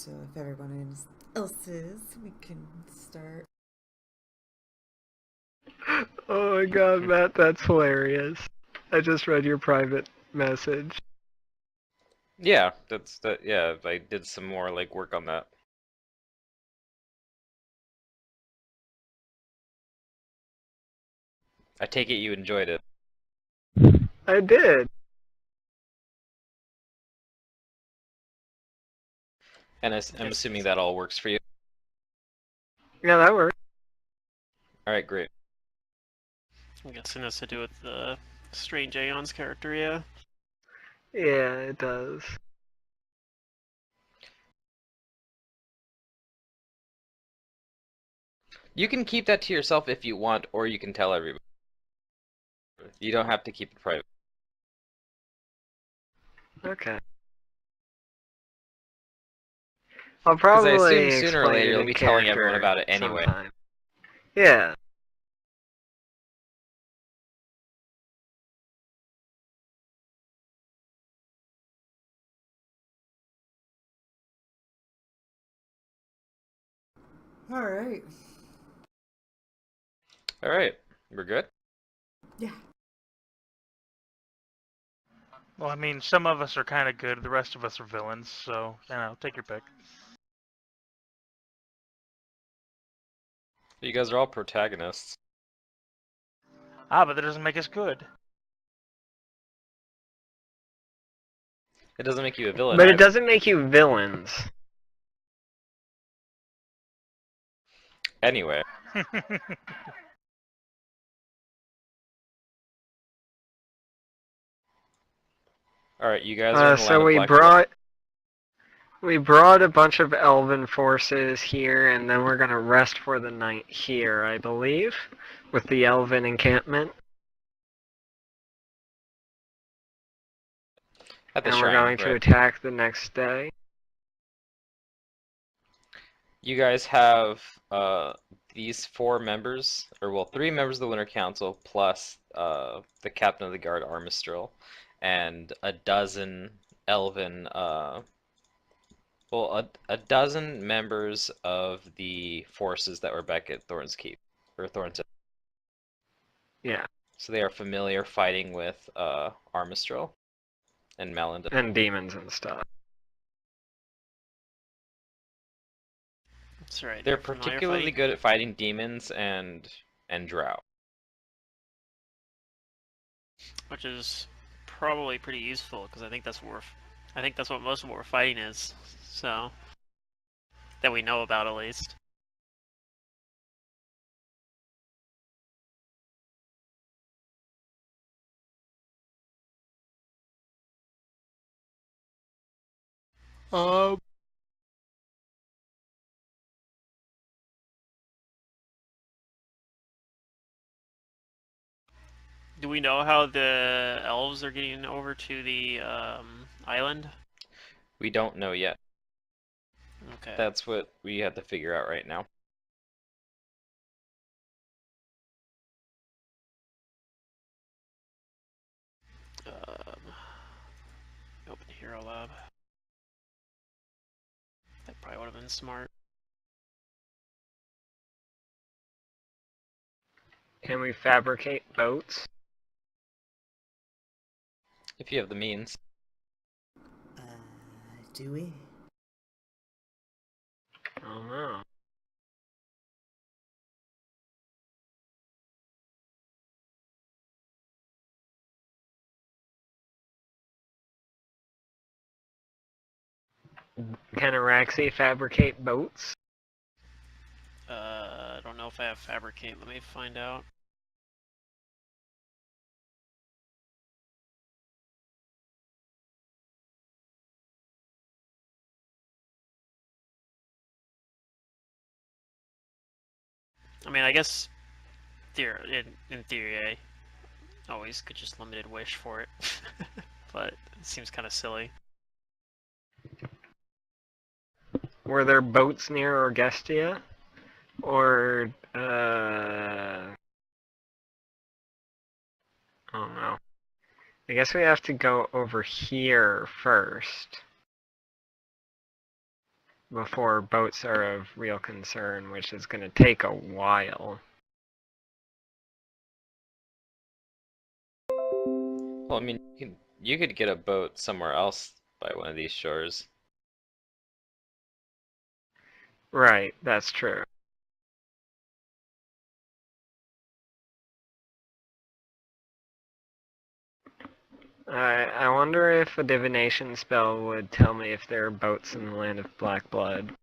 So if everyone else is, we can start. Oh my god, Matt, that's hilarious. I just read your private message. Yeah, yeah, I did some more like work on that. I take it you enjoyed it. I did. And I'm assuming that all works for you. Yeah, that worked. Alright, great. I'm guessing that's to do with the Strange Aeon's character, yeah. Yeah, it does. You can keep that to yourself if you want, or you can tell everybody. You don't have to keep it private. Okay. I'll Because I probably assume sooner or explain later it you'll in be telling everyone character about it anyway. sometime. Yeah. All right. Alright, we're good? Yeah. Well, I mean, some of us are kind of good, the rest of us are villains, so, take your pick. You guys are all protagonists. Ah, but that doesn't make us good. It doesn't make you a villain But it either. doesn't make you villains. Anyway. Alright, you guys are in the land So of we Black brought a bunch of elven forces here, and then we're gonna rest for the night here, I believe, with the elven encampment. at the And we're shrine, going to right? attack the next day. You guys have these 4 members, or well, 3 members of the Winter Council, plus the Captain of the Guard, Armistril, and a dozen elven, a dozen members of the forces that were back at Thorn's Keep, or Thorn's. Yeah. So they are familiar fighting with Armistril and Melinda. And demons and stuff. That's right. They're familiar particularly fighting. good at fighting demons and drow. Which is probably pretty useful, because I think that's what most of what we're fighting is. So, that we know about at least. Do we know how the elves are getting over to the island? We don't know yet. Okay. That's what we have to figure out right now. Open Hero Lab. That probably would have been smart. Can we fabricate boats? If you have the means. Uh, do we? Oh no. Can Araxi fabricate boats? I don't know if I have Fabricate. Let me find out. I mean, I guess in theory, I always could just limited wish for it, but it seems kind of silly. Were there boats near Orgestia? Or, oh no. I guess we have to go over here first. before boats are of real concern, which is going to take a while. Well, I mean, you could get a boat somewhere else by one of these shores. Right, that's true. I wonder if a divination spell would tell me if there are boats in the land of Black Blood.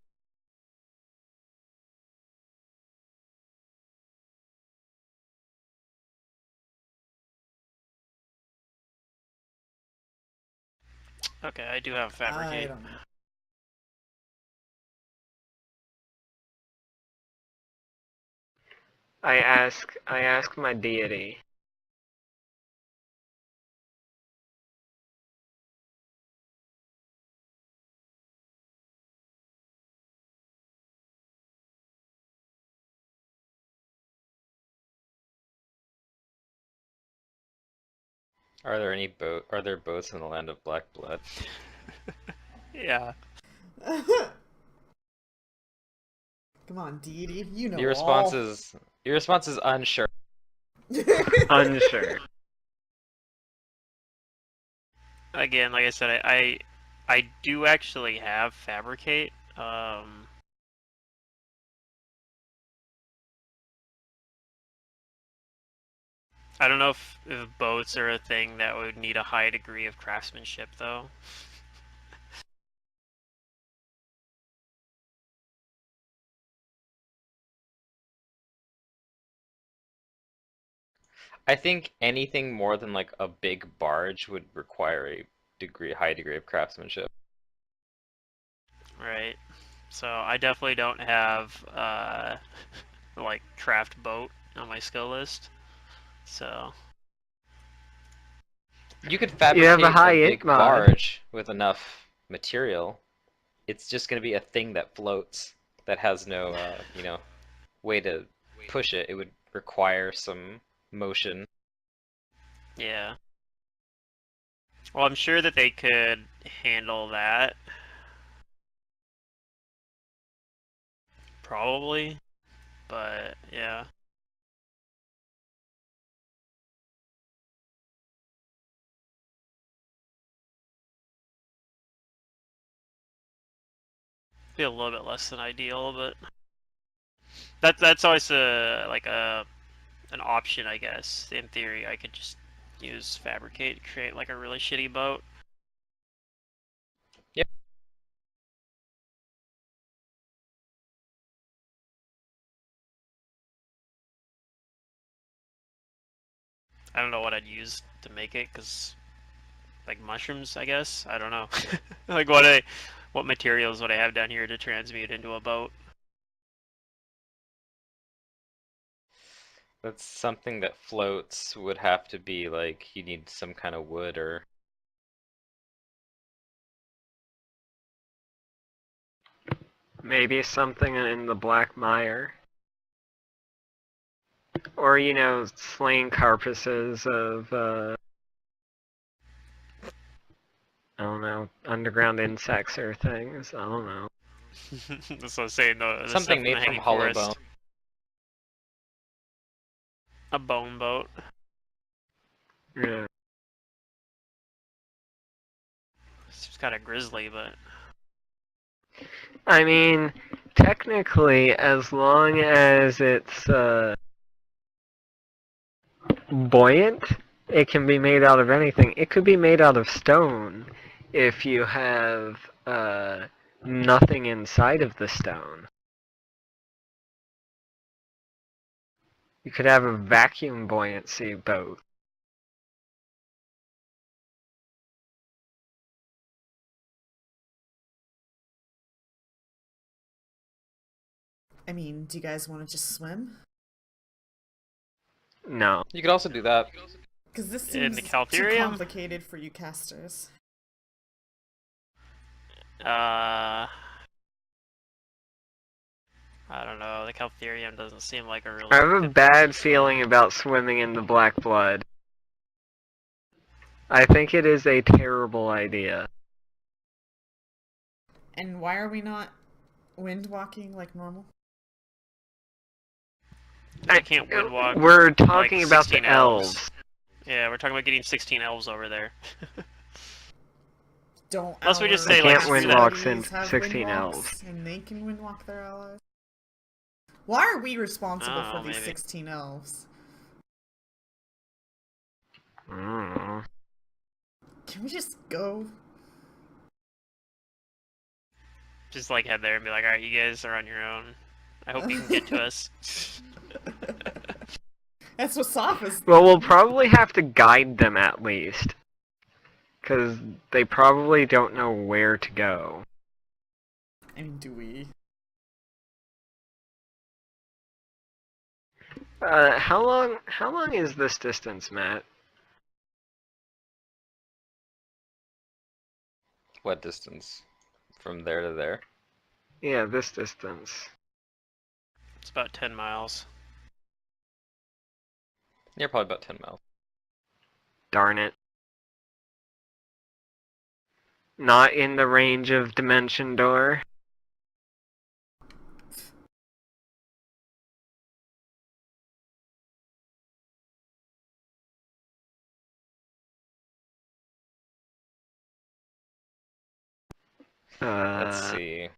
Okay, I do have I fabricate. don't know. I ask my deity. Are there any Are there boats in the land of Black Blood? Yeah. Come on, deity. You know Your response all. is unsure. Unsure. Again, like I said, I do actually have fabricate. I don't know if boats are a thing that would need a high degree of craftsmanship, though. I think anything more than like a big barge would require a high degree of craftsmanship. Right. So I definitely don't have like craft boat on my skill list. So You could You fabricate have a high a int big mod. barge with enough material. It's just going to be a thing that floats that has no, way to push it. It would require some motion. yeah. Well, I'm sure that they could handle that. Probably. But yeah. Be a little bit less than ideal, but that's always an option, I guess. In theory, I could just use fabricate to create like a really shitty boat. Yep. I don't know what I'd use to make it, cause like mushrooms, I guess. I don't know. Like what materials would I have down here to transmute into a boat? That's something that floats would have to be like you need some kind of wood or Maybe something in the Black Mire. Or, slain carcasses of, I don't know, underground insects or things. I don't know. That's what I'm saying. The stuff something in the made from hanging hollow forest. bone. A bone boat. Yeah. It's kind of grisly, but I mean, technically, as long as it's, buoyant, it can be made out of anything. It could be made out of stone if you have nothing inside of the stone. You could have a vacuum buoyancy boat. I mean, do you guys want to just swim? No. You could also do that. Because this In seems the too Caltherium? complicated for you casters. I don't know. The Caltherium doesn't seem like a really. I have a good bad place to feeling swim. about swimming in the Black Blood. I think it is a terrible idea. And why are we not wind walking like normal? I can't wind walk. We're talking like about 16 the elves. Yeah, we're talking about getting 16 elves over there. Don't Unless we just our say, like, can't wind screw walk buddies since have 16 wind walks, elves. and they can wind walk their allies? Why are we responsible Oh, for these maybe. 16 elves? Mm. Can we just go? Just like head there and be like, alright, you guys are on your own. I hope you can get to us. That's what Sopha's. Well, we'll probably have to guide them at least. Because they probably don't know where to go. I mean, do we? How long is this distance, Matt? What distance? From there to there? Yeah, this distance. It's about 10 miles. Yeah, probably about 10 miles. Darn it. Not in the range of Dimension Door. Let's see.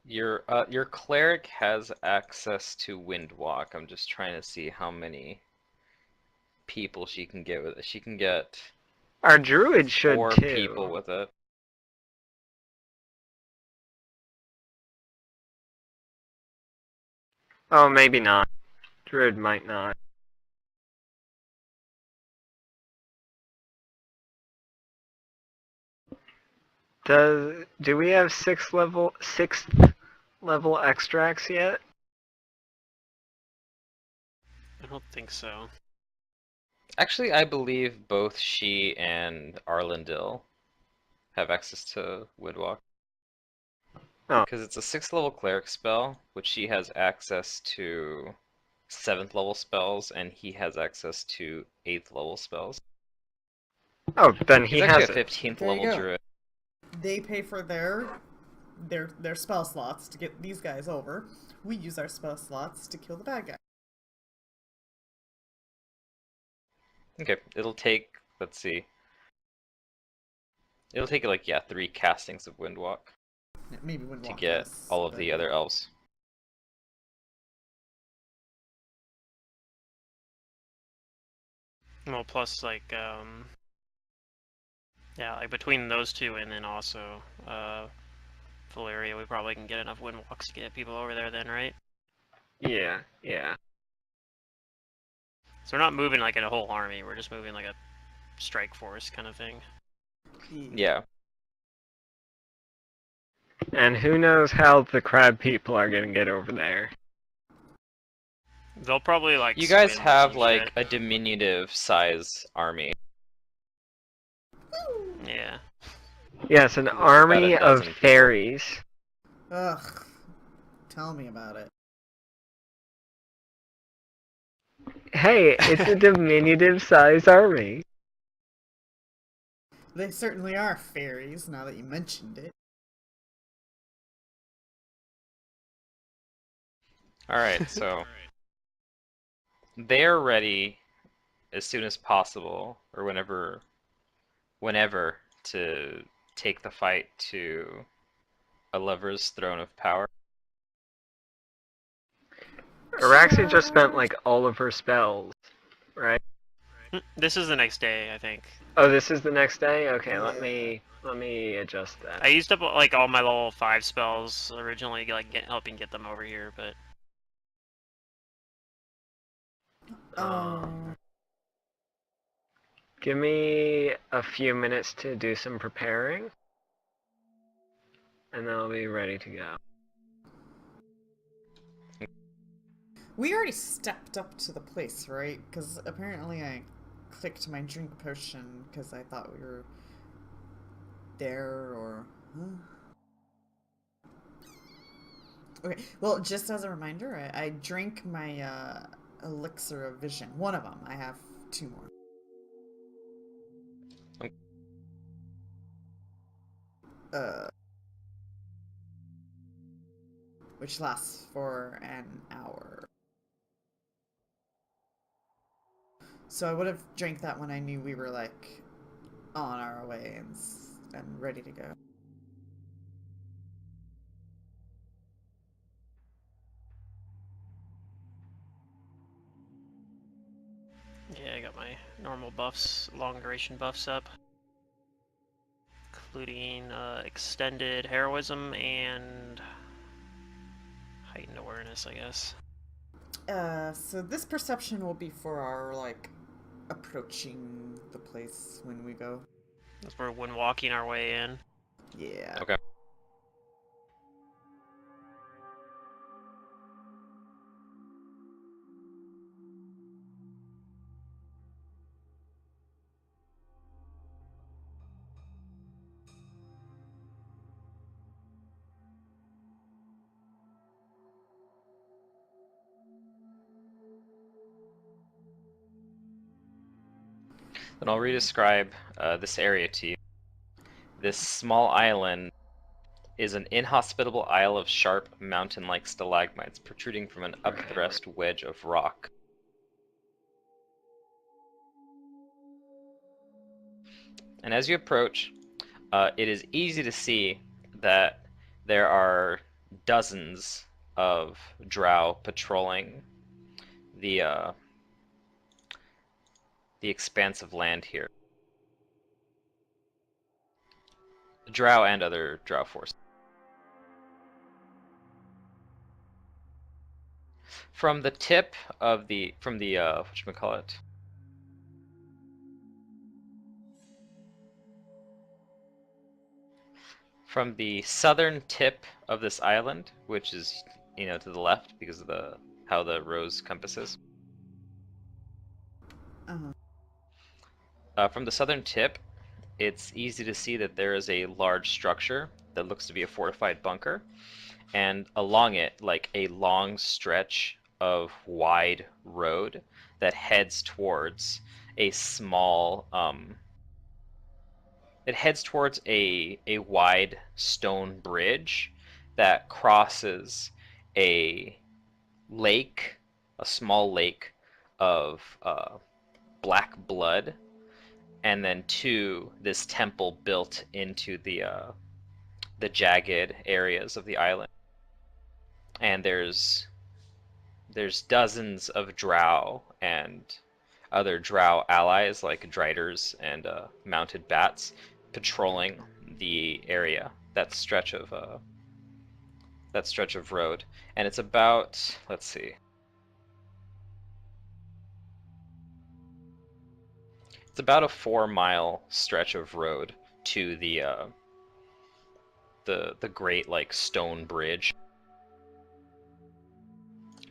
Your cleric has access to wind walk. I'm just trying to see how many people she can get with it. She can get Our druid should 4 too. people with it. Oh, maybe not. Druid might not. Do we have sixth level extracts yet? I don't think so. Actually, I believe both she and Arlendil have access to wind walk. Oh. Because it's a 6th level cleric spell, which she has access to 7th level spells, and he has access to 8th level spells. Oh, then he He's actually has a it. 15th There you level go. druid. They pay for their spell slots to get these guys over. We use our spell slots to kill the bad guy. Okay, it'll take, let's see. It'll take like, yeah, 3 castings of Windwalk Maybe wind to walk get less, all of but- the other elves. Well, plus, like, yeah, like between those two and then also, Valeria, we probably can get enough wind walks to get people over there then, right? Yeah, yeah. So we're not moving like in a whole army, we're just moving like a strike force kind of thing. Yeah. And who knows how the crab people are gonna get over there. They'll probably like You guys swim or have some like shit. a diminutive size army. Yeah. Yes, an About army a of dozen people. fairies. Ugh. Tell me about it. Hey, it's a diminutive size army. They certainly are fairies, now that you mentioned it. Alright, so they're ready as soon as possible, or whenever to take the fight to a lover's throne of power. Araxi just spent like all of her spells, right? This is the next day, I think. Oh, this is the next day? Okay, Yeah. let me adjust that. I used up like all my level 5 spells originally, like helping get them over here, but Oh. Give me a few minutes to do some preparing, and then I'll be ready to go. We already stepped up to the place, right? Because apparently I clicked my drink potion because I thought we were there, or... Huh? Okay, well, just as a reminder, I drank my elixir of vision. One of them. I have 2 more. which lasts for an hour. So I would have drank that when I knew we were like on our way and ready to go. Yeah, I got my normal buffs, long duration buffs up, including extended heroism and heightened awareness, I guess. So this perception will be for our like approaching the place when we go. That's where when walking our way in. Yeah. Okay. Then I'll re-describe this area to you. This small island is an inhospitable isle of sharp, mountain-like stalagmites protruding from an upthrust wedge of rock. And as you approach, it is easy to see that there are dozens of drow patrolling the expanse of land here. Drow and other drow forces. From the tip of the whatchamacallit, from the southern tip of this island, which is, to the left because of how the rose compasses. From the southern tip, it's easy to see that there is a large structure that looks to be a fortified bunker, and along it, like a long stretch of wide road that heads towards a small it heads towards a wide stone bridge that crosses a lake, a small lake of black blood, and then to this temple built into the jagged areas of the island. And there's dozens of drow and other drow allies like driders and mounted bats patrolling the area, that stretch of road. And it's about, let's see, it's about a 4-mile stretch of road to the great like stone bridge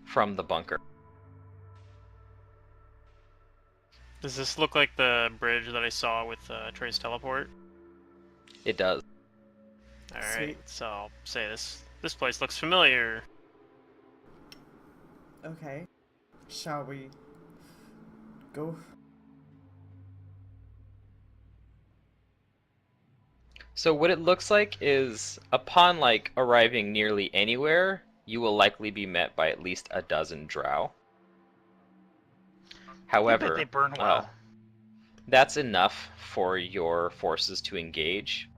from the bunker. Does this look like the bridge that I saw with Trey's teleport? It does. Alright, Sweet. so I'll say this place looks familiar. Okay. Shall we go? So what it looks like is, upon like arriving nearly anywhere, you will likely be met by at least a dozen drow. I bet However, they burn well. that's enough for your forces to engage.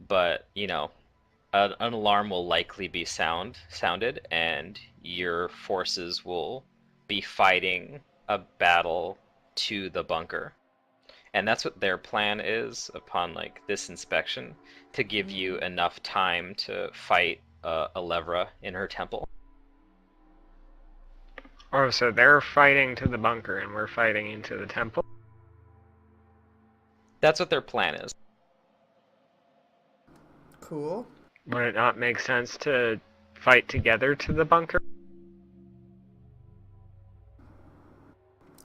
But, an alarm will likely be sounded, and your forces will be fighting a battle to the bunker. And that's what their plan is upon like this inspection, to give you enough time to fight Alevra in her temple. Oh, so they're fighting to the bunker and we're fighting into the temple? That's what their plan is. Cool. Would it not make sense to fight together to the bunker?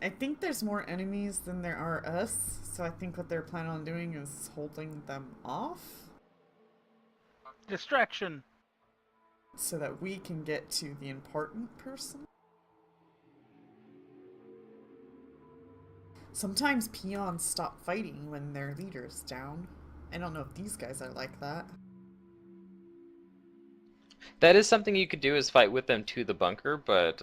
I think there's more enemies than there are us, so I think what they're planning on doing is holding them off Distraction. so that we can get to the important person. Sometimes peons stop fighting when their leader's down. I don't know if these guys are like that. That is something you could do, is fight with them to the bunker, but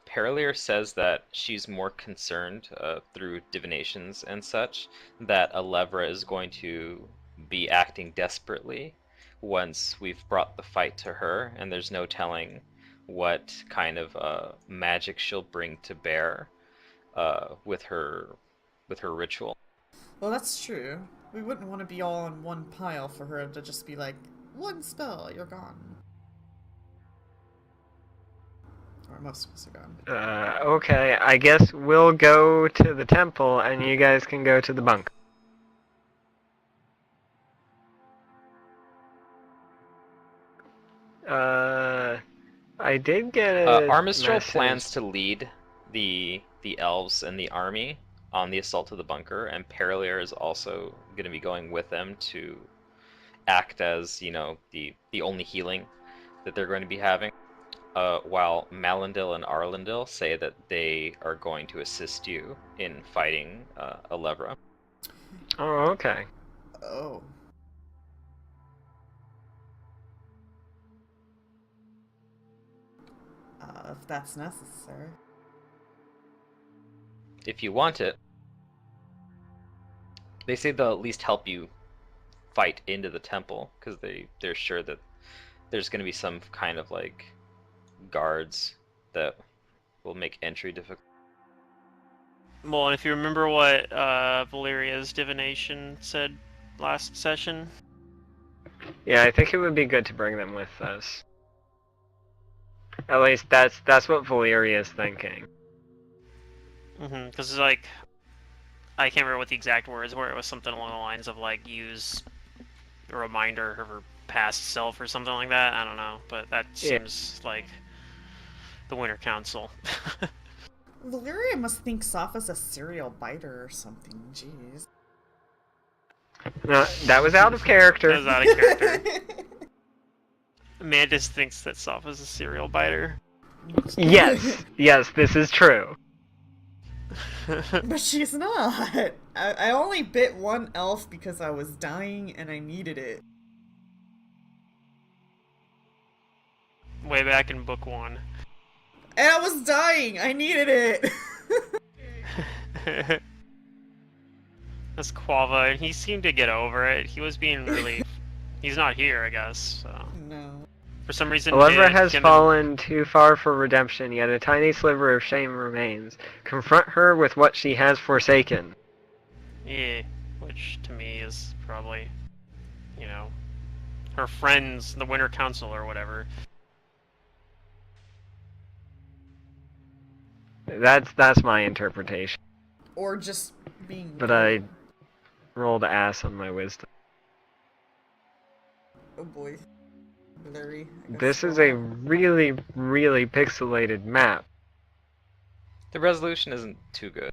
Paralier says that she's more concerned through divinations and such that Alevra is going to be acting desperately once we've brought the fight to her, and there's no telling what kind of magic she'll bring to bear with her ritual. Well, that's true. We wouldn't want to be all in one pile for her to just be like, one spell, you're gone. Or most of us are gone. Okay, I guess we'll go to the temple and you guys can go to the bunker. I did get a Armistral message. plans to lead the elves and the army on the assault of the bunker, and Paralier is also going to be going with them to act as, you know, the only healing that they're going to be having. While Malindil and Arlindil say that they are going to assist you in fighting Alevra. Oh, okay. Oh. If that's necessary. If you want it. They say they'll at least help you fight into the temple, because they're sure that there's going to be some kind of like guards that will make entry difficult. Well, and if you remember what Valeria's divination said last session. Yeah, I think it would be good to bring them with us. At least that's what Valeria is thinking. Because like, I can't remember what the exact words were. It was something along the lines of like, use a reminder of her past self or something like that. I don't know, but that seems like the Winter Council. Valeria must think Safa's a serial biter or something. Jeez. No, that was out of character. That was out of character. Amandus thinks that Safa's a serial biter. Yes, yes, this is true. But she's not. I only bit one elf because I was dying and I needed it. Way back in book 1. And I was dying. I needed it. That's Quava, and he seemed to get over it. He was being really... He's not here, I guess, so... No. For some reason... Alevra has fallen too far for redemption, yet a tiny sliver of shame remains. Confront her with what she has forsaken. Yeah, which to me is probably, you know, her friends, the Winter Council or whatever. That's my interpretation. Or just being... But I rolled ass on my wisdom. Oh boy. Blurry. This is a really, really pixelated map. The resolution isn't too good,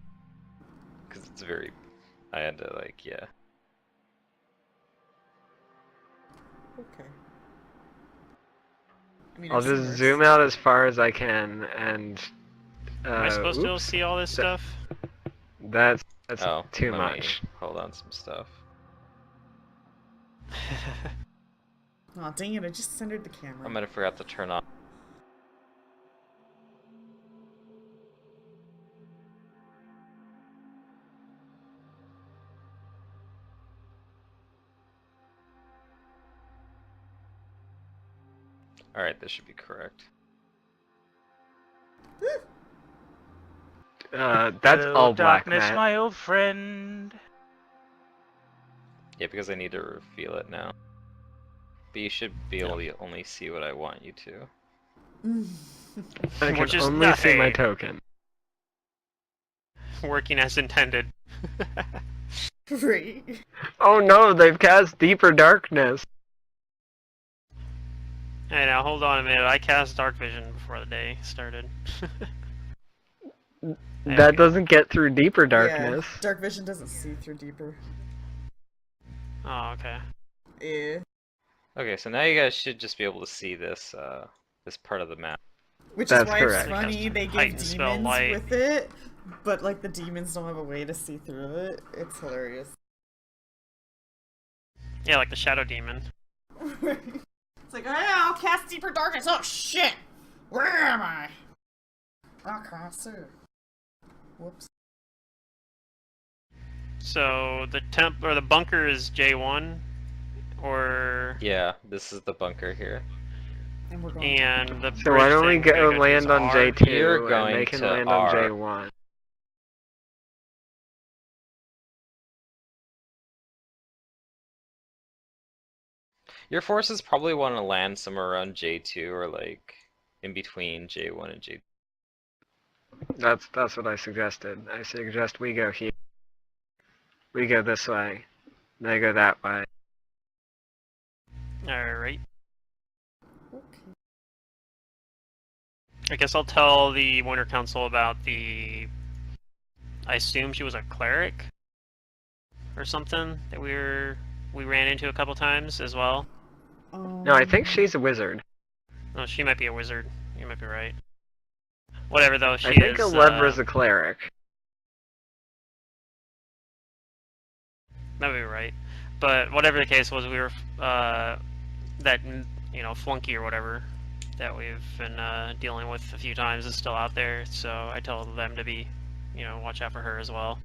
because it's very... I had to, like, yeah. Okay. I mean, I'll I've just seen worse. zoom out as far as I can, and... Am I supposed to be able to oops. see all this stuff? That's Oh, too let me much. hold on some stuff. Aw, dang it, I just centered the camera. I might have forgot to turn on. Alright, this should be correct. That's Hello, all black, darkness, Matt. my old friend. Yeah, because I need to reveal it now. But you should be able to only see what I want you to. I can Which is only see my nothing. token. Working as intended. Right. Oh no, they've cast Deeper Darkness. Hey, now hold on a minute. I cast Dark Vision before the day started. That doesn't get through Deeper Darkness. Yeah, dark vision doesn't see through deeper. Oh, okay. Yeah. Okay, so now you guys should just be able to see this this part of the map. Which That's is why correct. it's funny they Height give and spell demons light. with it, but like the demons don't have a way to see through it. It's hilarious. Yeah, like the Shadow Demon. It's like, oh yeah, I'll cast Deeper Darkness. Oh shit! Where am I? Okay, so. Whoops. So the the bunker is J1, or Yeah, this is the bunker here. And we're going. and the So why bridge don't we thing we're go gonna land do on is R? J2 You're and going they can to land R. on J1? Your forces probably want to land somewhere around J2 or like in between J1 and J2. That's what I suggested. I suggest we go here. We go this way. They go that way. Alright. Okay. I guess I'll tell the Winter Council about the... I assume she was a cleric? Or something that we ran into a couple times as well. No, I think she's a wizard. Oh, she might be a wizard. You might be right. Whatever though, she I think is... Alebra's a cleric. That would be right. But whatever the case was, we were, that, you know, flunky or whatever that we've been dealing with a few times is still out there, so I tell them to be, you know, watch out for her as well.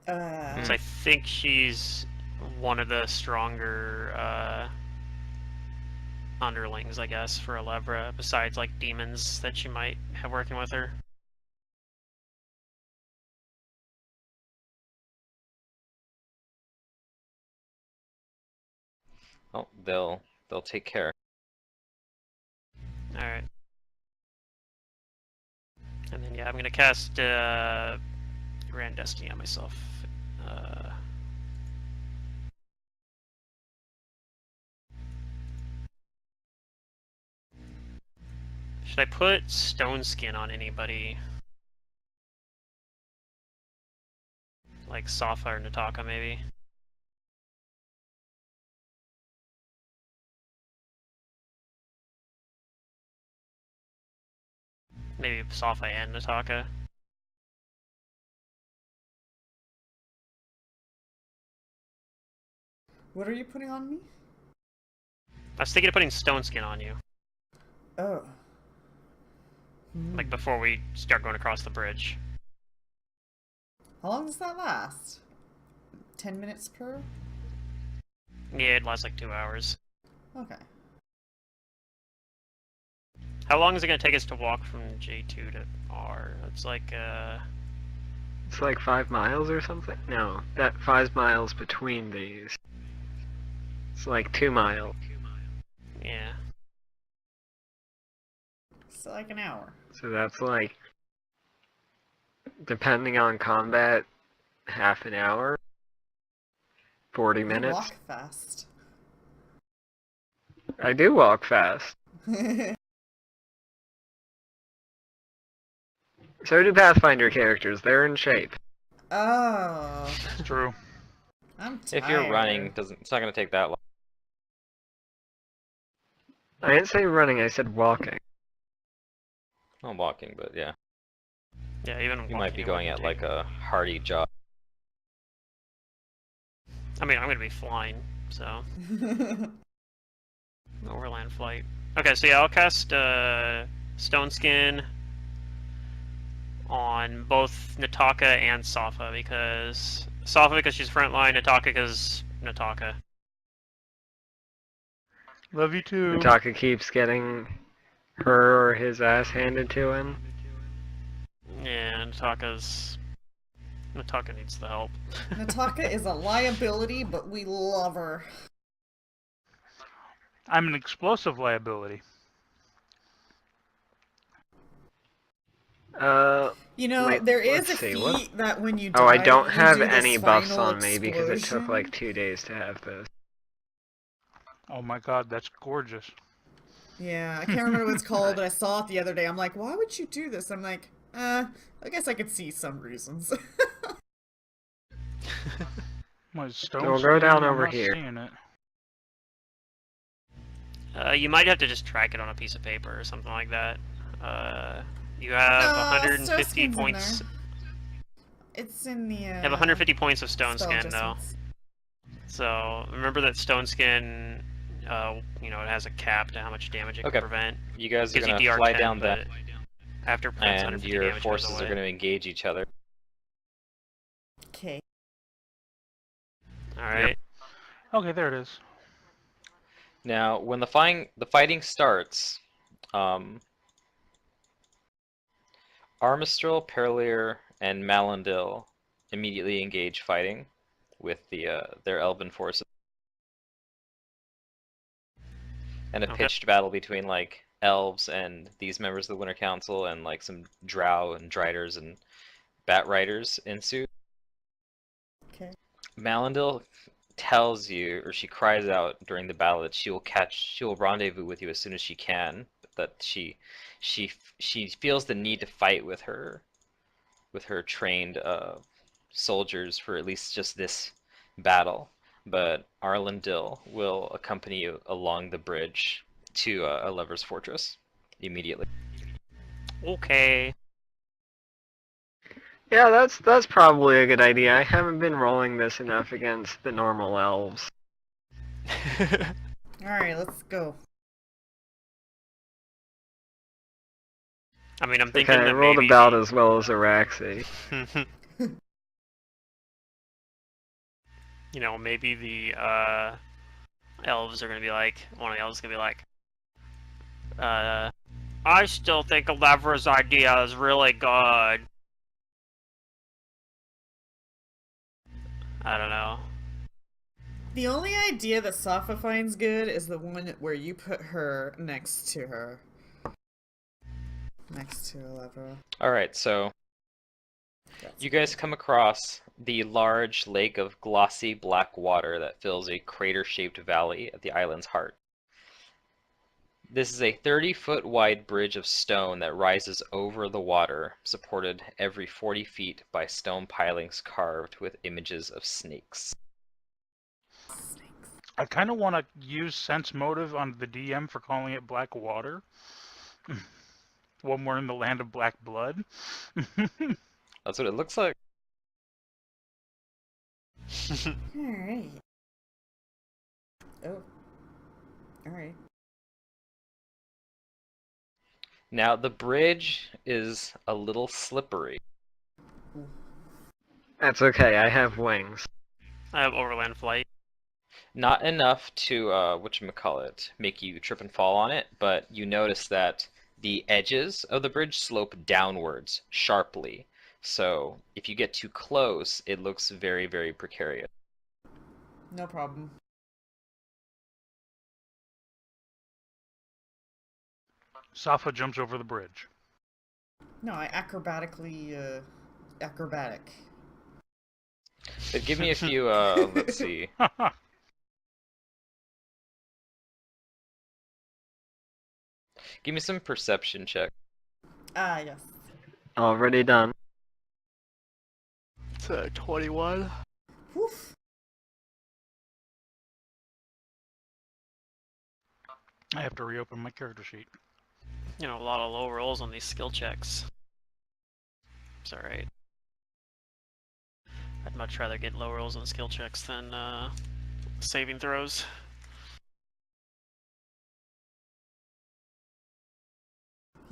So I think she's one of the stronger underlings, I guess, for Alebra, besides, like, demons that she might have working with her. Oh, they'll take care. Alright. And then, yeah, I'm gonna cast Grand Destiny on myself. Should I put Stone Skin on anybody? Like Safa or Nataka, maybe? Maybe Safa and Nataka. What are you putting on me? I was thinking of putting Stone Skin on you, Oh. like before we start going across the bridge. How long does that last? 10 minutes per? Yeah, it lasts like 2 hours. Okay. How long is it gonna take us to walk from J2 to R? It's like, It's like 5 miles or something? No, that 5 miles between these. It's like 2 miles. yeah. So like an hour. So that's like, depending on combat, half an hour, 40 You minutes. walk fast. I do walk fast. So do Pathfinder characters. They're in shape. Oh. It's true. I'm tired. If you're running, it's not gonna take that long. I didn't say running, I said walking. I'm walking, but yeah. Yeah, even You might be going at like a hearty jog. I mean, I'm gonna be flying, so... Overland flight. Okay, so yeah, I'll cast Stone Skin on both Nataka and Safa because she's frontline, Nataka because Nataka. Love you too. Nataka keeps getting her or his ass handed to him. Yeah, Nataka needs the help. Nataka is a liability, but we love her. I'm an explosive liability. You know, Wait, there is let's a see, feat what? that when you die, Oh, I don't you have do this any buffs final on me because it took explosion. like 2 days to have this. Oh my god, that's gorgeous. Yeah, I can't remember what it's called, but I saw it the other day. I'm like, why would you do this? I'm like, I guess I could see some reasons. My stone We'll go skin? down I'm over not here. seeing it. You might have to just track it on a piece of paper or something like that. You have No, 150 Stone Skin's in points. there. It's in the. You have 150 points of Stone spell Skin, though. adjustments. So remember that Stone Skin you know, it has a cap to how much damage it Okay. can prevent. You guys are Gives you gonna DR10, fly down but that, after it prevents and 150 your damage, it goes forces are away. gonna engage each other. Okay. All right. Okay, there it is. Now, when the fighting starts, Armistril, Perlier, and Malindil immediately engage fighting with their elven forces. And a Okay. pitched battle between like elves and these members of the Winter Council and like some drow and driders and bat riders ensue. Okay. Malindil tells you, or she cries out during the battle, that she will rendezvous with you as soon as she can. But that she feels the need to fight with her trained soldiers for at least just this battle. But Arlandil will accompany you along the bridge to a lover's fortress immediately. Okay. Yeah, that's probably a good idea. I haven't been rolling this enough against the normal elves. Alright, let's go. I mean, I'm Okay, thinking I that rolled maybe about as well as Araxi. you know, maybe the elves are gonna be like, one of the elves is gonna be like, I still think Lever's idea is really good. I don't know. The only idea that Safa finds good is the one where you put her next to her. Next to Elevra. Alright, so That's you guys come across the large lake of glossy black water that fills a crater-shaped valley at the island's heart. This is a 30-foot wide bridge of stone that rises over the water, supported every 40 feet by stone pilings carved with images of snakes. I kind of want to use sense motive on the DM for calling it black water. When we're in the land of black blood. That's what it looks like. Alright. Oh. Alright. Now, the bridge is a little slippery. That's okay, I have wings. I have overland flight. Not enough to, whatchamacallit, make you trip and fall on it, but you notice that the edges of the bridge slope downwards sharply. So if you get too close, it looks very, very precarious. No problem. Safa jumps over the bridge. No, I acrobatic. But give me a few, let's see. Give me some perception check. Ah, yes. Already done. It's 21. Woof. I have to reopen my character sheet. You know, a lot of low rolls on these skill checks. It's alright. I'd much rather get low rolls on skill checks than saving throws.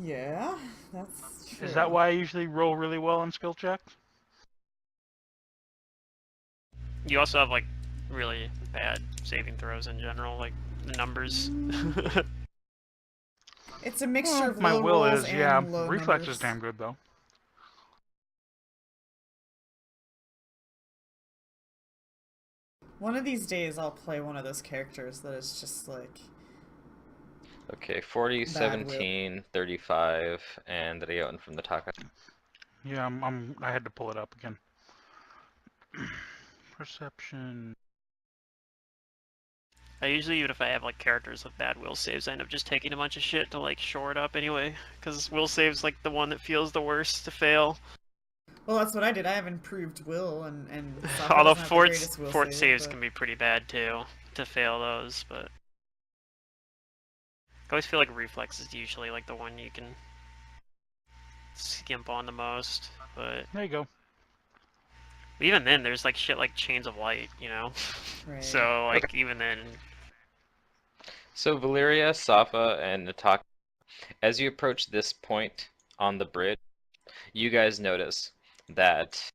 Yeah, that's true. Is that why I usually roll really well on skill checks? You also have like really bad saving throws in general, like numbers. It's a mixture of My low will rolls is, and yeah. low Reflex numbers. is damn good, though. One of these days I'll play one of those characters that is just like... Okay, 40, Bad 17, 35, and Rayon from the Taka. Yeah, I had to pull it up again. Perception. I usually, even if I have like characters with bad will saves, I end up just taking a bunch of shit to like shore it up anyway, because will saves like the one that feels the worst to fail. Well, that's what I did. I have improved will and Safa Although doesn't have the greatest will fort save, saves but... can be pretty bad too, to fail those, but I always feel like reflex is usually like the one you can skimp on the most, but There you go. even then there's like shit like chains of light, you know? Right. So like even then So Valeria, Safa, and Nataka, as you approach this point on the bridge, you guys notice that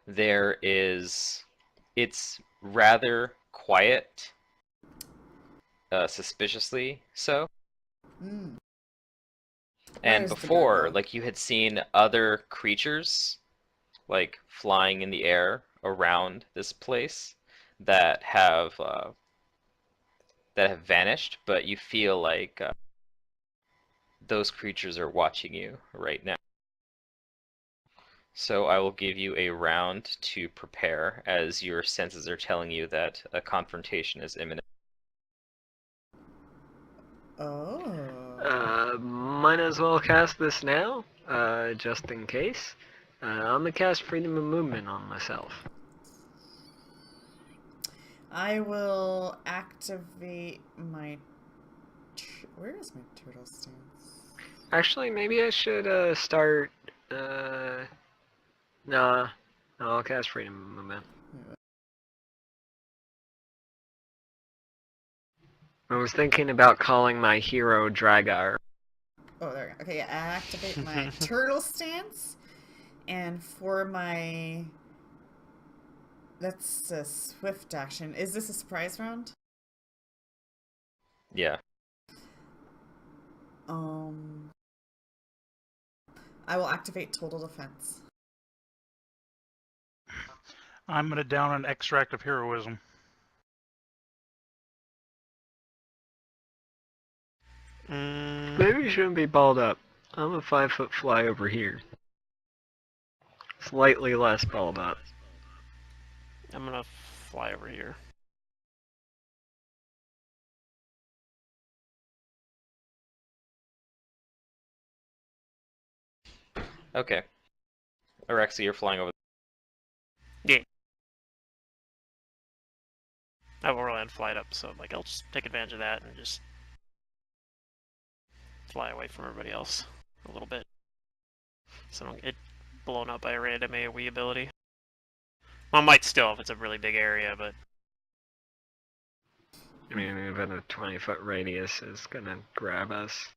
it's rather quiet, suspiciously so. Mm. And Where's the guard before, though? like you had seen other creatures like flying in the air around this place that have vanished, but you feel like those creatures are watching you right now. So I will give you a round to prepare, as your senses are telling you that a confrontation is imminent. Oh. Might as well cast this now, just in case. I'm gonna cast Freedom of Movement on myself. I will activate my. Where is my turtle stance? Actually, maybe I should start. Nah, I'll cast Freedom of Movement. I was thinking about calling my hero Dragar. Oh, there we go. Okay, yeah, I activate my turtle stance, and for my. That's a swift action. Is this a surprise round? Yeah. I will activate total defense. I'm gonna down an extract of heroism. Maybe you shouldn't be balled up. I'm a 5-foot fly over here. Slightly less balled up. I'm gonna fly over here. Okay. Alexia, you're flying over. I will land flight up, so like I'll just take advantage of that and just fly away from everybody else a little bit, so I don't get blown up by a random AoE ability. Well, I might still if it's a really big area, but I mean, even a 20-foot radius is gonna grab us.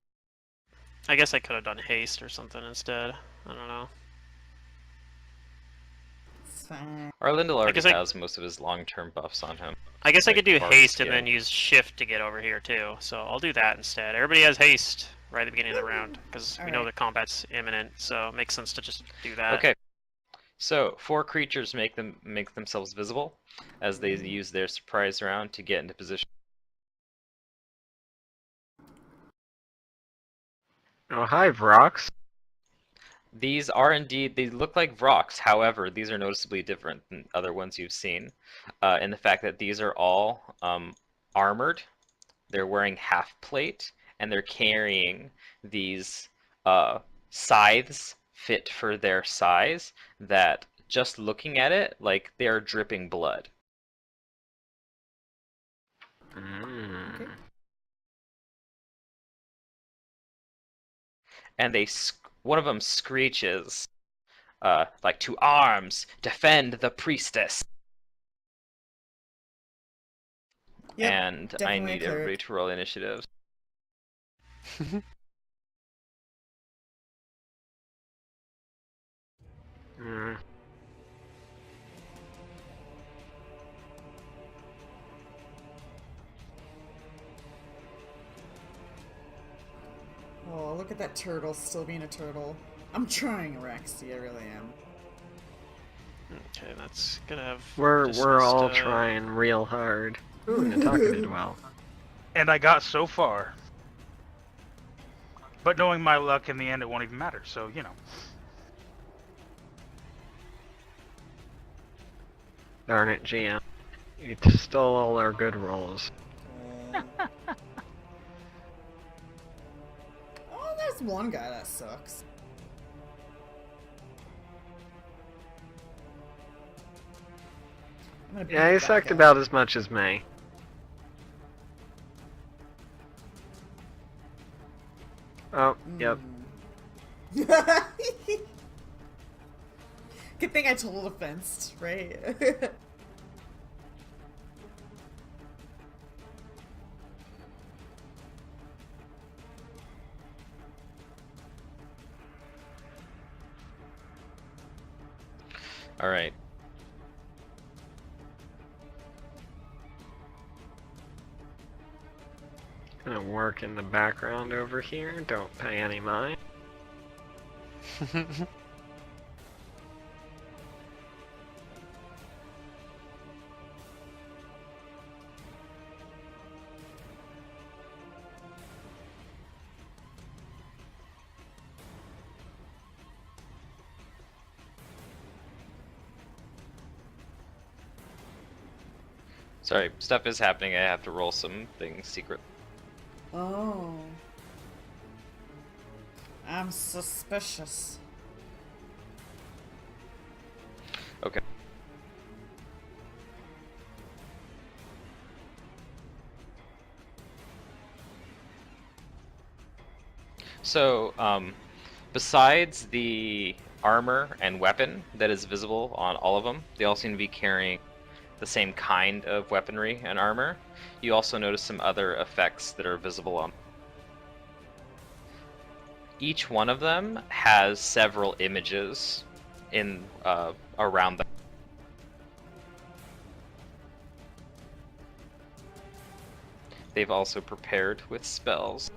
I guess I could have done haste or something instead. I don't know. It's fine. Arlindel already guess I- has most of his long-term buffs on him. I guess I Like, could do bark haste and skill. then use shift to get over here too, so I'll do that instead. Everybody has haste right at the beginning of the round, because we know Alright. the combat's imminent, so it makes sense to just do that. Okay. So 4 creatures make themselves visible as they use their surprise round to get into position. Oh, hi, Vrox. These are indeed, they look like Vrox, however, these are noticeably different than other ones you've seen, in the fact that these are all armored, they're wearing half plate, and they're carrying these scythes fit for their size that, just looking at it, like they are dripping blood. Okay. And one of them screeches, like, "To arms! Defend the priestess!" Yep, And I definitely a need cleric. everybody to roll initiative. Oh, look at that turtle still being a turtle. I'm trying, Araxi, I really am. Okay, that's gonna have. We're all dismissed, trying real hard. Ooh, Nataka did well. And I got so far. But knowing my luck, in the end, it won't even matter, so, you know. Darn it, GM. You stole all our good rolls. Oh, there's one guy that sucks. I'm gonna beat Yeah, he that sucked guy. about as much as me. Oh, yep. Good thing I total defensed, right? All right. Gonna work in the background over here. Don't pay any mind. Sorry, stuff is happening. I have to roll some things secret. Oh. I'm suspicious. Okay. So, besides the armor and weapon that is visible on all of them, they all seem to be carrying the same kind of weaponry and armor. You also notice some other effects that are visible on. Each one of them has several images in around them. They've also prepared with spells.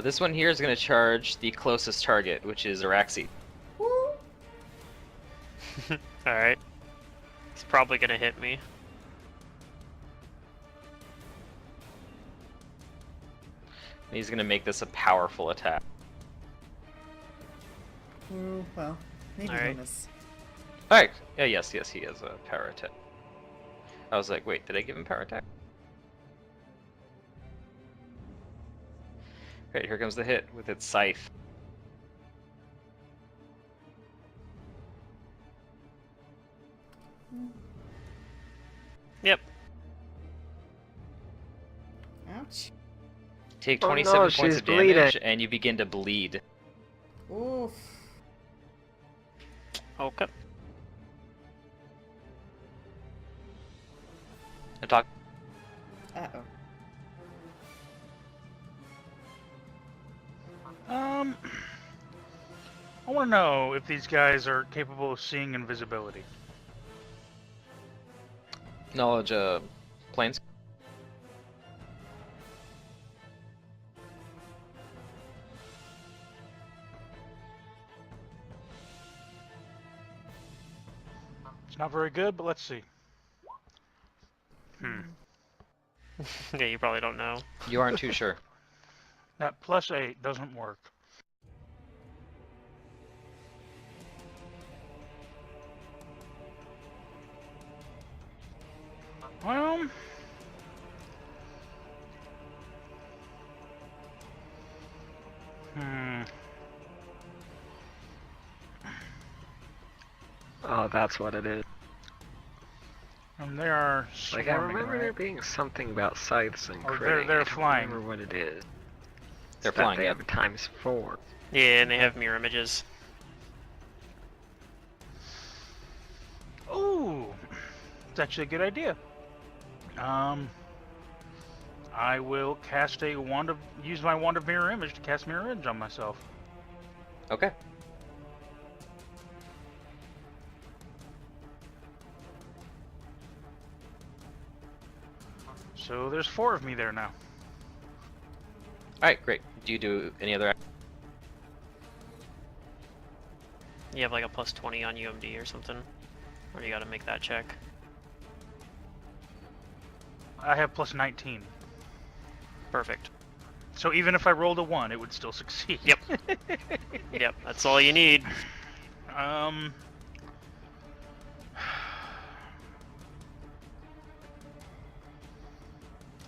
This one here is going to charge the closest target, which is Araxi. Woo. Alright. He's probably gonna hit me. He's going to make this a powerful attack. Ooh, well, maybe Alright. he'll miss. Alright. Yeah, yes, he has a power attack. I was like, wait, did I give him power attack? Great, here comes the hit with its scythe. Yep. Ouch. Take Oh 27 no, points she's of damage, bleeding. and you begin to bleed. Oof. Okay. Attack. Uh-oh. I want to know if these guys are capable of seeing invisibility. Knowledge, planes. It's not very good, but let's see. Yeah, you probably don't know. You aren't too sure. That +8 doesn't work. Well, Oh, that's what it is. and they are Like, swarming, I remember there right? being something about scythes and Oh, critting. they're I don't flying. remember what it is. They're It's that flying, they yep. have ×4. Yeah, and they have mirror images. Ooh, it's actually a good idea. I will cast use my wand of mirror image to cast mirror image on myself. Okay. So there's 4 of me there now. Alright, great. Do you do any other... You have like a +20 on UMD or something. Or you gotta make that check. I have +19. Perfect. So even if I rolled a 1, it would still succeed. Yep. Yep, that's all you need.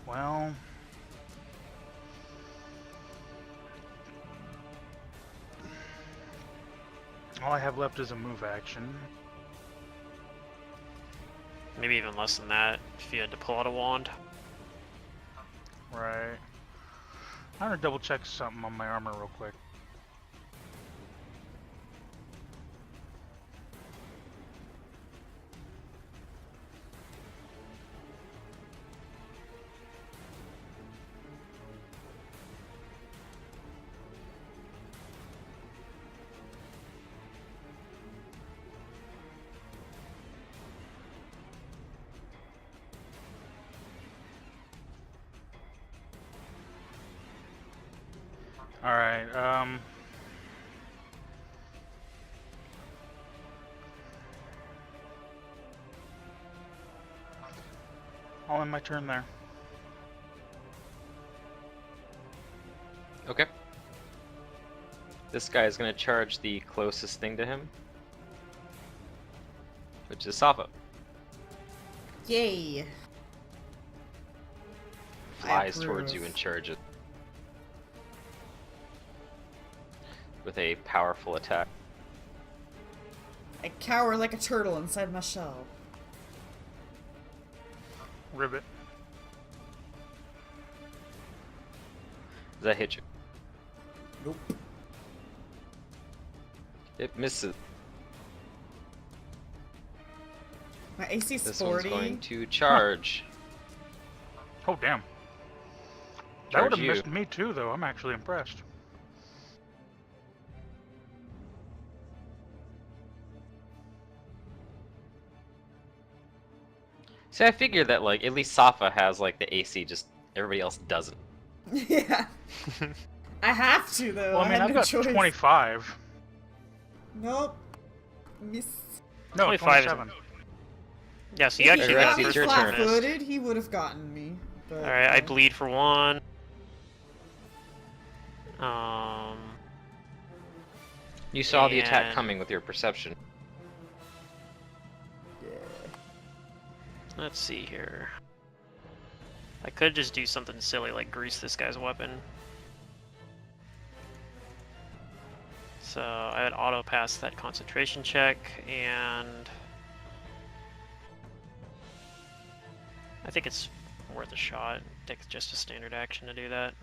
Well, all I have left is a move action. Maybe even less than that, if you had to pull out a wand. Right. I'm gonna double check something on my armor real quick. Alright, I'll end my turn there. Okay. This guy is going to charge the closest thing to him, which is Safa. Yay! Flies approve. towards you and charges with a powerful attack. I cower like a turtle inside my shell. Ribbit. Does that hit you? Nope. It misses. My AC's This 40. one's going to charge. Oh, damn. That Charge would have you. missed me too, though. I'm actually impressed. See, I figured that like at least Safa has like the AC, just everybody else doesn't. Yeah. I have to though. Well, I mean, had I've no got choice. 25. Nope. Miss. No, 25 is- 27. Yeah, so you If actually he Alright, got got me it's your first turn. turn. flat-footed, he would have gotten me. But, Alright, I bleed for 1. You saw the attack And- coming with your perception. Yeah. Let's see here. I could just do something silly like grease this guy's weapon. So I would auto pass that concentration check, and I think it's worth a shot. It takes just a standard action to do that.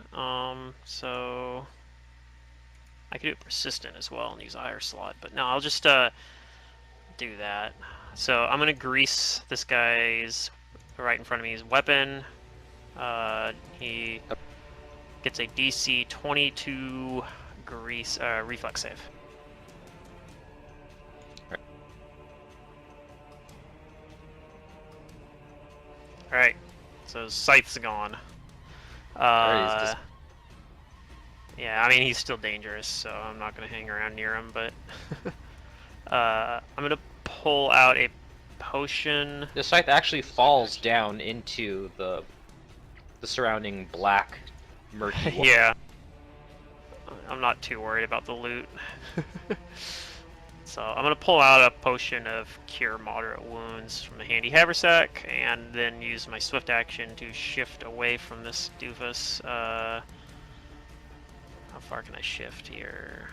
So I could do persistent as well and use a higher slot, but no, I'll just do that. So I'm gonna grease this guy's right in front of me his weapon. He gets a DC 22 grease reflex save. All right, so his scythe's gone. Alright, he's just- Yeah, I mean he's still dangerous, so I'm not gonna hang around near him. But I'm gonna pull out a potion. The scythe actually falls down into the surrounding black, murky water. Yeah. I'm not too worried about the loot. So I'm gonna pull out a potion of cure moderate wounds from the handy haversack, and then use my swift action to shift away from this doofus. How far can I shift here?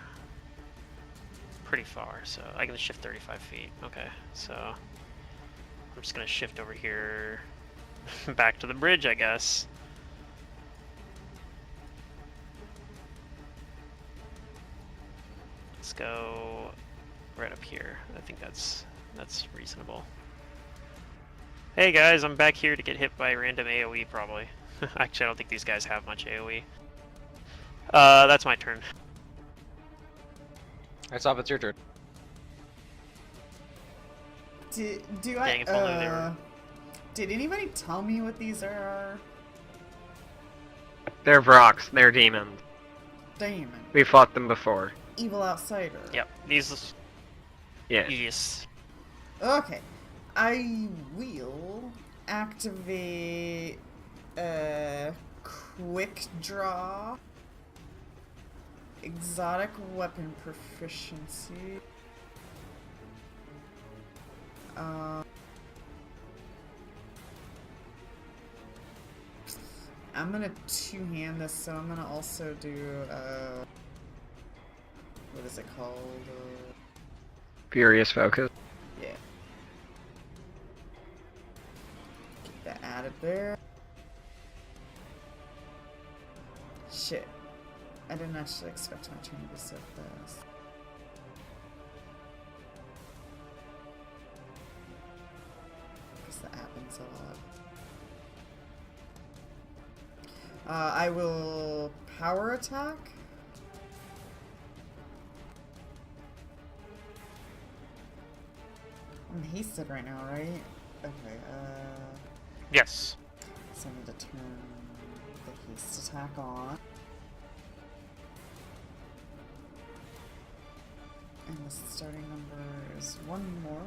Pretty far, so I can shift 35 feet. Okay, so I'm just gonna shift over here, back to the bridge, I guess. Let's go right up here. I think that's reasonable. Hey guys, I'm back here to get hit by random AoE probably. Actually, I don't think these guys have much AoE. That's my turn. Alright, Safa, it's your turn. Do Dang, I? if only they were- Did anybody tell me what these are? They're Vrox, they're demons. Damon. We fought them before. Evil outsider. Yep, these Yeah. yes. Okay. I will activate quick draw. Exotic weapon proficiency. I'm gonna two-hand this, so I'm gonna also do what is it called? Furious Focus. Yeah. Get that added there. Shit. I didn't actually expect my turn to be so fast. Guess that happens a lot. I will power attack. I'm hasted right now, right? Okay, Yes. so I need to turn the haste attack on. And the starting number is one more.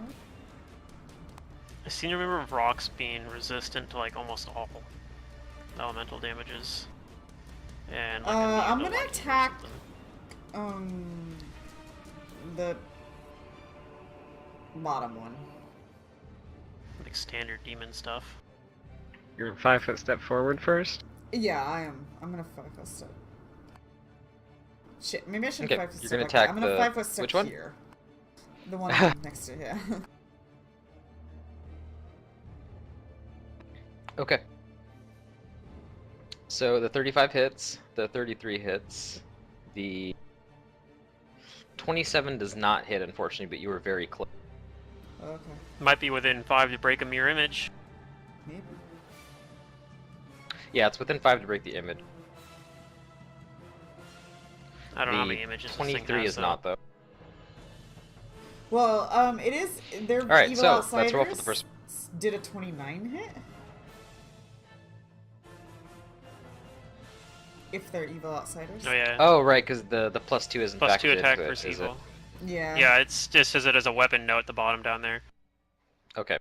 I seem to remember rocks being resistant to like almost all elemental damages. And like I'm immune to gonna lightning or attack something. the bottom one. Like standard demon stuff. You're gonna 5-foot step forward first. Yeah, I am. I'm gonna 5-foot step. Shit, maybe I shouldn't Okay, 5-foot you're step gonna like that. attack I'm gonna the- 5-foot step which one? here. The one I'm next to, yeah. Okay. So the 35 hits, the 33 hits, the 27 does not hit, unfortunately, but you were very close. Okay, Might be within 5 to break a mirror image. maybe. Yeah, it's within 5 to break the image. I don't know how The many images this thing 23 has, is not, though. Well, it is. Their Alright, evil so outsiders let's roll for the first. did a 29 hit. If they're evil outsiders. Oh yeah. Oh, right, because the +2 is in Plus fact 2 attack to it, versus is it? evil. Yeah. Yeah, it's just says it as a weapon note at the bottom down there. Okay.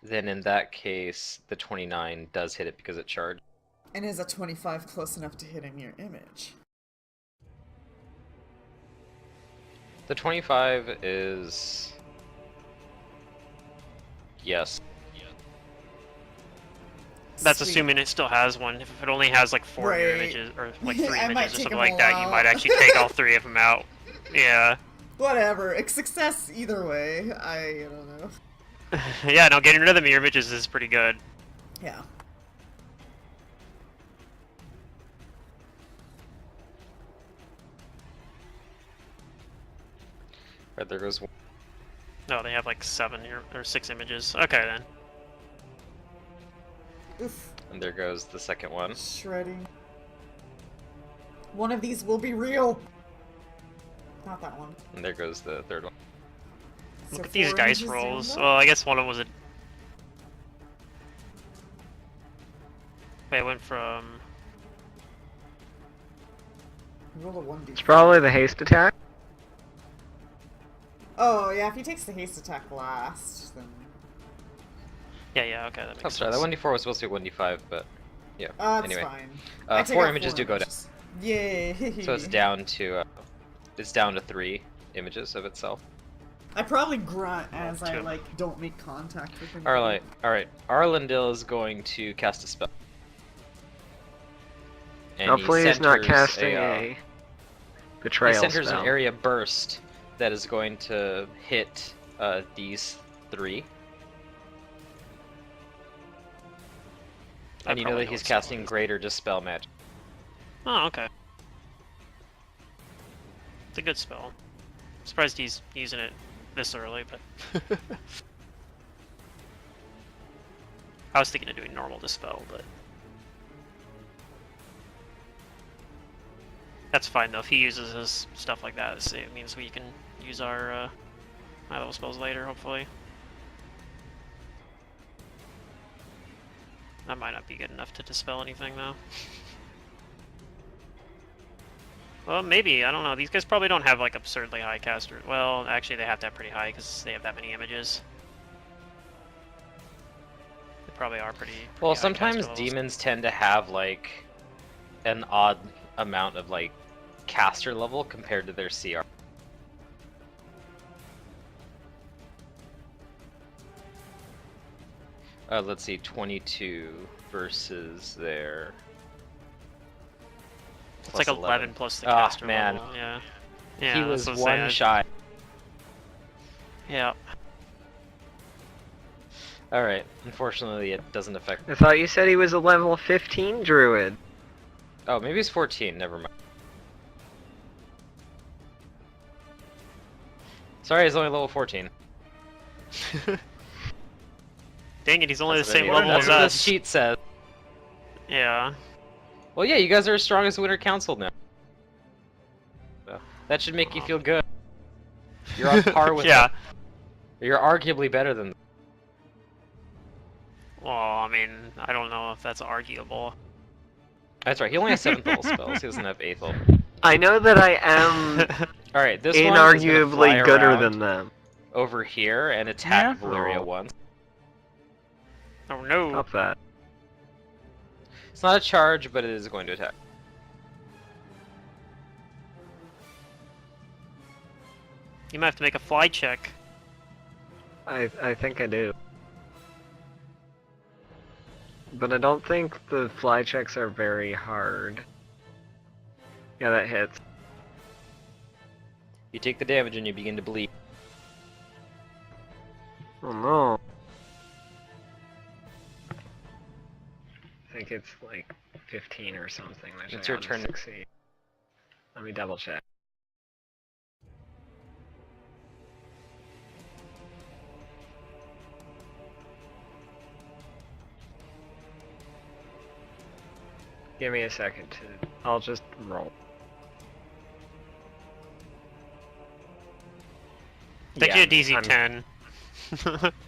Then in that case, the 29 does hit it because it charged. And is a 25 close enough to hit in your image? The 25 is... Yes. That's Sweet. assuming it still has one. If it only has like 4 mirror Right. images, or like I 3 might images or take something them like all that, you out. might actually take all 3 of them out. Yeah. Whatever. It's success either way. I don't know. Yeah, no, getting rid of the mirror images is pretty good. Yeah. Right, there goes one. No, they have like 7 or 6 images. Okay then. Oof. And there goes the second one. Shredding. One of these will be real. Not that one. And there goes the third one. So Look at these 4 dice images rolls. down, Well, I guess one of them was a. Wait, I went from. though? Roll a 1d. It's probably the haste attack. Oh, yeah, if he takes the haste attack last, then... Yeah, okay, that makes Oh, sorry, sense. that 1d4 was supposed to be 1d5, but yeah. That's anyway, fine. I take 4 out images 4 do go down. images. Yay! So it's down to 3 images of itself. I probably grunt as I, 2. like, don't make contact with him. Alright, Arlindil is going to cast a spell. And Hopefully he's not centers casting he a betrayal centers spell. an area burst that is going to hit these 3. I And you know probably that know he's what spell it casting is. Greater Dispel Magic. Oh, okay. It's a good spell. Surprised he's using it this early, but I was thinking of doing normal dispel, but that's fine though. If he uses his stuff like that, it means we can use our high level spells later, hopefully. That might not be good enough to dispel anything though. Well, maybe. I don't know. These guys probably don't have like absurdly high caster. Well, actually, they have to have pretty high because they have that many images. They probably are pretty Well, high caster sometimes levels. demons tend to have like an odd amount of like caster level compared to their CR. Let's see, 22 versus their. It's plus like 11 plus the Ah, caster man. level. Yeah. Yeah. He that's was what I'm one saying. shy. Yeah. Alright, unfortunately it doesn't affect. I thought you said he was a level 15 druid. Oh, maybe it's 14, never mind. Sorry, he's only level 14. Dang it, he's only the That's what I same mean. level That's as what us. this sheet says. Yeah. Well, yeah, you guys are as strong as the Winter Council now. So, that should make you feel good. You're on par with Yeah. them. You're arguably better than them. Well, I mean, I don't know if that's arguable. That's right, he only has 7th level spells, he doesn't have 8th level. I know that I am All right, this one is gonna fly inarguably gooder around than them. over here and attack Yeah. Valyria Oh. once. Oh no. Stop that. It's not a charge, but it is going to attack. You might have to make a fly check. I think I do. But I don't think the fly checks are very hard. Yeah, that hits. You take the damage and you begin to bleed. Oh no. I think it's like 15 or something. Which It's I your ought to turn. Succeed. Let me double check. Give me a second to. I'll just roll. Take Yeah, you a DC 10.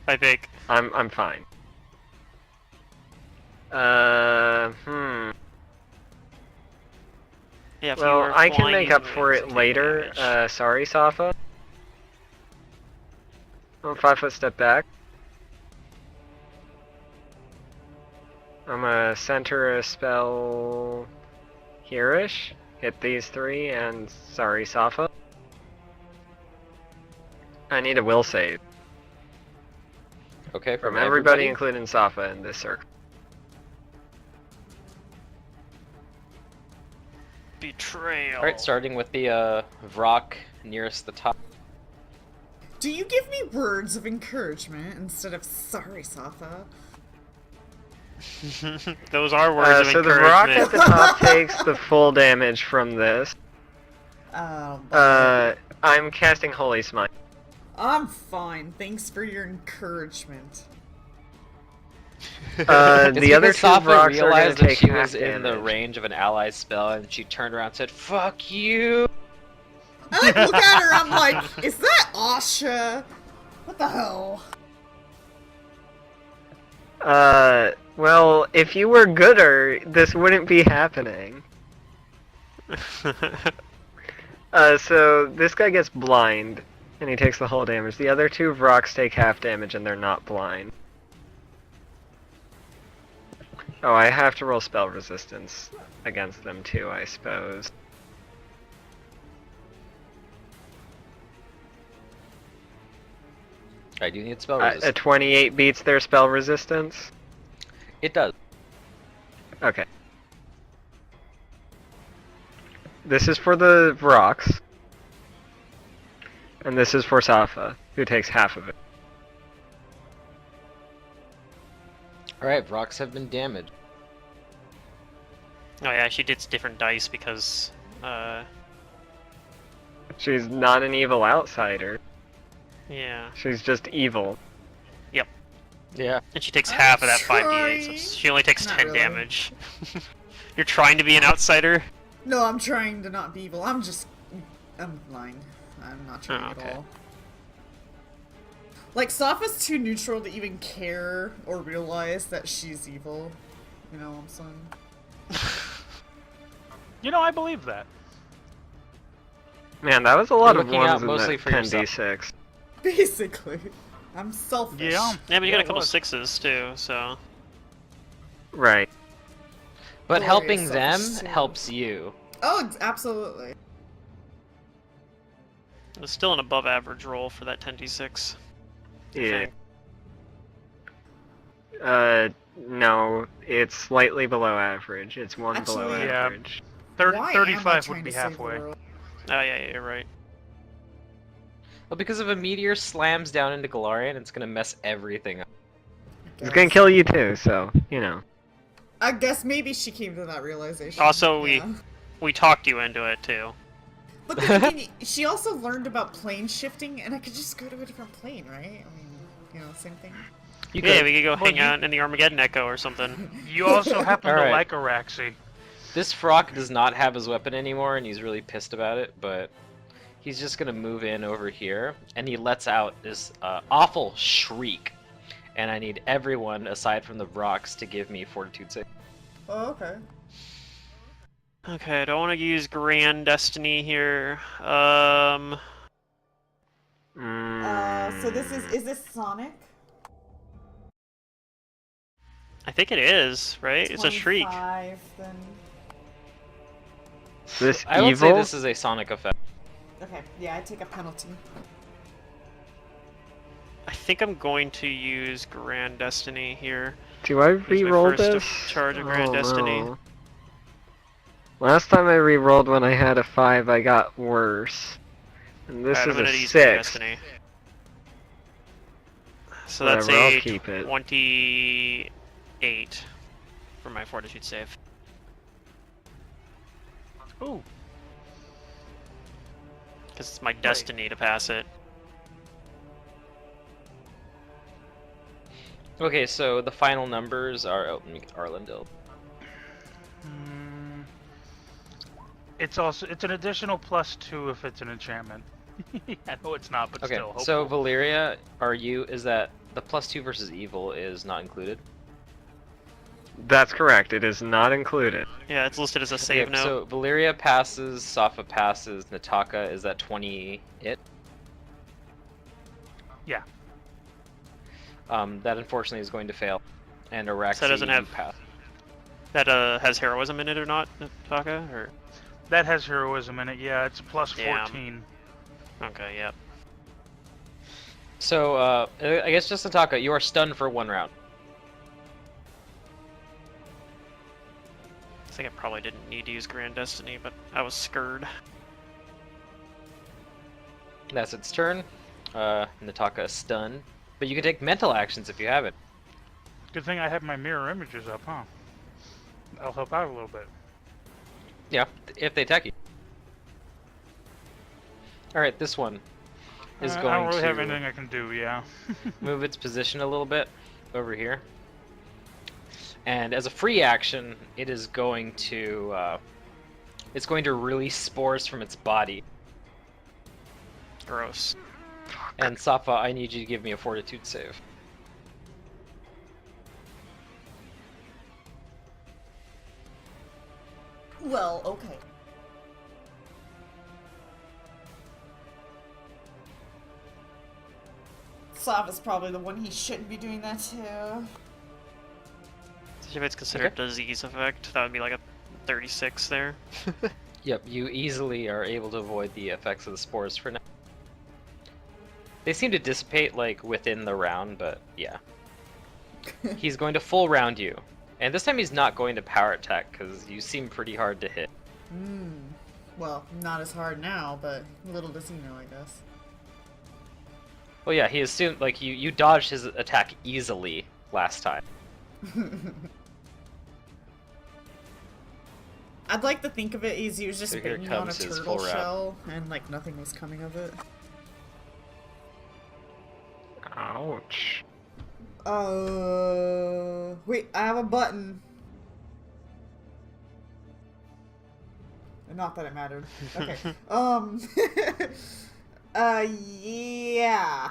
I think. I'm fine. Yeah, if you Well, were I can flying make up into for so it take later. damage. Sorry, Safa. I'm 5 foot step back. I'm gonna center a spell here-ish. Hit these 3 and sorry, Safa. I need a will save Okay, from everybody, including Safa in this circle. Betrayal. Alright, starting with the Vrock nearest the top. Do you give me words of encouragement instead of sorry, Safa? Those are words of So the rock at encouragement. the top takes the full damage from this. I'm casting Holy Smite. I'm fine. Thanks for your encouragement. It's The other because two Safa rocks are gonna realized that take she half was in the damage. range of an ally's spell, and she turned around and said, "Fuck you!" I like look at her, I'm like, is that Asha? What the hell? Well, if you were gooder, this wouldn't be happening. So this guy gets blind, and he takes the whole damage. The other two rocks take half damage, and they're not blind. Oh, I have to roll spell resistance against them too, I suppose. I do need spell A resistance. 28 beats their spell resistance? It does. Okay. This is for the rocks. And this is for Safa, who takes half of it. Alright, Vrocks have been damaged. Oh yeah, she did different dice because, She's not an evil outsider. yeah. She's just evil. Yeah. And she takes I'm half of that 5d8, trying. so she only takes Not 10 really. damage. You're trying to be an outsider? No, I'm trying to not be evil. I'm lying. I'm not trying Oh, okay. at all. Like, Safa's too neutral to even care or realize that she's evil. You know what I'm saying? You know, I believe that. Man, that was a lot You're of looking out ones in mostly that for yourself. 10d6. Basically. I'm selfish. Yeah. Yeah, but you got a couple it was. 6s too, so. Right. But Oh, helping you're them selfish too. helps you. Oh, absolutely. It's still an above average roll for that 10d6. I Yeah. think. No, it's slightly below average. It's one below Actually- Yeah. average. Why am I 35 trying would be to save the halfway. world? Oh yeah, you're right. Well, because if a meteor slams down into Galarian, it's gonna mess everything up. It's gonna kill you too, so, you know. I guess maybe she came to that realization. Also, yeah. We talked you into it too. But then again, she also learned about plane shifting, and I could just go to a different plane, right? I mean, you know, same thing. You Yeah, could. we could go Well, hang you- out in the Armageddon Echo or something. You also happen to Alright. like Araxi. This Frock does not have his weapon anymore, and he's really pissed about it, but he's just gonna move in over here, and he lets out this awful shriek. And I need everyone, aside from the Vrocks, to give me Fortitude save. Oh, okay. Okay, I don't want to use Grand Destiny here. So is this Sonic? I think it is, right? It's a shriek. 25, then. Is this I would say evil? this is a sonic effect. Okay, yeah, I take a penalty. I think I'm going to use Grand Destiny here. Do I Use my re-roll first this? charge of Grand Oh, Destiny. no. Last time I re-rolled when I had a 5, I got worse. And this Alright, is I'm a gonna use Grand 6. Destiny. So Whatever, that's I'll a keep it. 28 for my fortitude save. Ooh. Because it's my destiny to pass it. Okay, so the final numbers are Arlindil. It's an additional +2 if it's an enchantment. I know it's not, but Okay, still. so Hopeful. Valeria, is that the +2 versus evil is not included? That's correct, it is not included. Yeah, it's listed as a save Okay, note. so Valeria passes, Safa passes, Nataka, is that 20 it? Yeah. That unfortunately is going to fail. And Araxi, So it doesn't you have- pass. That has heroism in it or not, Nataka? Or That has heroism in it, yeah. It's +14. Damn. Okay, yep. So, I guess just Nataka, you are stunned for 1 round. I think I probably didn't need to use Grand Destiny, but I was scared. That's its turn. Nataka is stunned. But you can take mental actions if you have it. Good thing I have my mirror images up, huh? I'll help out a little bit. Yeah, if they attack you. Alright, this one is I going don't really to have anything I can do, yeah. move its position a little bit over here. And as a free action, it is going to release spores from its body. Gross. And Safa, I need you to give me a fortitude save. Well, okay. Sava's probably the one he shouldn't be doing that to. If it's considered Okay. a disease effect, that would be like a 36 there. Yep, you easily are able to avoid the effects of the spores for now. They seem to dissipate like within the round, but yeah. He's going to full round you. And this time he's not going to power attack because you seem pretty hard to hit. Well, not as hard now, but little does he know, I guess. Well, yeah, he assumed like you dodged his attack easily last time. I'd like to think of it as he was just So here banging on a comes his turtle full round. shell, and like nothing was coming of it. Ouch. Wait, I have a button. Not that it mattered. Okay. Yeah.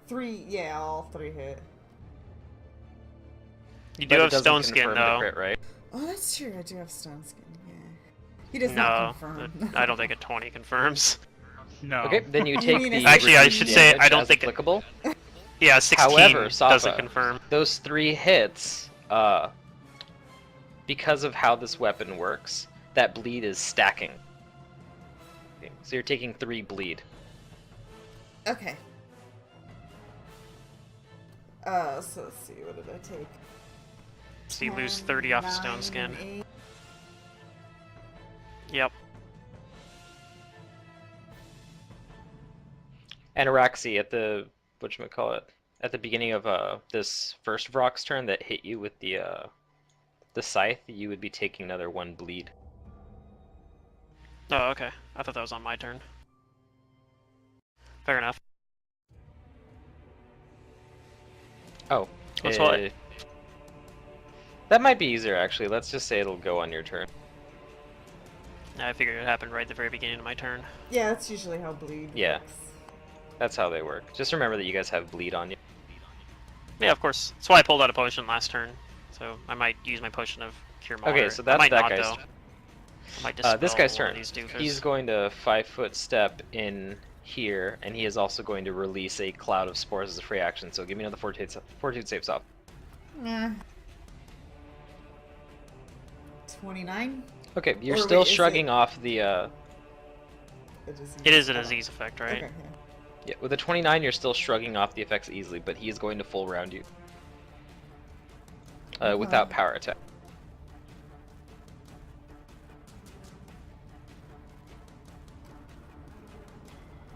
3, yeah, all 3 hit. You do But it have doesn't stone skin confirm the though. crit, right? Oh, that's true, I do have stone skin, yeah. He does No, not confirm. I don't think a 20 confirms. No. Okay, then you take mean the it's- Actually, I reduced should say, damage I don't as think it- applicable. Yeah, 16 However, Safa, doesn't confirm. Those 3 hits, because of how this weapon works, that bleed is stacking. Okay, so you're taking 3 bleed. Okay. So let's see, what did I take? So you lose 10, 30 off 9, stone skin. and 8. Yep. And Araxi at the at the beginning of this first Vrock's turn that hit you with the scythe, you would be taking another 1 bleed. Oh, okay. I thought that was on my turn. Fair enough. Oh, What's what? That might be easier actually. Let's just say it'll go on your turn. I figured it happened right at the very beginning of my turn. Yeah, that's usually how bleed Yeah. works. That's how they work. Just remember that you guys have bleed on you. Yeah, of course. That's why I pulled out a potion last turn. So I might use my potion of Cure Mauler. Okay, so I that's might that not, guy's though. turn. I might dispel This guy's one of turn. these doofus. He's going to 5-foot step in here, and he is also going to release a cloud of spores as a free action. So give me another fortitude save off. Meh. 29? Okay, you're Or still wait, is shrugging it- off the. It is a Oh, disease effect, right? Okay, yeah. Yeah, with a 29, you're still shrugging off the effects easily, but he is going to full round you. Without power attack.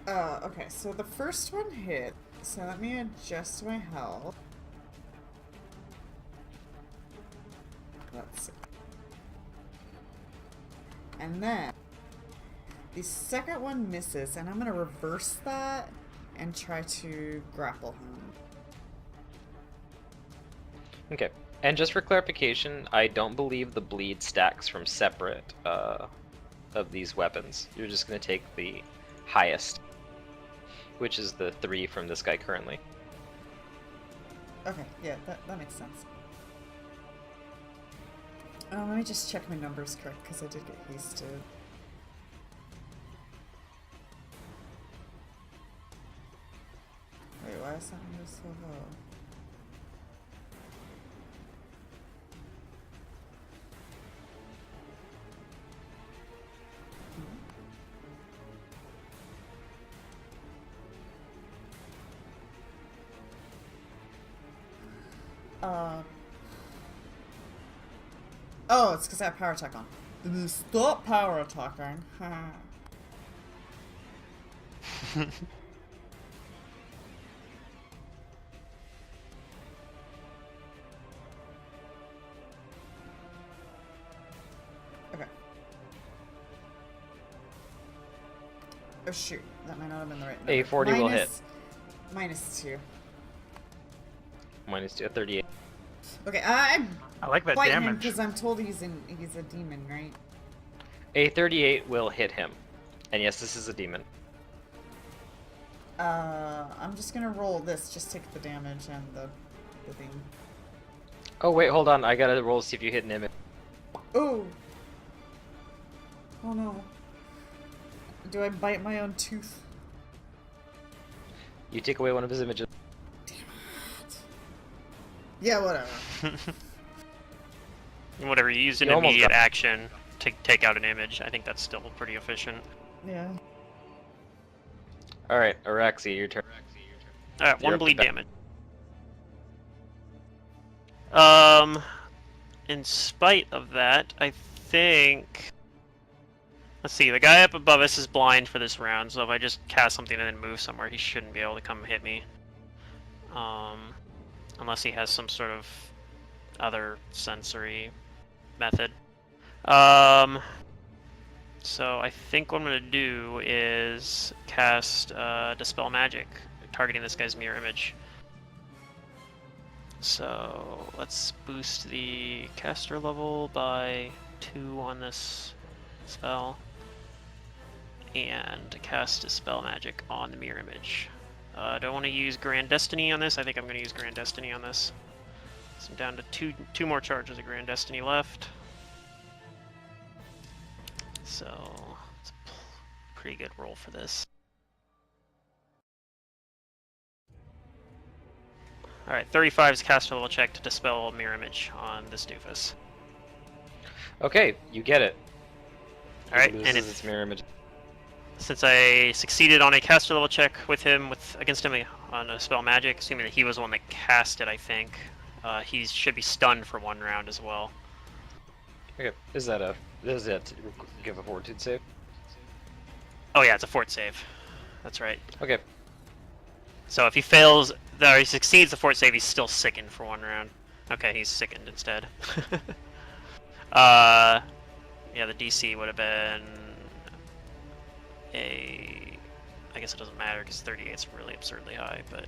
Okay, so the first one hit, so let me adjust my health. Let's see. And then, the second one misses, and I'm gonna reverse that and try to grapple him. Okay, and just for clarification, I don't believe the bleed stacks from separate of these weapons. You're just going to take the highest, which is the 3 from this guy currently. Okay, yeah, that makes sense. Let me just check my numbers correct, because I did get hasted. Wait, why is that number so low? Oh, it's because I have power attack on. Then stop power attacking. Okay. Oh shoot, that might not have been the right number. A 40 will hit. -2. Minus 2, a 38. Okay, I'm I like that fighting him damage. because I'm told he's a demon, right? A 38 will hit him. And yes, this is a demon. I'm just gonna roll this, just take the damage and the thing. Oh wait, hold on, I gotta roll to see if you hit an image. Oh! Oh no. Do I bite my own tooth? You take away one of his images. Yeah, whatever. Whatever, you use an You almost immediate got- action to take out an image. I think that's still pretty efficient. Yeah. Alright, Araxi, your turn. Alright, You're one up to bleed bat. damage. In spite of that, I think... Let's see, the guy up above us is blind for this round, so if I just cast something and then move somewhere, he shouldn't be able to come hit me. Unless he has some sort of other sensory method. So I think what I'm going to do is cast Dispel Magic, targeting this guy's mirror image. So let's boost the caster level by 2 on this spell. And cast Dispel Magic on the mirror image. Do I want to use Grand Destiny on this? I think I'm going to use Grand Destiny on this. So I'm down to two more charges of Grand Destiny left. So it's a pretty good roll for this. Alright, 35 is caster level check to dispel mirror image on this doofus. Okay, you get it. Alright, It and loses its mirror image. since I succeeded on a caster level check with him, against him on a spell magic, assuming that he was the one that cast it, I think, he should be stunned for 1 round as well. Okay, does that give a fortitude save? Oh yeah, it's a fort save. That's right. Okay, So if he fails, or he succeeds the fort save, he's still sickened for 1 round. Okay, he's sickened instead. Yeah, the DC would have been I guess it doesn't matter because 38 is really absurdly high, but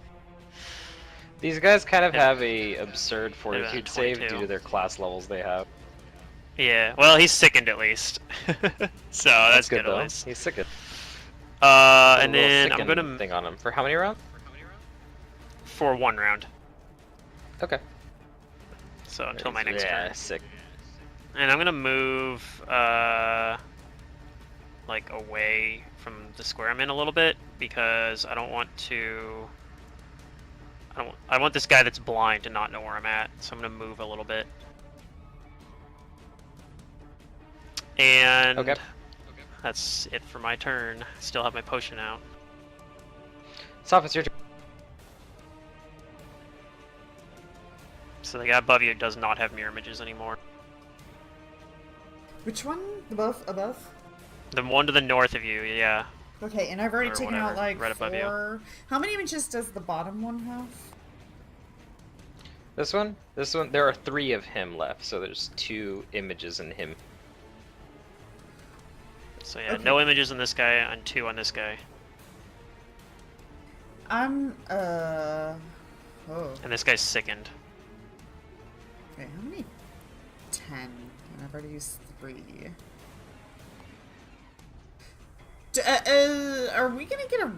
these guys kind of Yeah. have a absurd fortitude save 22. due to their class levels they have. yeah. Well, he's sickened at least, so that's good at though. least. He's sick. And then I'm gonna thing on him for how many rounds? for 1 round. Okay. So until my next turn. Sick. And I'm gonna move, like, away from the square I'm in a little bit, because I don't want to... I want this guy that's blind to not know where I'm at, so I'm gonna move a little bit. And Okay. that's it for my turn. Still have my potion out. Soph, it's your turn. So the guy above you does not have mirror images anymore. Which one? Above? Above? The one to the north of you, yeah. Okay, and I've already Or taken whatever, out like right above you. 4. How many images does the bottom one have? This one? This one? There are 3 of him left, so there's 2 images in him. So yeah, Okay. no images on this guy and 2 on this guy. I'm, oh. And this guy's sickened. Okay, how many? 10. And I've already used 3. Are we gonna get a...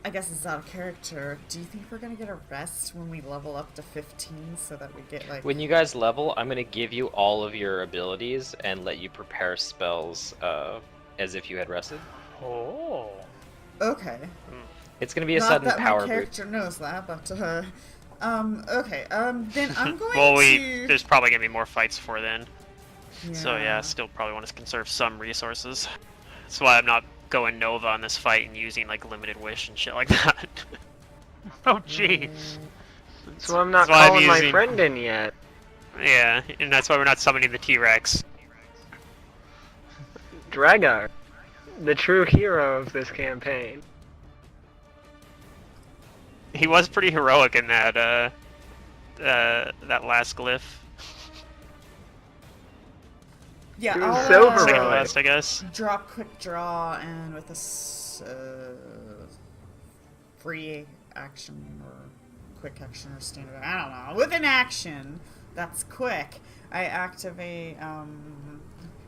I guess it's out of character. Do you think we're gonna get a rest when we level up to 15 so that we get like... When you guys level, I'm gonna give you all of your abilities and let you prepare spells as if you had rested. Oh. Okay. It's gonna be a Not sudden that power my boost. character knows that, but, okay, then I'm going Well, to... there's probably gonna be more fights before then. So yeah, Yeah. still probably want to conserve some resources. That's why I'm not going Nova on this fight and using like limited wish and shit like that. Oh, jeez. So I'm not That's why I'm calling my using- friend in yet. Yeah, and that's why we're not summoning the T-Rex. Dragar, the true hero of this campaign. He was pretty heroic in that that last glyph. Yeah, He was I'll so Second heroic. last, I guess. draw quick draw and with a free action or quick action or standard, I don't know, with an action that's quick, I activate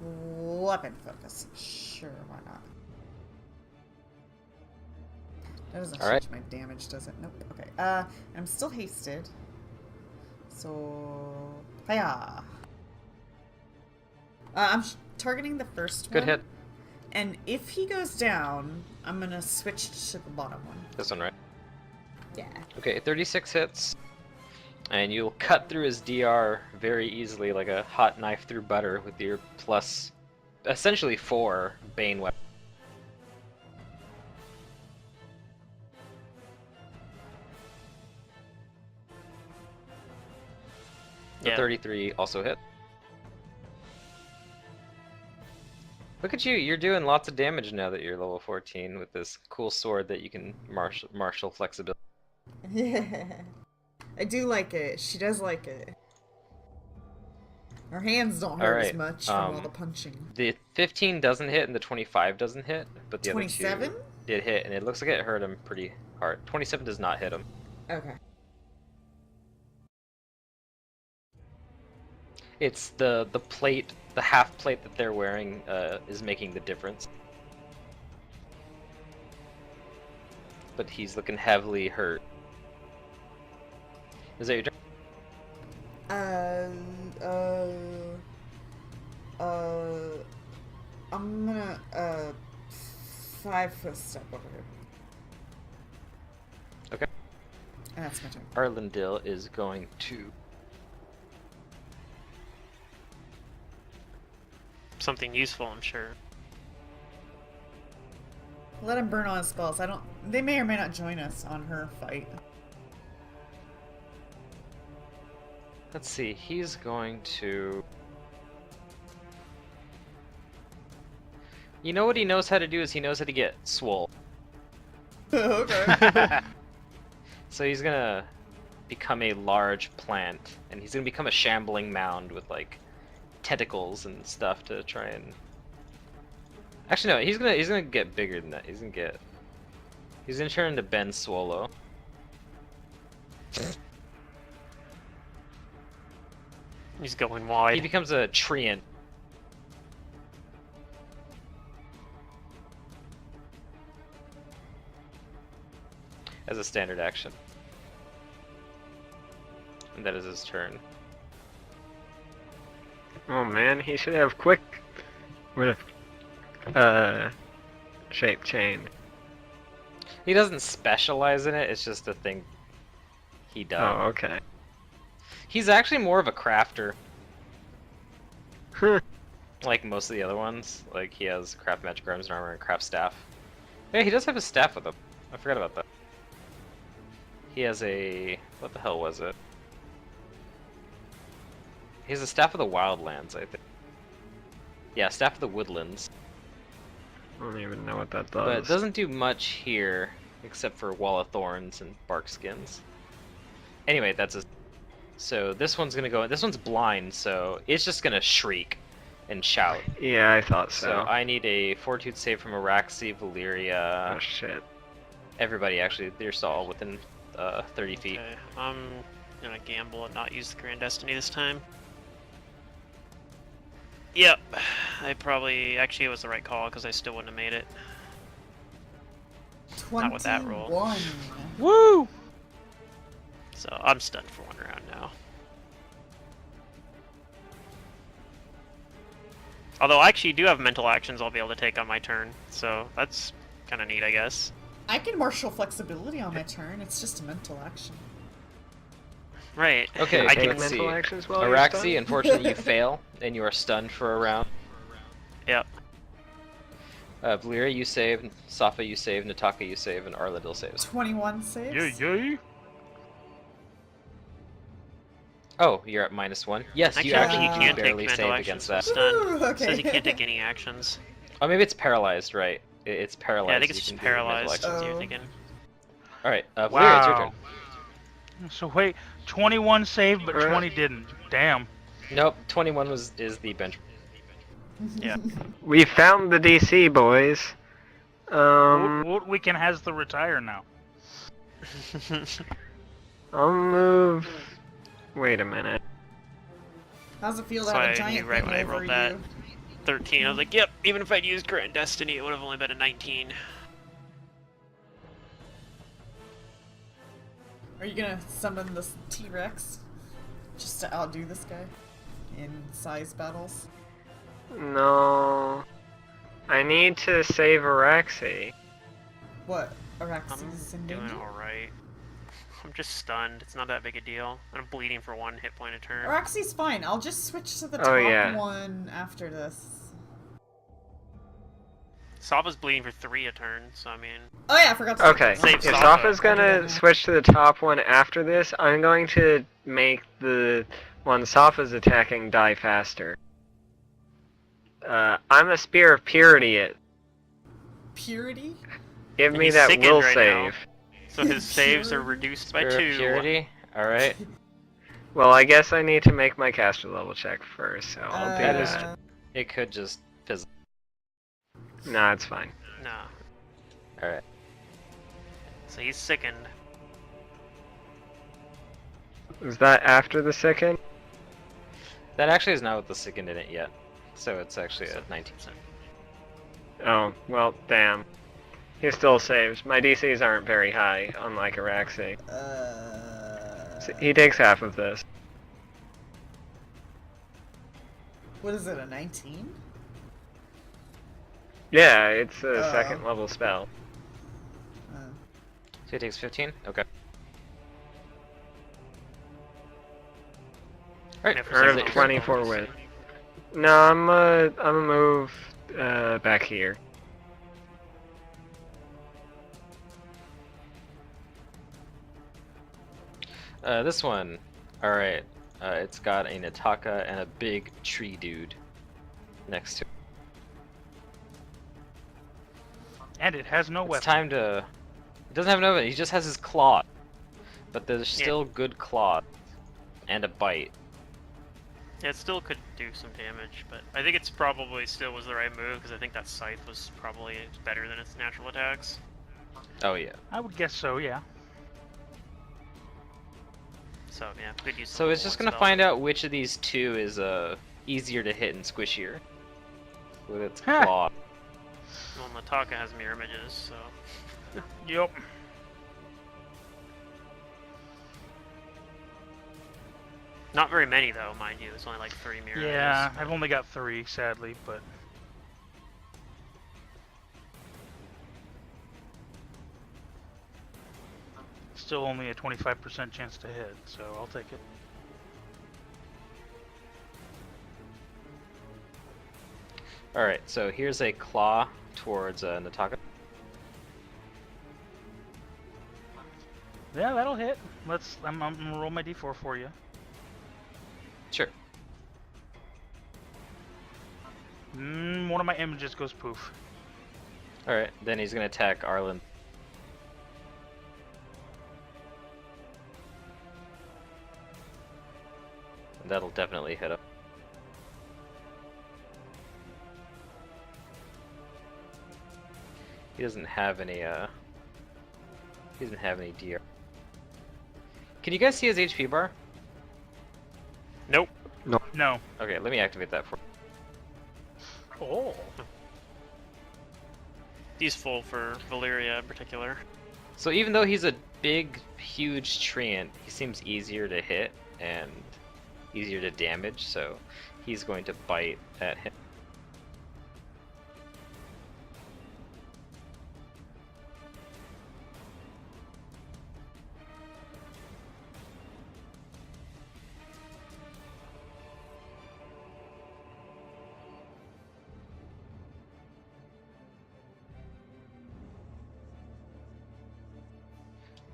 weapon focus. Sure, why not? That doesn't All right. change my damage, does it? Nope. Okay. I'm still hasted. So, hiya. I'm targeting the first Good one. hit. And if he goes down, I'm gonna switch to the bottom one. This one, right? Yeah. Okay, 36 hits. And you'll cut through his DR very easily, like a hot knife through butter, with your plus essentially 4 Bane weapon. The Yeah. 33 also hit. Look at you, you're doing lots of damage now that you're level 14 with this cool sword that you can martial flexibility. Yeah. I do like it. She does like it. Her hands don't hurt as Alright, much from all the punching. The 15 doesn't hit and the 25 doesn't hit, but the 27? other 2 did hit, and it looks like it hurt him pretty hard. 27 does not hit him. Okay. It's the plate, the half plate that they're wearing is making the difference. But he's looking heavily hurt. Is that your turn? I'm gonna, 5-foot step over here. Okay. And that's my turn. Arlindil is going to... Something useful, I'm sure. Let him burn all his spells. They may or may not join us on her fight. Let's see, he's going to... You know what he knows how to do is he knows how to get swole. Okay. So he's gonna become a large plant, and he's gonna become a shambling mound with like tentacles and stuff to try and... Actually no, he's gonna get bigger than that. He's gonna turn into Ben Swallow. He's going He wide. becomes a treant. As a standard action. And that is his turn. Oh man, he should have quick with shape change. He doesn't specialize in it, it's just a thing he does. Oh, okay. He's actually more of a crafter, Huh. like most of the other ones. Like, he has craft magic arms and armor and craft staff. Yeah, he does have his staff with him. I forgot about that. He has a... what the hell was it? He has a Staff of the Wildlands, I think. Yeah, Staff of the Woodlands. I don't even know what that But does. it doesn't do much here, except for Wall of Thorns and Bark Skins. Anyway, that's a... So this one's gonna go... This one's blind, so it's just gonna shriek and shout. Yeah, I thought so. So I need a Fortitude save from Araxi, Valyria... Oh shit. Everybody, actually. They're still all within 30 feet. Okay, I'm gonna gamble and not use the Grand Destiny this time. Yep, I probably... Actually, it was the right call, because I still wouldn't have made it. 21. Not with that roll. Woo! So, I'm stunned for one round now. Although, I actually do have mental actions I'll be able to take on my turn, so that's kind of neat, I guess. I can martial flexibility on my turn. It's just a mental action. Right. Okay, I Take can... let's mental see. actions while you're Araxi, stunned? unfortunately, you fail, and you are stunned for a round. Yep. Valyria, you save. Safa, you save. Nataka, you save. And Arladil saves. 21 saves. Yeah. Oh, you're at -1. Yes, Actually, you actually you do can't barely mental save actions against while that. stunned. Woo, It says okay. you can't take any actions. Oh, maybe it's paralyzed, right? It's paralyzed. Yeah, I think it's you just can do mental paralyzed. actions. Oh. You're thinking. Alright, Valyria, it's your turn. So wait, 21 saved, but Alright. 20 didn't. Damn. Nope, 21 is the bench. Yeah. We found the DC, boys. Weekend has to retire now. I'll move... Wait a minute. How's it feel to So have a I giant knew right thing when I over rolled that. you? 13. I was like, yep, even if I'd used Grand Destiny, it would have only been a 19. Are you gonna summon this T-Rex just to outdo this guy in size battles? No... I need to save Araxi. What? I'm Araxes in doing danger? alright. I'm just stunned. It's not that big a deal. I'm bleeding for 1 hit point a turn. Araxie's fine. I'll just switch to the Oh, top yeah. one after this. Saba's bleeding for 3 a turn, so I mean... Oh yeah, I forgot to Okay, Save if Safa. Safa's I'll do that gonna now. switch to the top one after this, I'm going to make the one Safa's attacking die faster. I'm a Spear of Purity it. Purity? Give And me he's that sickened will right now. save. So his saves are Purity? reduced by Spirit 2. Purity? Alright. Well, I guess I need to make my caster level check first, so I'll do That is that. It could just fizzle. Nah, it's fine. Nah. Alright. So he's sickened. Is that after the second? That actually is not with the second in it yet. So it's actually at 19. Oh, well, damn. He still saves. My DCs aren't very high, unlike Araxi. So he takes half of this. What is it, a 19? Yeah, it's a Oh. second level spell. So he takes 15? Okay. Alright, Yeah, for Or second level 24 spells. with. No, I'm a move back here. This one. Alright. It's got a Nataka and a big tree dude next to it. And it has no It's weapon. time to... It doesn't have no... He just has his claw. But there's still good claw. And a bite. Yeah, it still could do some damage, but I think it's probably still was the right move, because I think that Scythe was probably better than its natural attacks. Oh yeah. I would guess so, yeah. So, yeah, good use of So it's level just 1 gonna spell. find out which of these two is easier to hit and squishier. With its Huh. claw. Well, Nataka has mirror images, so... Not very many though, mind you. There's only like 3 mirror Yeah, images. I've only got 3, sadly, but still only a 25% chance to hit, so I'll take it. Alright, so here's a claw towards Nataka. Yeah, that'll hit. I'm gonna roll my d4 for you. Sure. One of my images goes poof. Alright, then he's gonna attack Arlen. That'll definitely hit him. He doesn't have any DR. Can you guys see his HP bar? Nope. No. Okay, let me activate that for Oh. He's full for Valyria in particular. So even though he's a big, huge treant, he seems easier to hit and easier to damage, so he's going to bite at him.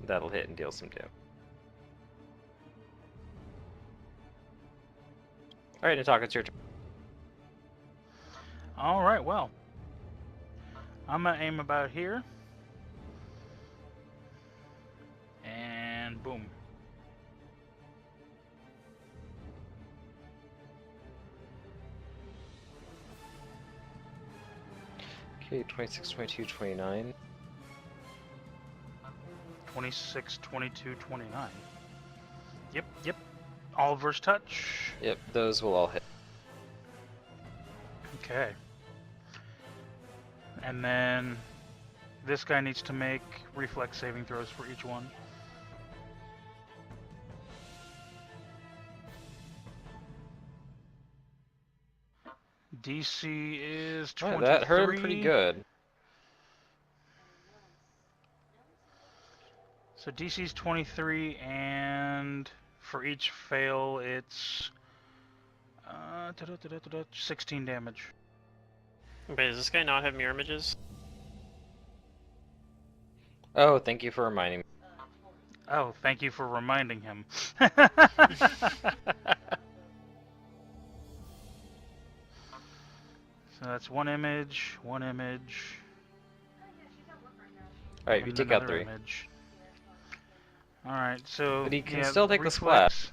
That'll hit and deal some damage. Alright, Nataka, it's your turn. Alright, well. I'm gonna aim about here. And boom. Okay, 26, 22, 29. 26, 22, 29. Yep. All verse touch. Yep, those will all hit. Okay. And then this guy needs to make reflex saving throws for each one. DC is 23. That hurt him pretty good. So DC's 23, and for each fail, it's 16 damage. Wait, does this guy not have mirror images? Oh, thank you for reminding me. Oh, thank you for reminding him. So that's one image. Alright, you and take out another 3. image. Alright, so But he can yeah, still take the reflex. splash.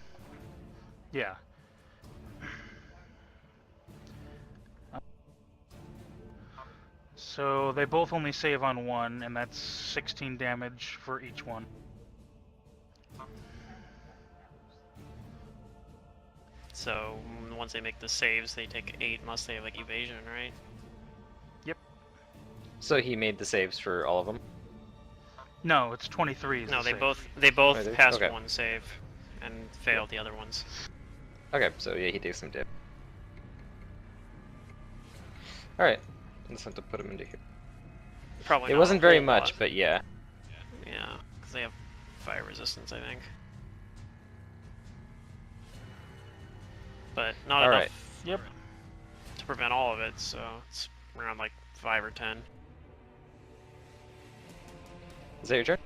Yeah. So they both only save on 1, and that's 16 damage for each one. So once they make the saves, they take 8 unless they have like evasion, right? So he made the saves for all of them? No, it's 23. is No, the they save. both Oh, they- passed okay. 1 save and failed the other ones. Okay, so yeah, he takes some damage. Alright, let's have to put him into here. Probably It not wasn't a very whole much, lot. but yeah. Yeah, because they have fire resistance, I think. But not All enough right. Yep. to prevent all of it, so it's around like 5 or 10. Is that your turn?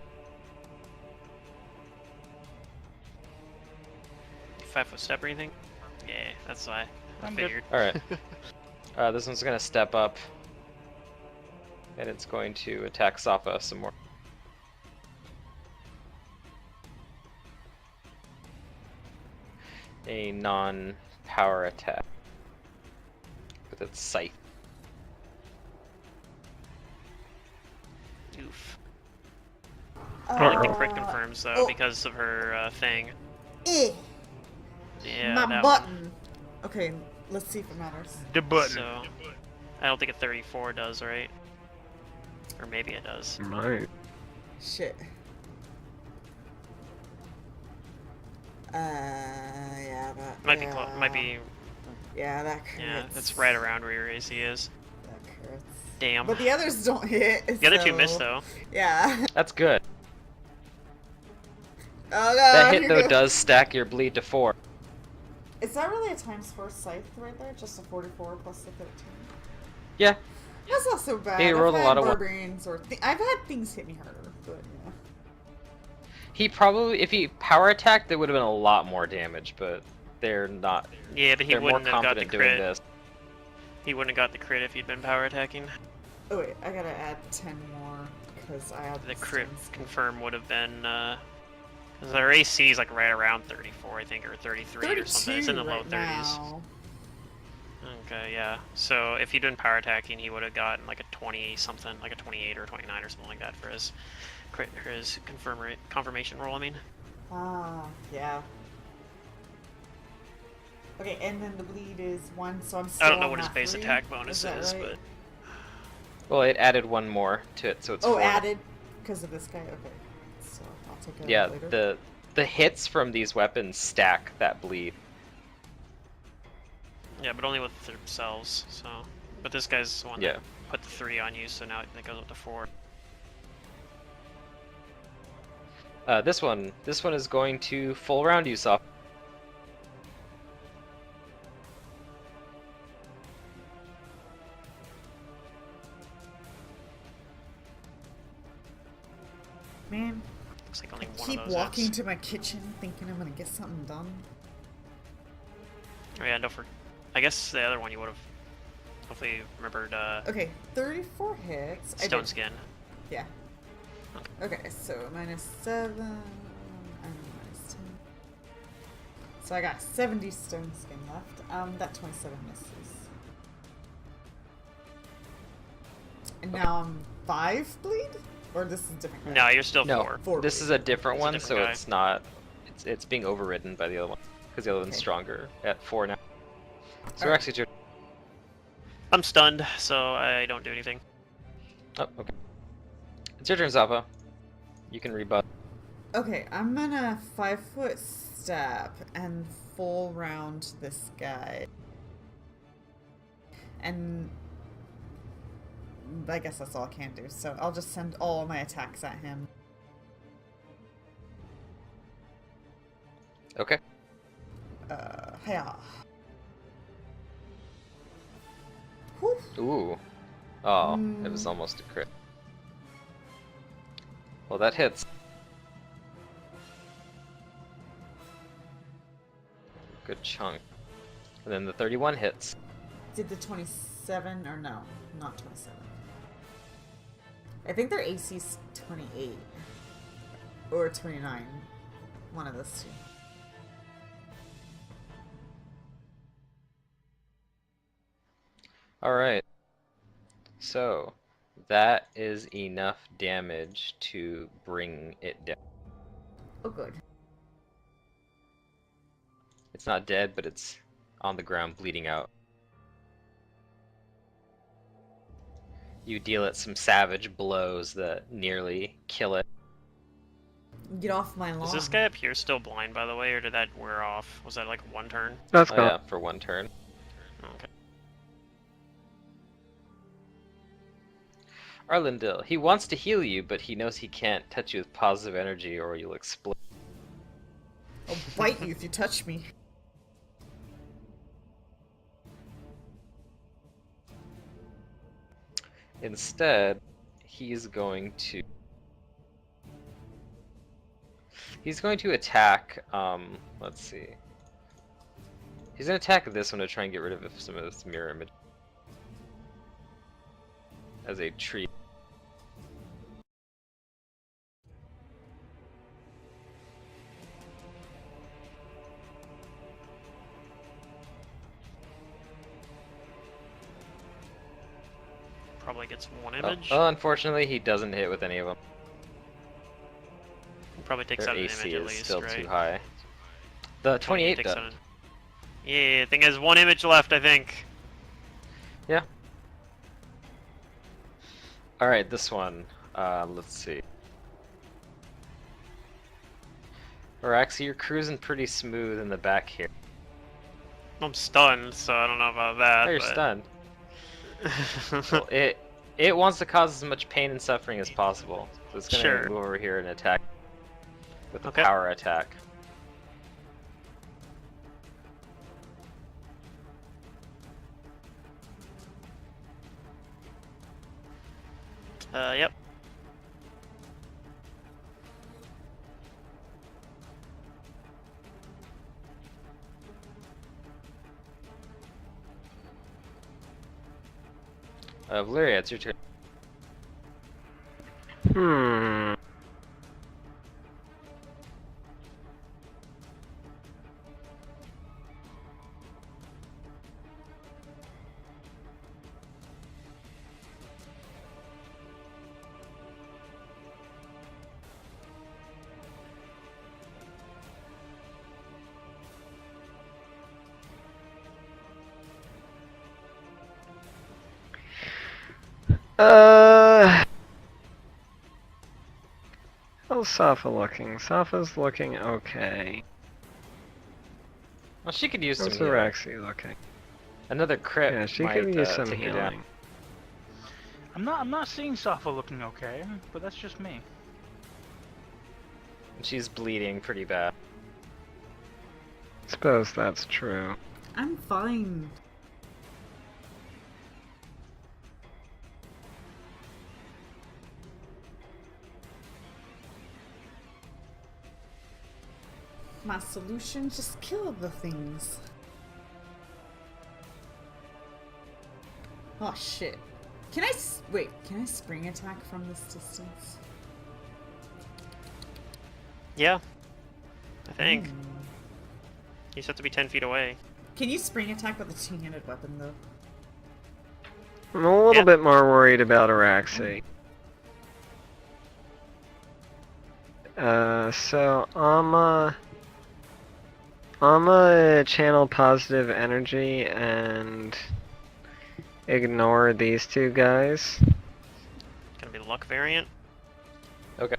5-foot step or anything? Yeah, that's why I I'm good. figured. Alright. This one's gonna step up. And it's going to attack Sapa some more. A non-power attack. With its scythe. Oof. I like the crit confirms though oh. because of her thing. Eh, Yeah, my that button. Okay, let's see if it matters. The one. button. So I don't think a 34 does, right? Or maybe it does. Might. Shit. Yeah. Yeah, that Might be close. Might be. Yeah, that crits. Yeah, it's right around where your AC is. That crits. Damn. But the others don't hit. The other two so- missed though. Yeah. That's good. Oh no. That hit here though goes- does stack your bleed to 4. Is that really a ×4 scythe right there? Just a 44 plus the 13. Yeah. That's not so bad. He I've rolled a had lot of barbarians or I've had things hit me harder, but yeah. He probably, if he power attacked, there would have been a lot more damage, but they're not. Yeah, but he They're more wouldn't have got the confident doing crit. this. He wouldn't have got the crit if he'd been power attacking. Oh wait, I gotta add 10 more because I had The crit stones. confirm would have been. Because their AC is like right around 34, I think, or 33 or something. It's in the low right 30s. now. Okay, yeah. So if he'd been power attacking, he would have gotten like a 20 something, like a 28 or 29 or something like that for his crit, for his confirmation roll. I mean. Ah, yeah. Okay, and then the bleed is 1, so I'm still I don't know on what his that base 3. attack bonus that is, right? but Well, it added one more to it, so it's Oh, 4 now. added because of this guy. Okay, so I'll take it Yeah, out later. the hits from these weapons stack that bleed. yeah, but only with themselves. So, but this guy's the one Yeah. that put the 3 on you, so now it goes up to 4. This one is going to full round you, Soft. Man, Looks like only I one keep of those walking hits. to my kitchen thinking I'm gonna get something done. Oh yeah, no, for I guess the other one you would have hopefully remembered Okay, 34 hits. I Stone did- Skin. Yeah. Okay, so -7 and -10. So I got 70 stone skin left. That 27 misses. And now I'm 5 bleed? Or this is a different guy? No, you're still No, 4. 4 this bleed. is a different It's a one, different so guy. it's not. It's being overridden by the other one because the other one's Okay. stronger at 4 now. So Alright. Rex, it's your. I'm stunned, so I don't do anything. Oh, okay. It's your turn, Zappa. You can rebut. Okay, I'm gonna 5-foot step and full round this guy. And I guess that's all I can do. So I'll just send all my attacks at him. Okay. Hiya. Whew. Ooh. Oh, it was Mm. almost a crit. Well, that hits. Good chunk. And then the 31 hits. Did the 27 or no? Not 27. I think their AC's 28 or 29. One of those two. Alright. So, that is enough damage to bring it down. Oh, good. It's not dead, but it's on the ground bleeding out. You deal it some savage blows that nearly kill it. Get off my lawn. Is this guy up here still blind, by the way, or did that wear off? Was that like one turn? That's Oh gone. yeah, for one turn. Okay. Arlindil, he wants to heal you, but he knows he can't touch you with positive energy or you'll explode. I'll bite you if you touch me. Instead, he's going to attack, let's see. He's gonna attack this one to try and get rid of some of this mirror image as a treat. Probably gets one Oh, image. well, unfortunately, he doesn't hit with any of them. Probably takes Their out an AC image at is least, still right? too high. The 28 takes does. out an- Yeah, I think there's one image left, I think. Yeah. Alright, this one. Let's see. Araxi, you're cruising pretty smooth in the back here. I'm stunned, so I don't know about that. Oh, you're stunned. Well, it wants to cause as much pain and suffering as possible. So it's gonna Sure. move over here and attack with a Okay. power attack. Yep. Valeria, it's your turn. Hmm. How's Safa looking? Safa's looking okay. Well, she could use How's some healing. Araxi looking? Another crit Yeah, she might could use some take her down. healing. I'm not seeing Safa looking okay, but that's just me. She's bleeding pretty bad. Suppose that's true. I'm fine. My solution, just kill the things. Oh shit. Can I wait, can I spring attack from this distance? Yeah. I think. Hmm. You just have to be 10 feet away. Can you spring attack with a two-handed weapon though? I'm a little Yeah. bit more worried about Araxi. So I'm channel positive energy and ignore these two guys. Gonna be the luck variant. Okay.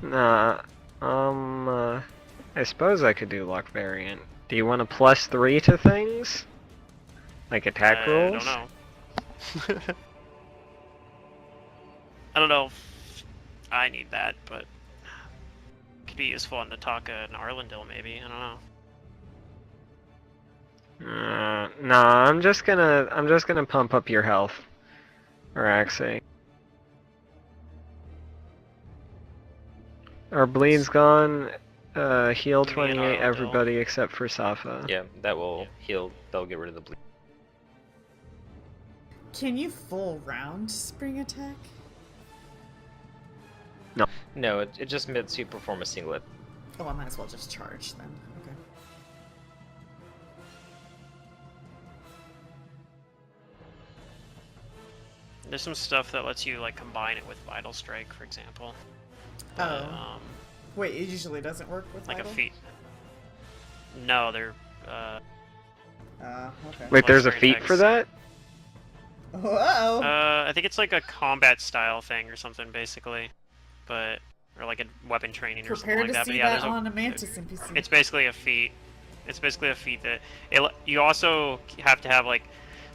Nah, I suppose I could do luck variant. Do you want a +3 to things? Like attack I rolls? don't know. I don't know if I need that, but could be useful in Nataka and Arlendil maybe. I don't know. Nah, I'm just gonna pump up your health, Araxi. Our bleed's gone. Heal Me and 28 Arlendil. everybody except for Safa. Yeah, that will heal. That'll get rid of the bleed. Can you full round spring attack? No, it just lets you perform a singlet. Oh, I might as well just charge then. Okay. There's some stuff that lets you like combine it with Vital Strike, for example. Oh. Wait, it usually doesn't work with Like Vital? a feat. No, they're Okay. Wait, there's a Plus feat three for attacks. that? Uh-oh. I think it's like a combat style thing or something, basically, but or like a weapon training or Prepare something to like that. But see yeah, that there's on a Mantis NPC. it's basically a feat. It's basically a feat that you also have to have like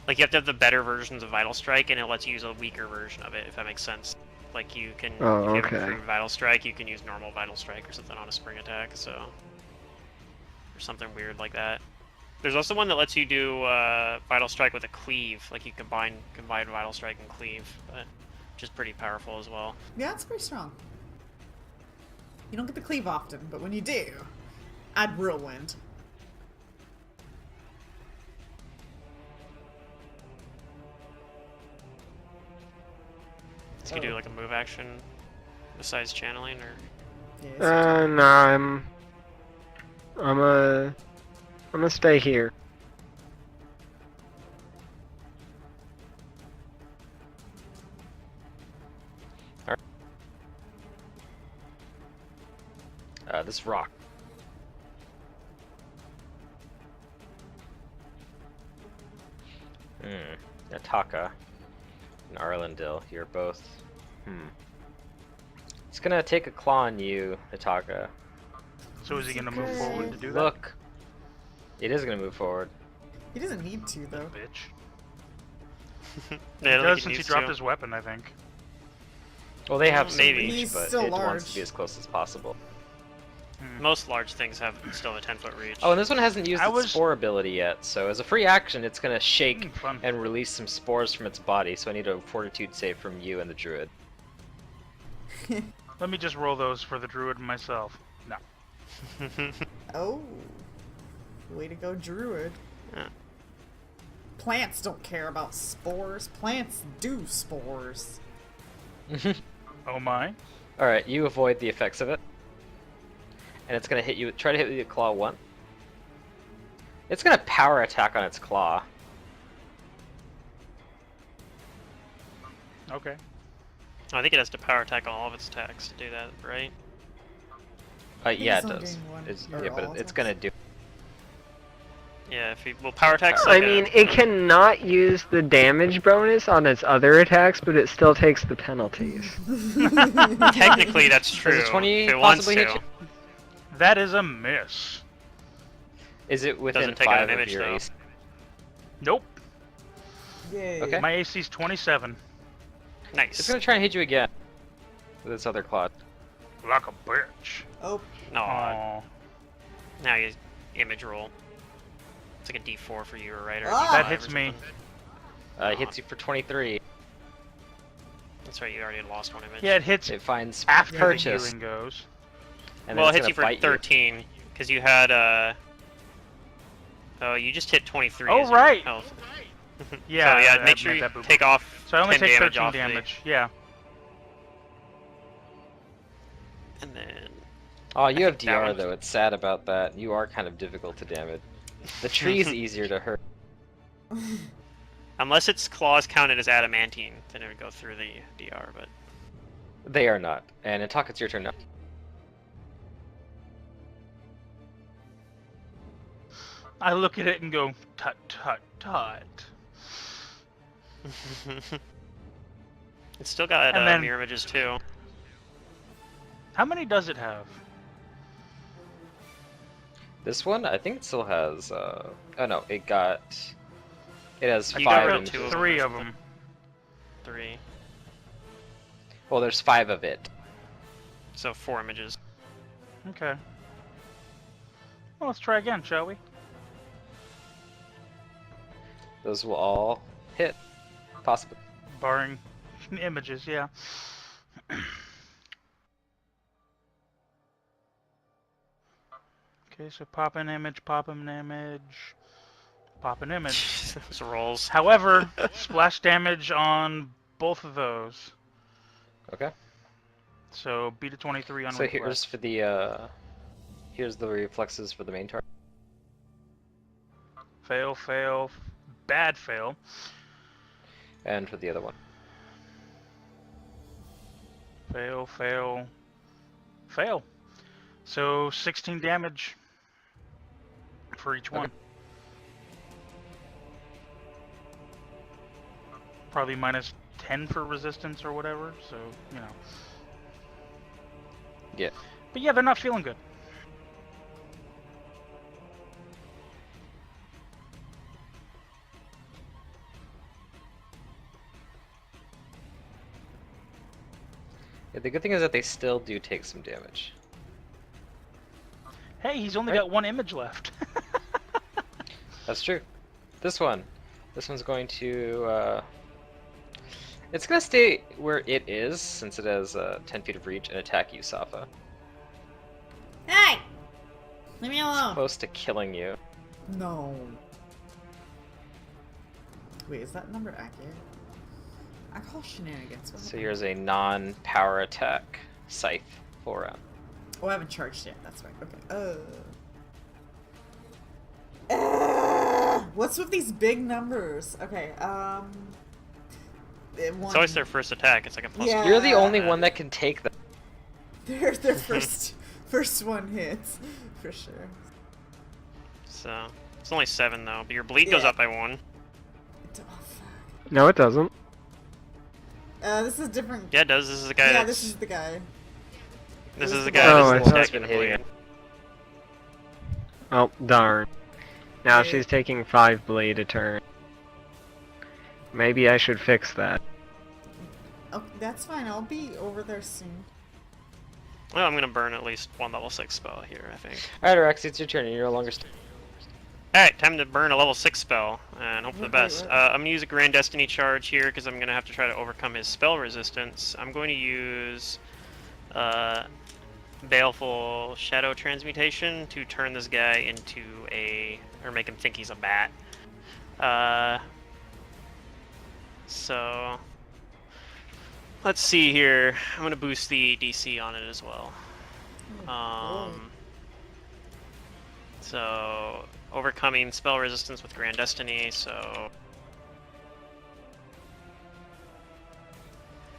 you have to have the better versions of Vital Strike, and it lets you use a weaker version of it, if that makes sense. Like you can, Oh, if you have okay. improved Vital Strike, you can use normal Vital Strike or something on a spring attack. So, or something weird like that. There's also one that lets you do Vital Strike with a cleave, like you combine Vital Strike and cleave, which is pretty powerful as well. Yeah, it's pretty strong. You don't get the cleave often, but when you do, add Whirlwind. So you do like a move action besides channeling, or Yeah, Nah, I'm gonna stay here. This rock. Nataka and Arlendil, you're both. It's gonna take a claw on you, Nataka. So is he gonna move forward to do that? Look, it is gonna move forward. He doesn't need to though. Bitch. Yeah, He I don't does think since he needs dropped to. his weapon, I think. Well, they have some Maybe. reach, He's but still it wants to large. be as close as possible. Most large things have still a 10-foot reach. Oh, and this one hasn't used I its was- spore ability yet, so as a free action, it's gonna shake Fun. and release some spores from its body, so I need a fortitude save from you and the druid. Let me just roll those for the druid and myself. No. Oh. Way to go, Druid. Yeah. Plants don't care about spores. Plants do spores. Oh my. Alright, you avoid the effects of it. And it's gonna hit you, try to hit you with claw 1. It's gonna power attack on its claw. Okay. I think it has to power attack all of its attacks to do that, right? Yeah, it's it only does. doing one It's, or yeah, but all it's attacks. gonna do. Yeah, if you power attack's I like mean, it cannot use the damage bonus on its other attacks, but it still takes the penalties. technically that's true. Does a 20 if it wants possibly to. hit That is a miss. Is it within Doesn't take out 5 an of image, your though. AC? Nope. Yay. Okay. My AC's 27. Nice. It's gonna try and hit you again with its other claw. Like a bitch. Oh, No, Aw. now you image roll. It's like a D4 for you, right? Or a Ah! D5 That or hits me. something. Hits you for 23. That's right, you already lost one image. Yeah, it hits It finds after purchase, the healing goes. and well, it then hits it's you gonna for bite 13, because you had, Oh, you just hit 23 Oh, as your right. health. Yeah, So, yeah, I make sure made you that boo-boo. take off So I only 10 take damage 13 off damage. Yeah. And then... Oh, you have think that DR one's- though. It's sad about that. You are kind of difficult to damage. The tree's easier to hurt. Unless its claws counted as adamantine, then it would go through the DR, but... They are not. And in talk, it's your turn now. I look at it and go, tut, tut, tut. It's still got And then- mirror images too. How many does it have? This one, I think it still has. Oh no, it has I You got 5 rid rid of images. two of them. 3 of them. 3. Well, there's 5 of it. So 4 images. Okay. Well, let's try again, shall we? Those will all hit, possibly. Barring images, yeah. Okay, so pop an image, pop an image, pop an image. Those rolls. However, splash damage on both of those. Okay. So beat a 23 on So reflex. here's for the here's the reflexes for the main target. Fail, fail, bad fail. And for the other one. Fail, fail, fail. So 16 damage for each one. Okay. Probably minus 10 for resistance or whatever, so, you know. Yeah. But yeah, they're not feeling good. Yeah, the good thing is that they still do take some damage. Hey, he's only Right. got one image left. That's true. This one's going to it's gonna stay where it is since it has 10 feet of reach and attack you, Safa. hey! Leave me alone. Close to killing you. No. Wait, is that number accurate? I call shenanigans. What So happened? here's a non-power attack scythe full round. Oh, I haven't charged yet. That's right. Okay. What's with these big numbers? Okay. It's always their first attack. It's like a plus. Yeah. You're the only one that can take them. Their first one hits for sure. So it's only 7 though, but your bleed goes Yeah. up by 1. Oh fuck. No, it doesn't. This is different. Yeah, it does. This is the guy. Yeah, that's, this is the guy. This is the the guy Oh, that's I see. attacking the Hitting bleed. it. Oh, darn. Now Okay. she's taking 5 bleed a turn. Maybe I should fix that. Oh, that's fine. I'll be over there soon. Well, I'm gonna burn at least one level 6 spell here, I think. Alright, Rex, it's your turn. You're no longer. Alright, time to burn a level 6 spell, and hope for the Wait, best. what? I'm gonna use a Grand Destiny charge here, because I'm gonna have to try to overcome his spell resistance. I'm going to use Baleful Shadow Transmutation to turn this guy into or make him think he's a bat. So, let's see here. I'm gonna boost the DC on it as well. So, overcoming spell resistance with Grand Destiny, so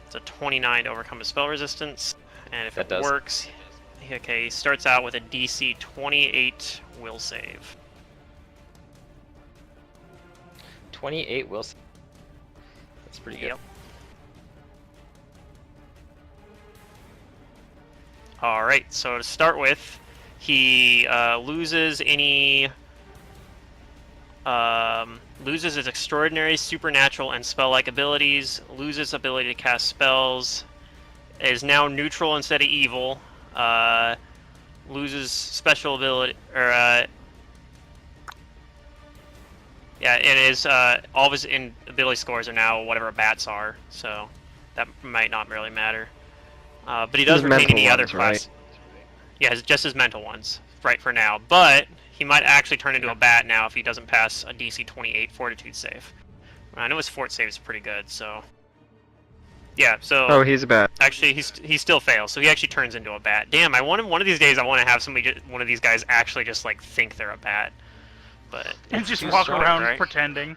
it's a 29 to overcome his spell resistance, and if That it does. works, okay, he starts out with a DC 28 will save. 28 Wilson. That's pretty good. Yep. Alright, so to start with, he loses his extraordinary, supernatural, and spell-like abilities, loses ability to cast spells, is now neutral instead of evil, loses special ability, yeah, it is, all of his ability scores are now whatever bats are, so that might not really matter. But he does His retain mental any other ones, class. right? Yeah, just his mental ones, right for now. But he might actually turn into a bat now if he doesn't pass a DC 28 Fortitude save. I know his fort save is pretty good, so... Yeah, so... Oh, he's a bat. Actually, he still fails, so he actually turns into a bat. Damn, one of these days I want to have one of these guys actually just, like, think they're a bat. But... And it's just too walk strong, around right? pretending.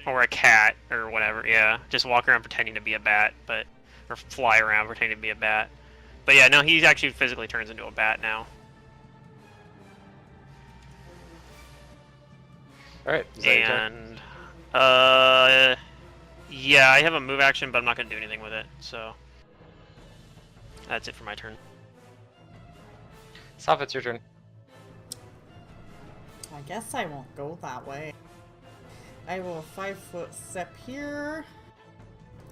Or a cat, or whatever, yeah. Just walk around pretending to be a bat, but... Or fly around pretending to be a bat. But yeah, no, he actually physically turns into a bat now. Alright, is that your turn? And yeah, I have a move action, but I'm not gonna do anything with it, so that's it for my turn. Soph, it's your turn. I guess I won't go that way. I will 5-foot step here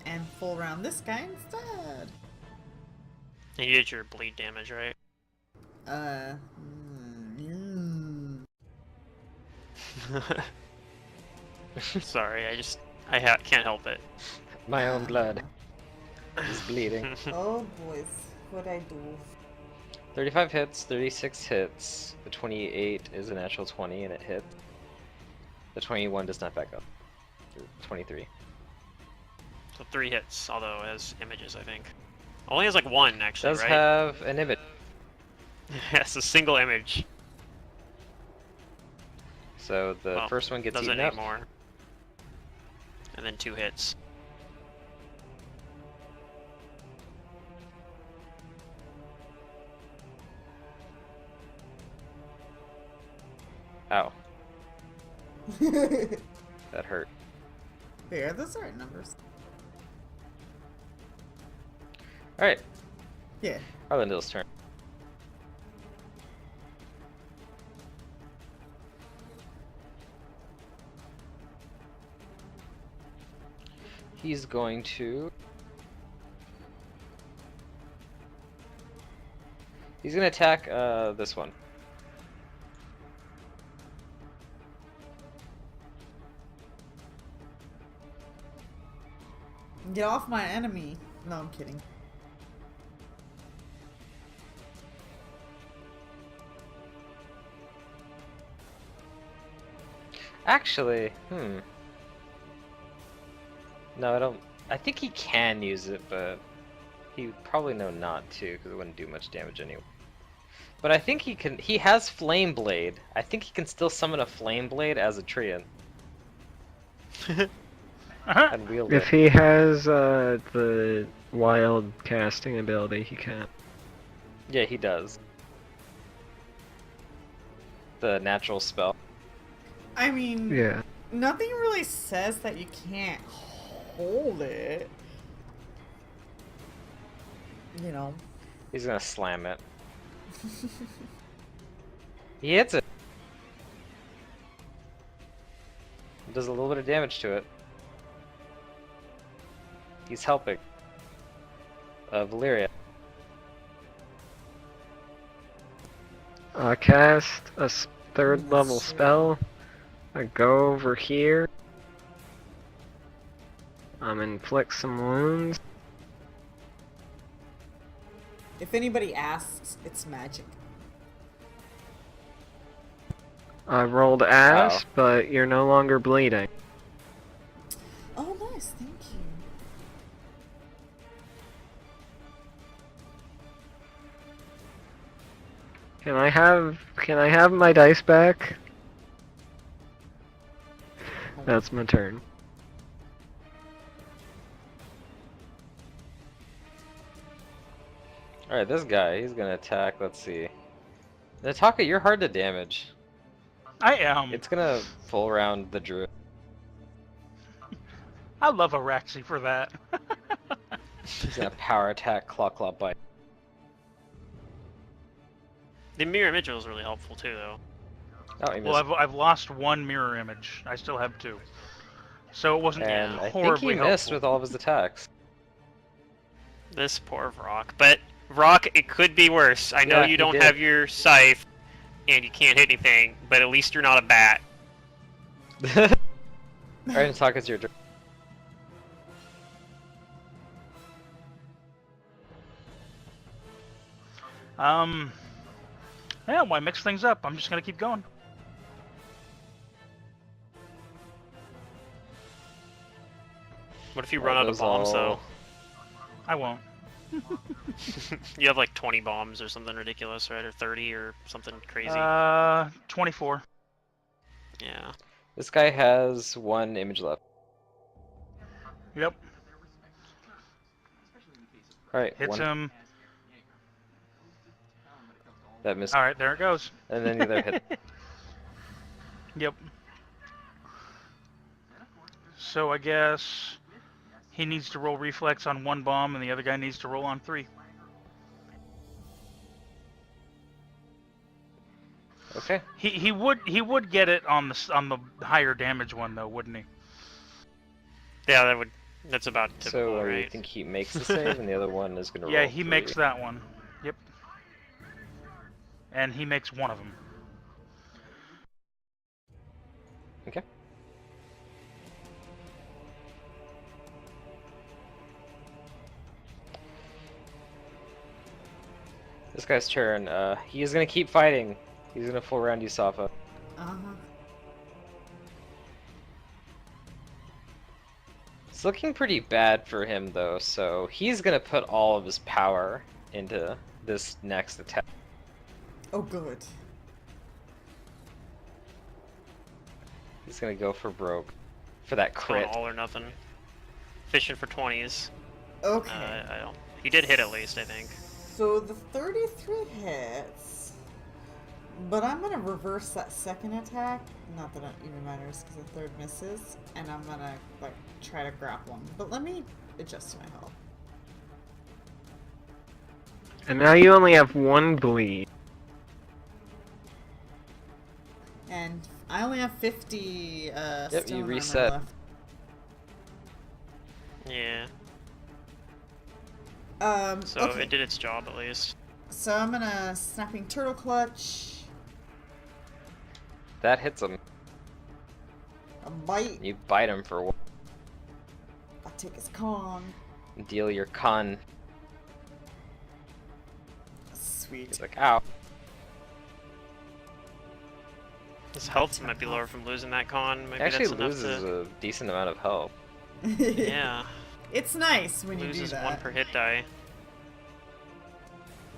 and full round this guy instead. And you did your bleed damage, right? Sorry, I can't help it. My own blood is bleeding. Oh boys, what'd I do? 35 hits, 36 hits. The 28 is a natural 20 and it hits. The 21 does not back up. 23. So 3 hits, although it has images, I think. Only has like 1 actually, Does right? have an image. Yes, a single image. So the Well, first one gets doesn't eaten up. anymore. And then 2 hits. Ow, Wait, that hurt. are those the right numbers? Alright, Yeah. Arlendel's turn. He's going to... He's going to attack this one. Get off my enemy. No, I'm kidding. Actually, no, I don't... I think he can use it, but he would probably know not to, because it wouldn't do much damage anyway. But I think he can... He has Flame Blade. I think he can still summon a Flame Blade as a Treant and wield If it. he has the wild casting ability, he can. Yeah, he does. The natural spell. I mean, Yeah. nothing really says that you can't hold it. You know. He's gonna slam it. He hits it. It does a little bit of damage to it. He's helping. Valyria. Cast a third level spell. I go over here. Inflict some wounds. If anybody asks, it's magic. I rolled ass, Wow. but you're no longer bleeding. Oh, nice. Thank you. Can I have my dice back? That's my turn. Alright, this guy, he's gonna attack. Let's see. Nataka, you're hard to damage. I am. It's gonna full round the druid. I love Araxi for that. He's gonna power attack, claw bite. The mirror image was really helpful too, though. Oh, he missed. Well, I've lost one mirror image. I still have 2. So it wasn't and I think horribly he missed helpful. with all of his attacks. This poor Rock. But Rock, it could be worse. I know Yeah, you he don't did. have your scythe, and you can't hit anything, but at least you're not a bat. Alright, Nataka's your turn. Yeah, why mix things up? I'm just gonna keep going. What if you run out of bombs, though? I won't. You have like 20 bombs or something ridiculous, right? Or 30 or something crazy. 24. Yeah. This guy has 1 image left. Yep. Alright, Hits 1 him. that missed. All right, there it goes. And then the other hit. Yep. So I guess he needs to roll reflex on 1 bomb, and the other guy needs to roll on 3. Okay. He would get it on the higher damage one though, wouldn't he? Yeah, that's about So typical, I right? think he makes the save, and the other one is gonna Yeah, roll he 3. makes that one. Yep. And he makes one of them. Okay. This guy's turn. He is gonna keep fighting. He's gonna full round Yusafa. Uh-huh. It's looking pretty bad for him though, so he's gonna put all of his power into this next attack. Oh, good. He's gonna go for broke. For that Going crit. all or nothing. Fishing for 20s. Okay. I don't. He did hit at least, I think. So the 33 hits, but I'm gonna reverse that second attack. Not that it even matters because the third misses, and I'm gonna like try to grapple him. But let me adjust my health. And now you only have 1 bleed. And I only have 50 you stone armor reset. left. Yeah. So Okay. it did its job at least. So I'm gonna snapping turtle clutch, That hits him. a bite. You bite him for 1. I'll take his con. Deal your con. Sweet. He's like, ow. His health might be lower from losing that con. Maybe He actually that's enough loses to. a decent amount of health. Yeah. It's nice when you do Loses that. 1 per hit die.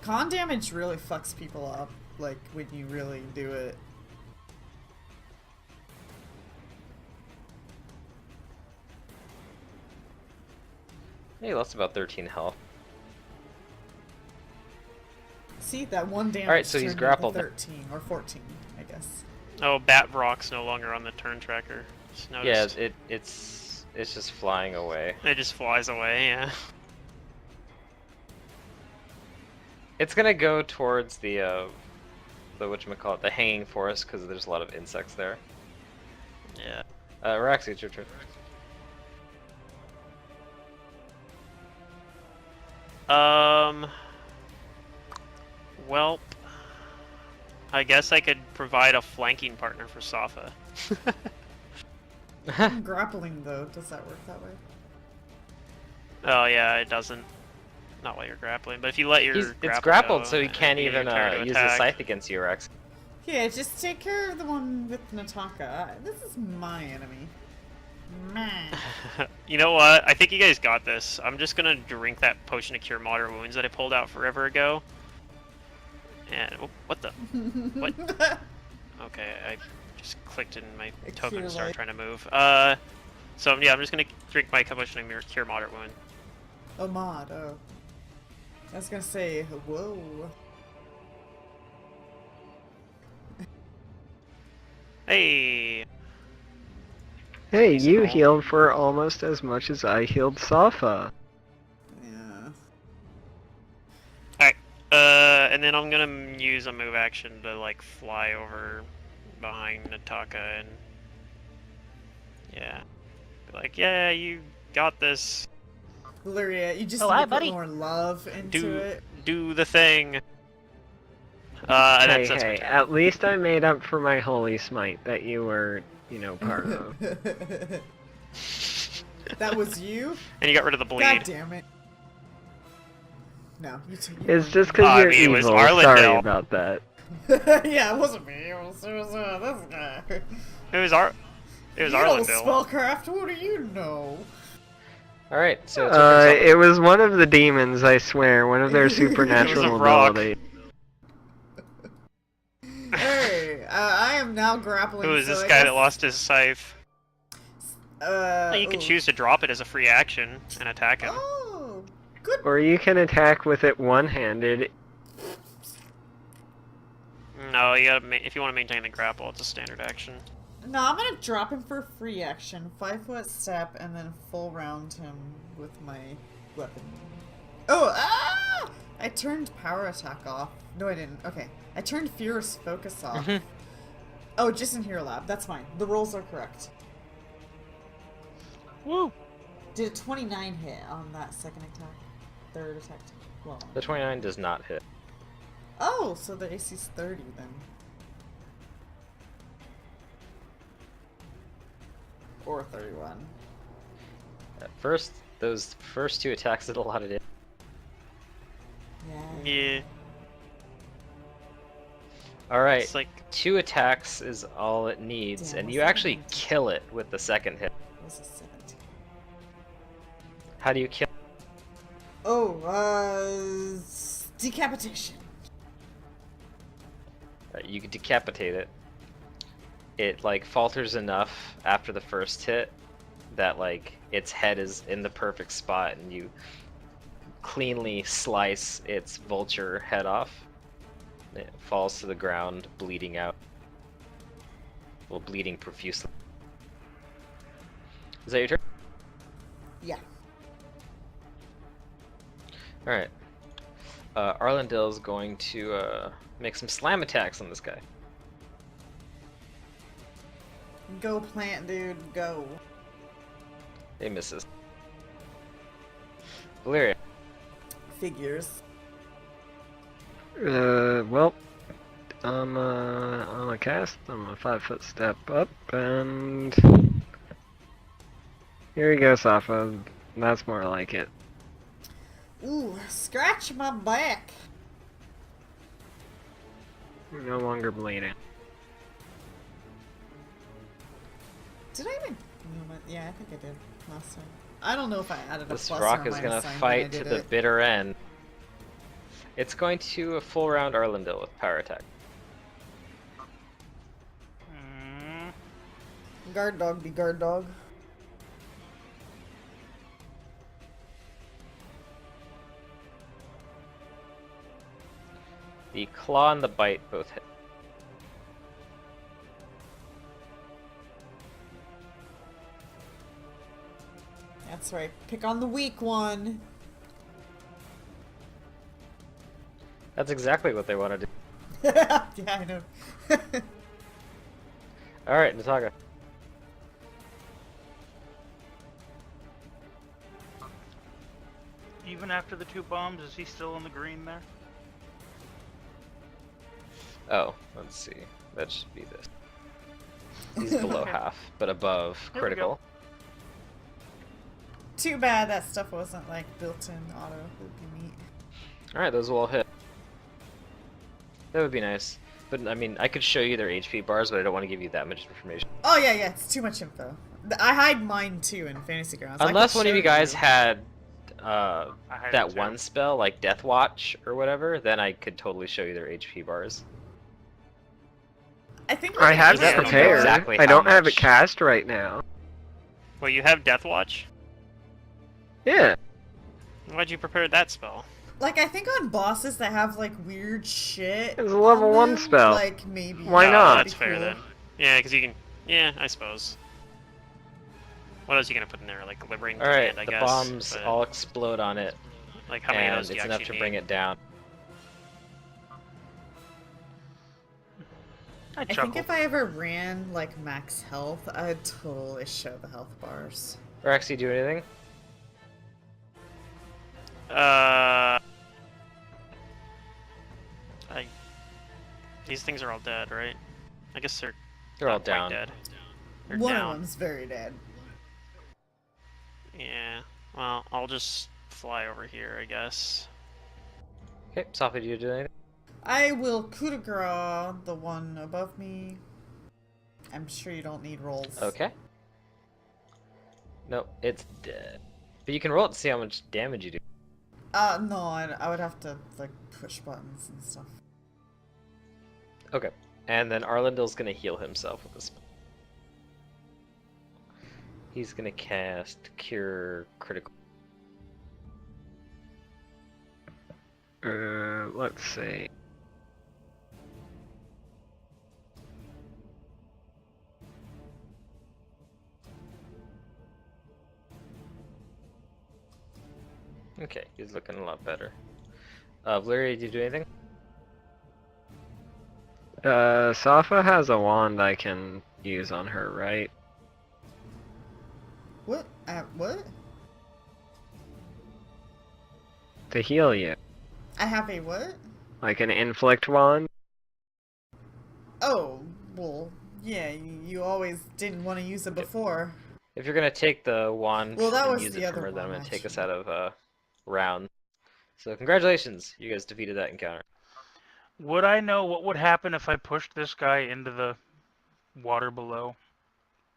Con damage really fucks people up, like when you really do it. He lost about 13 health. See, that 1 damage Alright, so he's turned into grappled. 13 or 14, I guess. Oh, Bat Rock's no longer on the turn tracker. Just Yeah, noticed. it's just flying away. It just flies away, yeah. It's gonna go towards the whatchamacallit, the hanging forest, because there's a lot of insects there. Yeah. Raxi, it's your turn. Well, I guess I could provide a flanking partner for Safa. I'm grappling though. Does that work that way? Oh yeah, it doesn't. Not while you're grappling, but if you let your It's grapple grappled, go, so he it'd can't be your even turn to use the attack. scythe against you, Rex. Yeah, just take care of the one with Nataka. This is my enemy. Man. You know what? I think you guys got this. I'm just gonna drink that potion to cure moderate wounds that I pulled out forever ago. And what the? What? Okay, I just clicked in my A token cure and started light. trying to move. So yeah, I'm just gonna drink my potion to cure moderate wound. Oh, mod. Oh. I was gonna say, whoa. Hey. Hey, Nice you and all. healed for almost as much as I healed Safa. Yeah. Alright. And then I'm gonna use a move action to like fly over behind Nataka and yeah, be like, yeah, you got this. Valeria, you just Oh, need hi, to put buddy. more love into it. Do the thing. Hey, That's my hey, turn. at least I made up for my holy smite that you were, part of. That was you? And you got rid of the bleed. God damn it. No, you two. It's just because I you're mean, it was evil. Sorry Arlendelle. about that. Yeah, it wasn't me. It was this guy. It was You know Arlendelle. spellcraft. What do you know? Alright, so it's your turn, It was one of the demons, I swear. One of their supernatural rock. abilities. Hey, I am now grappling. Who is so this I guy that guess- lost his scythe? Well, you can ooh. choose to drop it as a free action and attack him. Oh, good. Or you can attack with it one-handed. No, you gotta if you want to maintain the grapple, it's a standard action. No, I'm gonna drop him for a free action, 5-foot step, and then full round him with my weapon. Oh, ah! I turned power attack off. No, I didn't. Okay, I turned fierce focus off. Oh, just in Hero Lab. That's fine. The rolls are correct. Woo! Did a 29 hit on that second attack? Third attack? Well. The 29 does not hit. Oh, so the AC's 30 then. Or 31. At first, those first two attacks did a lot of damage. Yeah. Yeah. Alright, It's like 2 attacks is all it needs, Damn, and what's you that actually mean? kill it with the second hit. It was a 17. How do you kill? Oh, decapitation. You can decapitate it. It like falters enough after the first hit that like its head is in the perfect spot, and you cleanly slice its vulture head off. It falls to the ground, bleeding out. Well, bleeding profusely. Is that your turn? Yeah. Alright. Arlendel's going to make some slam attacks on this guy. Go plant, dude. Go. He misses. Valeria. Figures. Well, I'm a cast. I'm a 5-foot step up, and here you go, Safa. That's more like it. Ooh, scratch my back. You're no longer bleeding. Did I even? Yeah, I think I did last time. I don't know if I added a This plus rock or a is minus gonna sign when I fight to did the it. bitter end. It's going to a full round Arlendil with power attack. Guard dog be guard dog. The claw and the bite both hit. That's right. Pick on the weak one. That's exactly what they want to do. Yeah, I know. Alright, Nataga. even after the 2 bombs? Is he still in the green there? Oh, let's see. That should be this. He's below Okay. half, but above There we go. critical. Too bad that stuff wasn't like built-in auto. Would be neat. Alright, those will all hit. That would be nice. But, I mean, I could show you their HP bars, but I don't want to give you that much information. Oh yeah, it's too much info. I hide mine too in Fantasy Grounds. Unless one of you guys had I hide that it too. one spell, like Death Watch or whatever, then I could totally show you their HP bars. I think I have Yeah, I it don't know prepared. exactly I how don't have it much. cast right now. Well, you have Death Watch? Yeah. Why'd you prepare that spell? Like, I think on bosses that have like weird shit. It's a level on 1 them, spell. Like maybe. Why Oh, not? That's fair then. Yeah, because you can. Yeah, I suppose. What else are you gonna put in there? Like Liberating Alright, Command, I the guess. bombs but, all explode on it, like how many of and those do it's you enough actually to bring need? it down. I I chuckle. think if I ever ran like max health, I'd totally show the health bars. Or actually do anything? These things are all dead, right? I guess They're all not quite down. dead. They're One down. of them's very dead. Yeah. Well, I'll just fly over here, I guess. Okay, Sophie, do you do anything? I will coup de grace the one above me. I'm sure you don't need rolls. Okay. Nope, it's dead. But you can roll it to see how much damage you do. No, I would have to like push buttons and stuff. Okay. And then Arlendel's gonna heal himself with this. He's gonna cast Cure Critical. Let's see. Okay, he's looking a lot better. Valeria, did you do anything? Safa has a wand I can use on her, right? What? What? To heal you. I have a what? Like an inflict wand? Oh, well, yeah, you always didn't want to use it before. If you're gonna take the wand Well, that and was use the it from other her, then I'm one, gonna take us actually. out of round. So congratulations, you guys defeated that encounter. Would I know what would happen if I pushed this guy into the water below?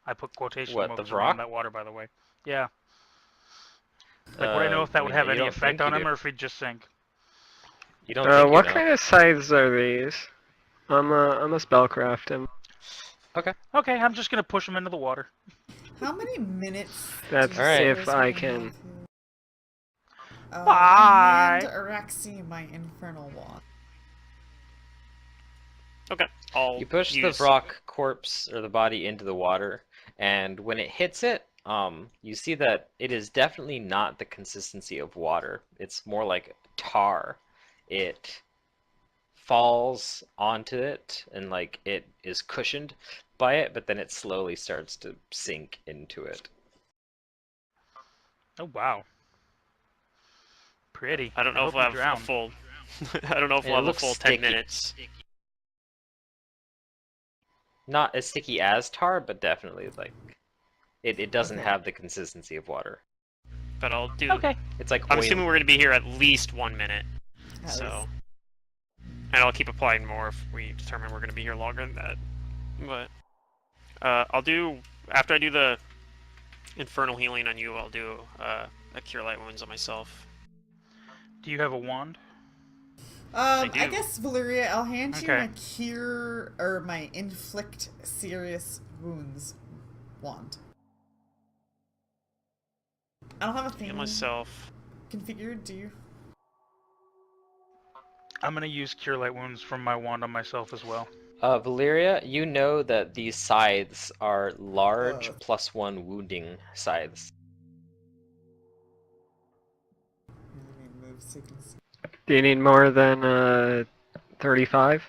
I put quotation What, the marks rock? around that water, by the way. Yeah. Like, would I know if that would mean, have you any don't effect think on you him, do. or if he'd just sink? You don't think What you know. kind of scythes are these? I'm a spellcraft him. Okay. Okay, I'm just gonna push him into the water. How many minutes? That's Alright. if I can. Bye. And Araxi, my infernal wand. Okay. I'll You push use... the rock corpse or the body into the water, and when it hits it, you see that it is definitely not the consistency of water. It's more like tar. It falls onto it, and like it is cushioned by it, but then it slowly starts to sink into it. Oh wow. Pretty. I don't know if hope we'll you have drown. a full... I don't know if And we'll it have a looks full 10 sticky. minutes. Not as sticky as tar, but definitely like it doesn't Okay. have the consistency of water. But I'll do... Okay. It's like I'm oil. assuming we're going to be here at least 1 minute. At So... least. And I'll keep applying more if we determine we're going to be here longer than that. But... I'll do... After I do the infernal healing on you, I'll do a Cure Light Wounds on myself. Do you have a wand? I do. guess Valeria, I'll hand you Okay. my cure or my inflict serious wounds wand. I don't have a thing Heal myself. configured. Do you? I'm gonna use Cure Light Wounds from my wand on myself as well. Valeria, you know that these scythes are large Uh. +1 wounding scythes. Let me move so you can see. Do you need more than 35?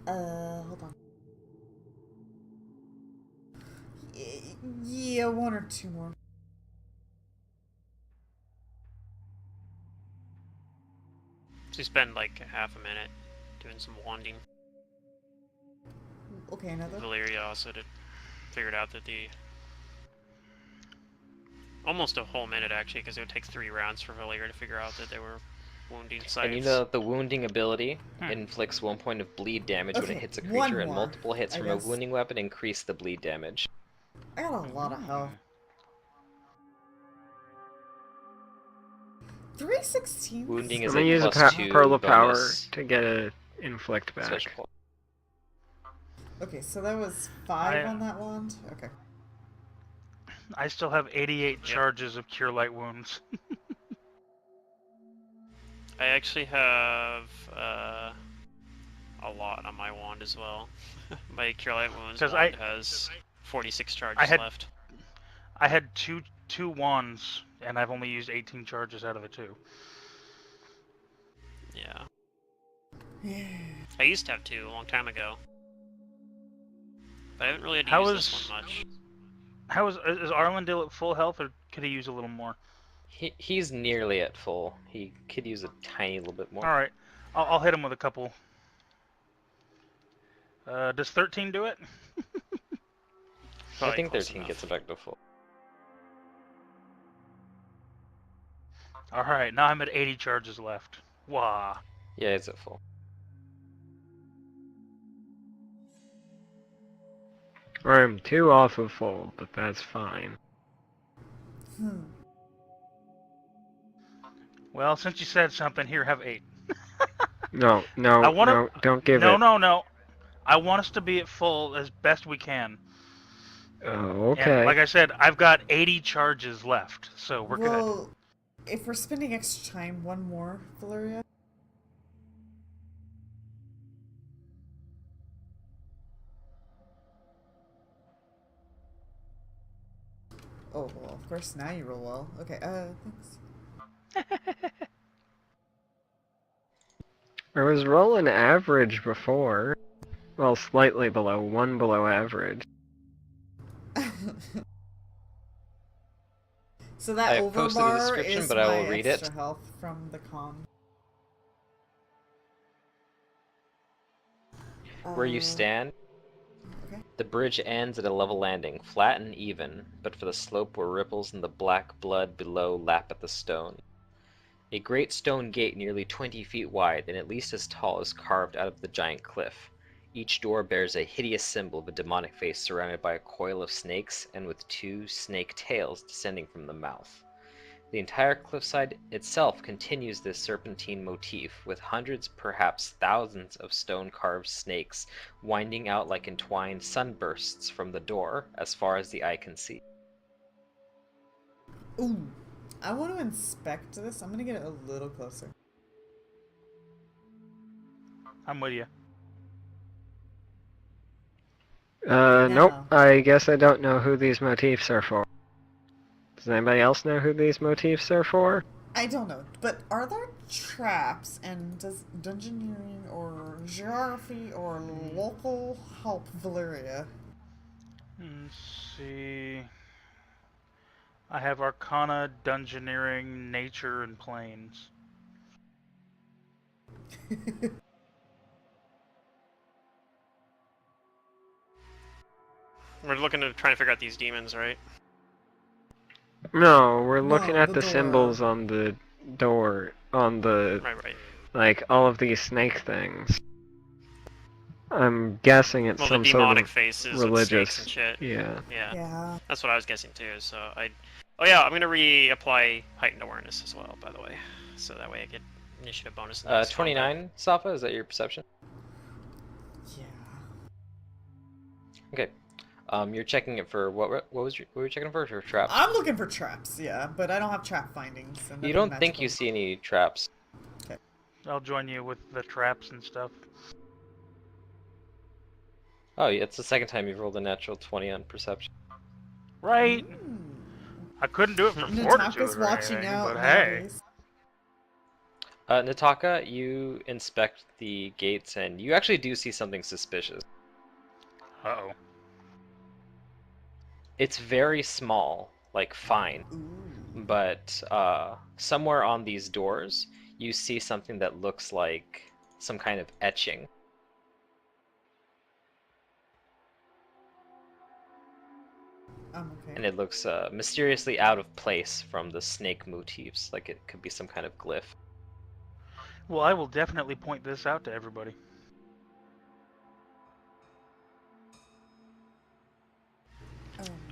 Hold on. Yeah, one or two more. So you spend like half a minute doing some wanding. Okay, another. Valyria also figured out that the almost a whole minute actually, because it would take 3 rounds for Valyria to figure out that they were wounding sites. And you know that the wounding ability inflicts 1 point of bleed damage when it Okay, hits a one creature, and more, multiple hits I from guess. a wounding weapon increase the bleed damage. I got a lot of health. 316. Wounding I'm is gonna a use a +2 Pearl of Power bonus to get a inflict special back. point. Okay, so that was 5 on that wand. Okay. I still have 88 charges of Cure Light Wounds. I actually have a lot on my wand as well. My Cure Light Wounds 'Cause wand has 46 charges left. I had two wands, and I've only used 18 charges out of the 2. Yeah. Yeah. I used to have 2 a long time ago. But I haven't really had to How use this one much. Is Arlandil at full health, or could he use a little more? He's nearly at full. He could use a tiny little bit more. All right, I'll hit him with a couple. Does 13 do it? I Probably think close 13 enough. gets it back to full. All right, now I'm at 80 charges left. Wah. Yeah, it's at full. I'm 2 off of full, but that's fine. Well, since you said something, here, have 8. No, don't give it. No. I want us to be at full as best we can. Oh, And okay. like I said, I've got 80 charges left, so we're good. Well, if we're spending extra time, one more, Valyria. Oh, well, of course, now you roll well. Okay, thanks. I was rolling average before. Well, slightly below, 1 below average. So that I have posted the overbar description, is but I will my read extra it. health from the con. Where you stand, Okay. the bridge ends at a level landing, flat and even, but for the slope where ripples in the black blood below lap at the stone. A great stone gate nearly 20 feet wide and at least as tall is carved out of the giant cliff. Each door bears a hideous symbol of a demonic face surrounded by a coil of snakes and with 2 snake tails descending from the mouth. The entire cliffside itself continues this serpentine motif, with hundreds, perhaps thousands of stone-carved snakes winding out like entwined sunbursts from the door as far as the eye can see. Ooh, I want to inspect this. I'm gonna get it a little closer. I'm with you. Nope. Now. I guess I don't know who these motifs are for. Does anybody else know who these motifs are for? I don't know, but are there traps, and does dungeoneering or geography or local help Valyria? Let's see. I have Arcana, Dungeoneering, Nature, and Planes. We're looking to try to figure out these demons, right? No, we're looking No, at the the door. symbols on the door, on the, Right. like, all of these snake things. I'm guessing it's Well, some the sort demonic of faces religious. with snakes and shit. Yeah. Yeah. That's what I was guessing too. So Oh yeah, I'm gonna reapply heightened awareness as well. By the way, so that way I get initiative bonus. In the next combat. 29, Safa, is that your perception? Yeah. Okay. You're checking it for what were you checking for traps? I'm looking for traps, yeah, but I don't have trap findings. And You nothing don't think you magical. see any traps. I'll join you with the traps and stuff. Oh, it's the second time you've rolled a natural 20 on perception. Right? Ooh. I couldn't do it for fortitude Nataka's or watching anything, out but hey. nowadays. Nataka, you inspect the gates and you actually do see something suspicious. Uh-oh. It's very small, like fine, Ooh. but somewhere on these doors you see something that looks like some kind of etching. Okay. And it looks mysteriously out of place from the snake motifs, like it could be some kind of glyph. Well, I will definitely point this out to everybody.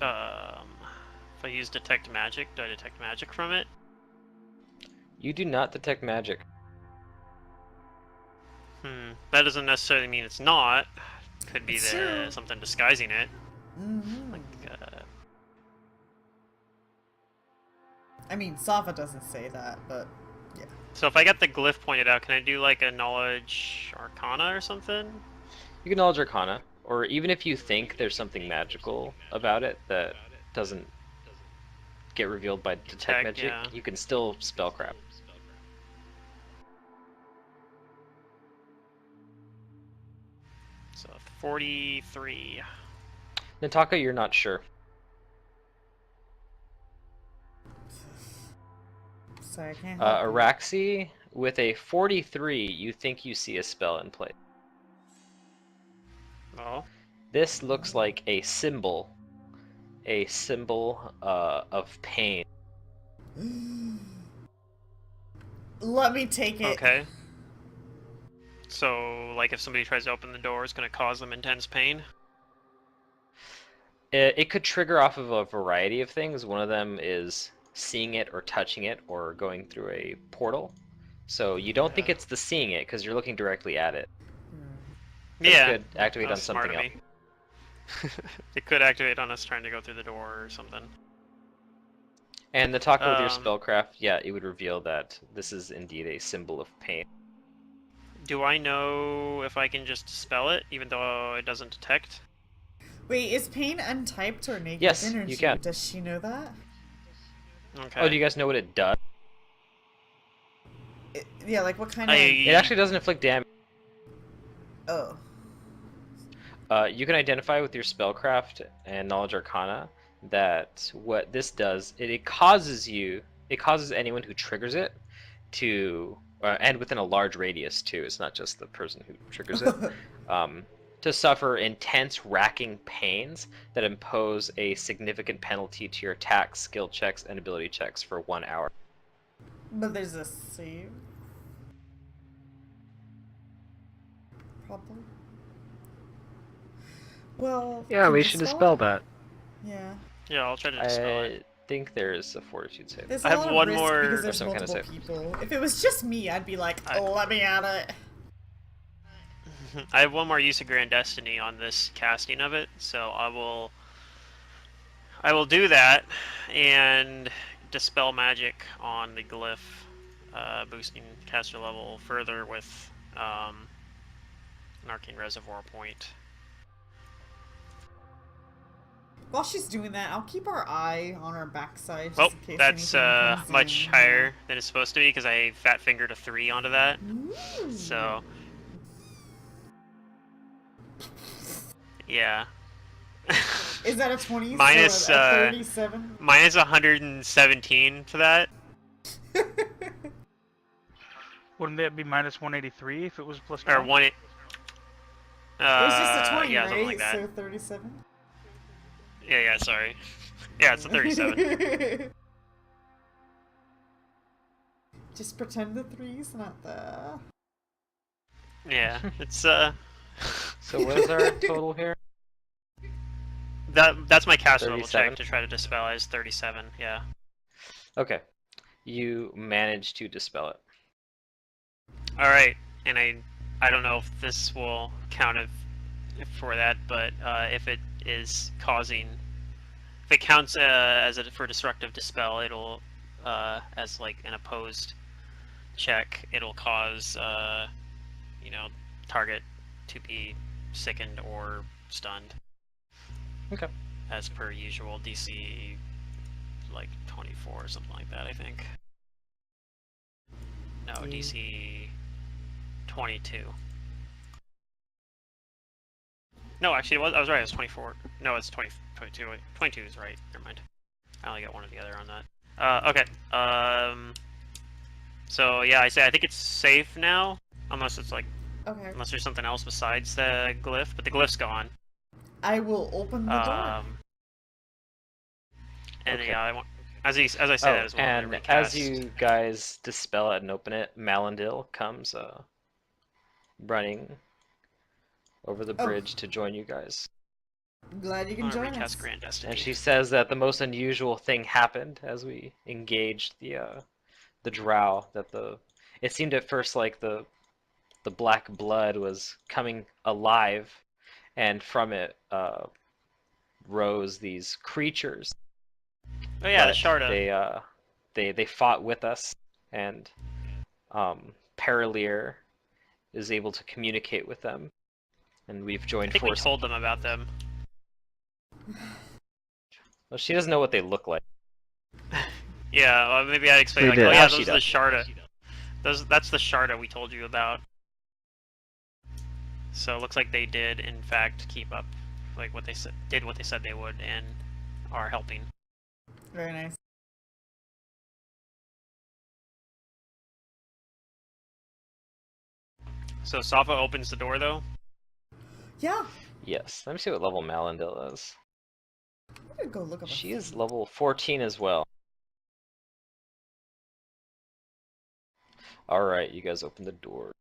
If I use detect magic, do I detect magic from it? You do not detect magic. That doesn't necessarily mean it's not. Could be It's true. something disguising it. Mm-hmm. Like, I mean, Safa doesn't say that, but yeah. so if I get the glyph pointed out, can I do like a knowledge arcana or something? You can knowledge arcana, or even if you think there's something magical about it that doesn't get revealed by detect magic, yeah. you can still spellcraft. So 43. Nataka, you're not sure. Sorry, I can't help you. Araxi, with a 43, you think you see a spell in play. Oh. This looks like a symbol of pain. Let me take it. Okay. So, like, if somebody tries to open the door, it's going to cause them intense pain? It could trigger off of a variety of things. One of them is seeing it or touching it or going through a portal. So you don't think it's the seeing it because you're looking directly at it. But Yeah. it could activate That on was smart something of else. me. It could activate on us trying to go through the door or something. And the talk with your Um, spellcraft, yeah, it would reveal that this is indeed a symbol of pain. Do I know if I can just dispel it, even though it doesn't detect? Wait, is pain untyped or negative Yes, energy? you can. Does she know that? Okay. Oh, do you guys know what it does? Yeah, like what kind of... It actually doesn't inflict damage. Oh. You can identify with your spellcraft and knowledge arcana that what this does, it causes anyone who triggers it to, and within a large radius too, it's not just the person who triggers it, to suffer intense racking pains that impose a significant penalty to your attacks, skill checks, and ability checks for 1 hour. But there's a save. Probably. Well, Yeah, can we you should spell dispel it? that. Yeah. Yeah, I'll try to dispel it. I think there's a fortitude save. There's I a have lot of one risk more- because Or there's some kind of multiple save. people. If it was just me, I'd be like, let me at it. I have one more use of Grand Destiny on this casting of it, so I will do that and dispel magic on the glyph, boosting caster level further with an arcane reservoir point. While she's doing that, I'll keep our eye on our backside just Oh, in case that's anything comes much in. higher than it's supposed to be because I fat fingered a 3 onto that. Ooh. So, yeah. Is that a 20? Minus, so a 37? Minus 117 to that. Wouldn't that be minus 183 if it was plus Or 1? one. It was just a 20, yeah, right? something like that. So 37? Yeah, sorry. Yeah, it's a 37. Just pretend the 3's not there. Yeah, it's So what is our total here? that's my caster level 37? check to try to dispel as 37. Yeah. Okay. You managed to dispel it. All right, and I don't know if this will count for that, but if it is causing, if it counts as for destructive dispel, it'll as like an opposed check, it'll cause target to be sickened or stunned. Okay. As per usual, DC like 24 or something like that, I think. No, DC 22. No, actually, I was right. It was 24. No, it's 20, 22. 22 is right. Never mind. I only got one or the other on that. Okay. So yeah, I think it's safe now, unless it's like Okay. unless there's something else besides the glyph, but the glyph's gone. I will open the door. And Okay. yeah, I want as I say that Oh, as well. I'm gonna and recast. as you guys dispel it and open it, Malindil comes running over the Oh. bridge to join you guys. Glad you I'm can gonna join recast us. Grand Destiny. And she says that the most unusual thing happened as we engaged the drow. It seemed at first like the black blood was coming alive, and from it rose these creatures. Oh yeah, the But Sharda. they fought with us, and Paralier is able to communicate with them, and we've I joined think we forces. told them about them. Well, she doesn't know what they look like. Yeah, well, maybe I'd explain We like, did. oh Now yeah, she those are the does. Sharda. That's the Sharda we told you about. So it looks like they did in fact keep up, like what they said they would, and are helping. Very nice. So Safa opens the door though. Yeah. Yes. Let me see what level Malindil is. I'm gonna go look up. She is level 14 as well. Alright, you guys open the door.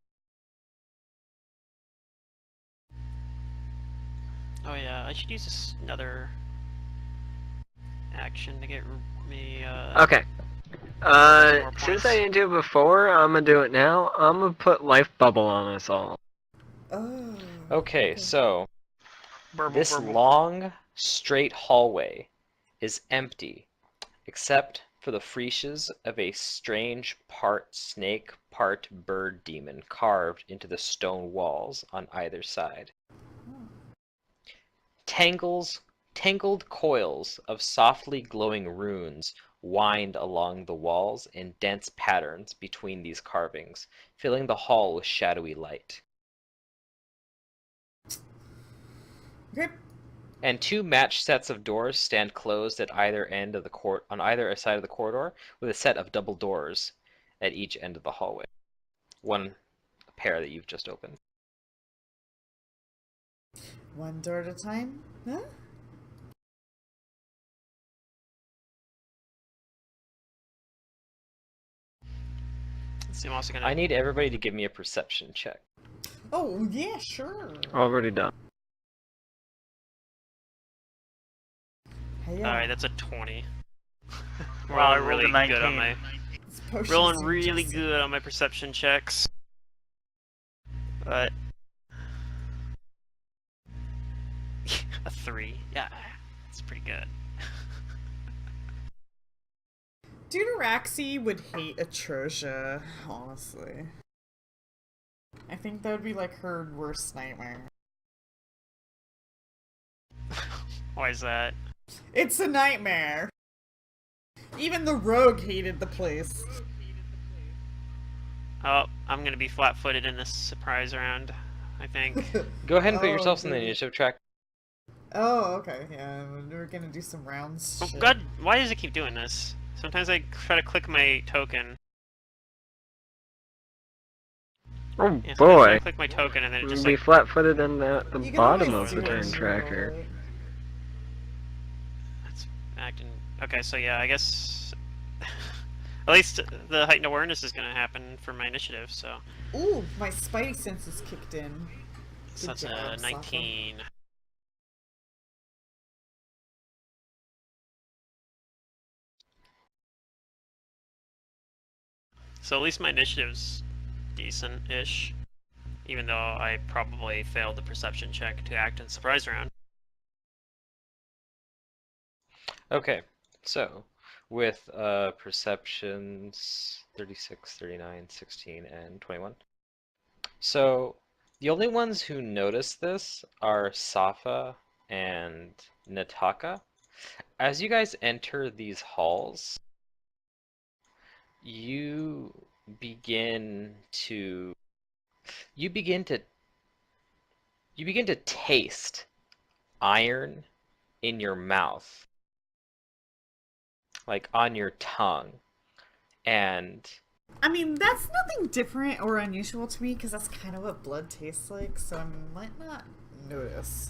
Oh yeah, I should use another action to get me. Okay. More Since points. I didn't do it before, I'm gonna do it now. I'm gonna put life bubble on us all. Oh. Okay, so Burble, this burble. long, straight hallway is empty, except for the freesias of a strange part snake, part bird demon carved into the stone walls on either side. Tangled coils of softly glowing runes wind along the walls in dense patterns between these carvings, filling the hall with shadowy light. Okay. And two matched sets of doors stand closed at either end of the on either side of the corridor, with a set of double doors at each end of the hallway. One pair that you've just opened. One door at a time. Huh? So I'm also gonna. I need everybody to give me a perception check. Oh yeah, sure. Already done. Hey, All right, that's a 20. Wow, I Rolling rolled a really good on 19. my This potion's rolling doing really just- good on my perception checks. But a 3, yeah, it's pretty good. Deuteraxi would hate Atrocia, honestly. I think that would be like her worst nightmare. Why is that? It's a nightmare. Even the rogue hated the place. Oh, I'm gonna be flat-footed in this surprise round, I think. Go ahead and put Oh, yourselves in the goody. initiative track. Oh, okay. Yeah, we're gonna do some rounds. Oh shit. god, why does it keep doing this? Sometimes I try to click my token. Oh Yeah, sometimes I boy. click my token and then it We'll just be like flat-footed in the You can bottom always of the do turn it, tracker. roll it. it's acting. Okay, so yeah, I guess at least the heightened awareness is gonna happen for my initiative. So, Ooh, my spidey senses kicked in. so Good that's job, a Safa. 19. So at least my initiative's decent-ish, even though I probably failed the perception check to act in surprise round. Okay, so with perceptions 36, 39, 16, and 21. So the only ones who notice this are Safa and Nataka. As you guys enter these halls, you begin to you begin to you begin to taste iron in your mouth, like on your tongue, and I mean, that's nothing different or unusual to me because that's kind of what blood tastes like, so I might not notice.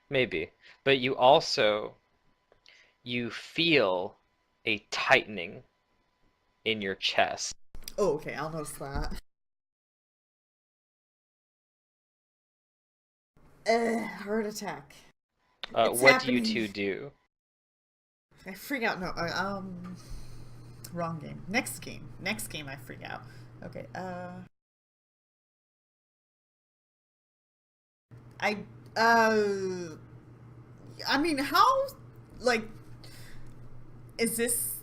Maybe. But you feel a tightening in your chest. Oh, okay, I'll notice that. Heart attack. It's What do you happening. two do? I freak out. No, wrong game. Next game. Next game, I freak out. Okay. I I mean, how, like, is this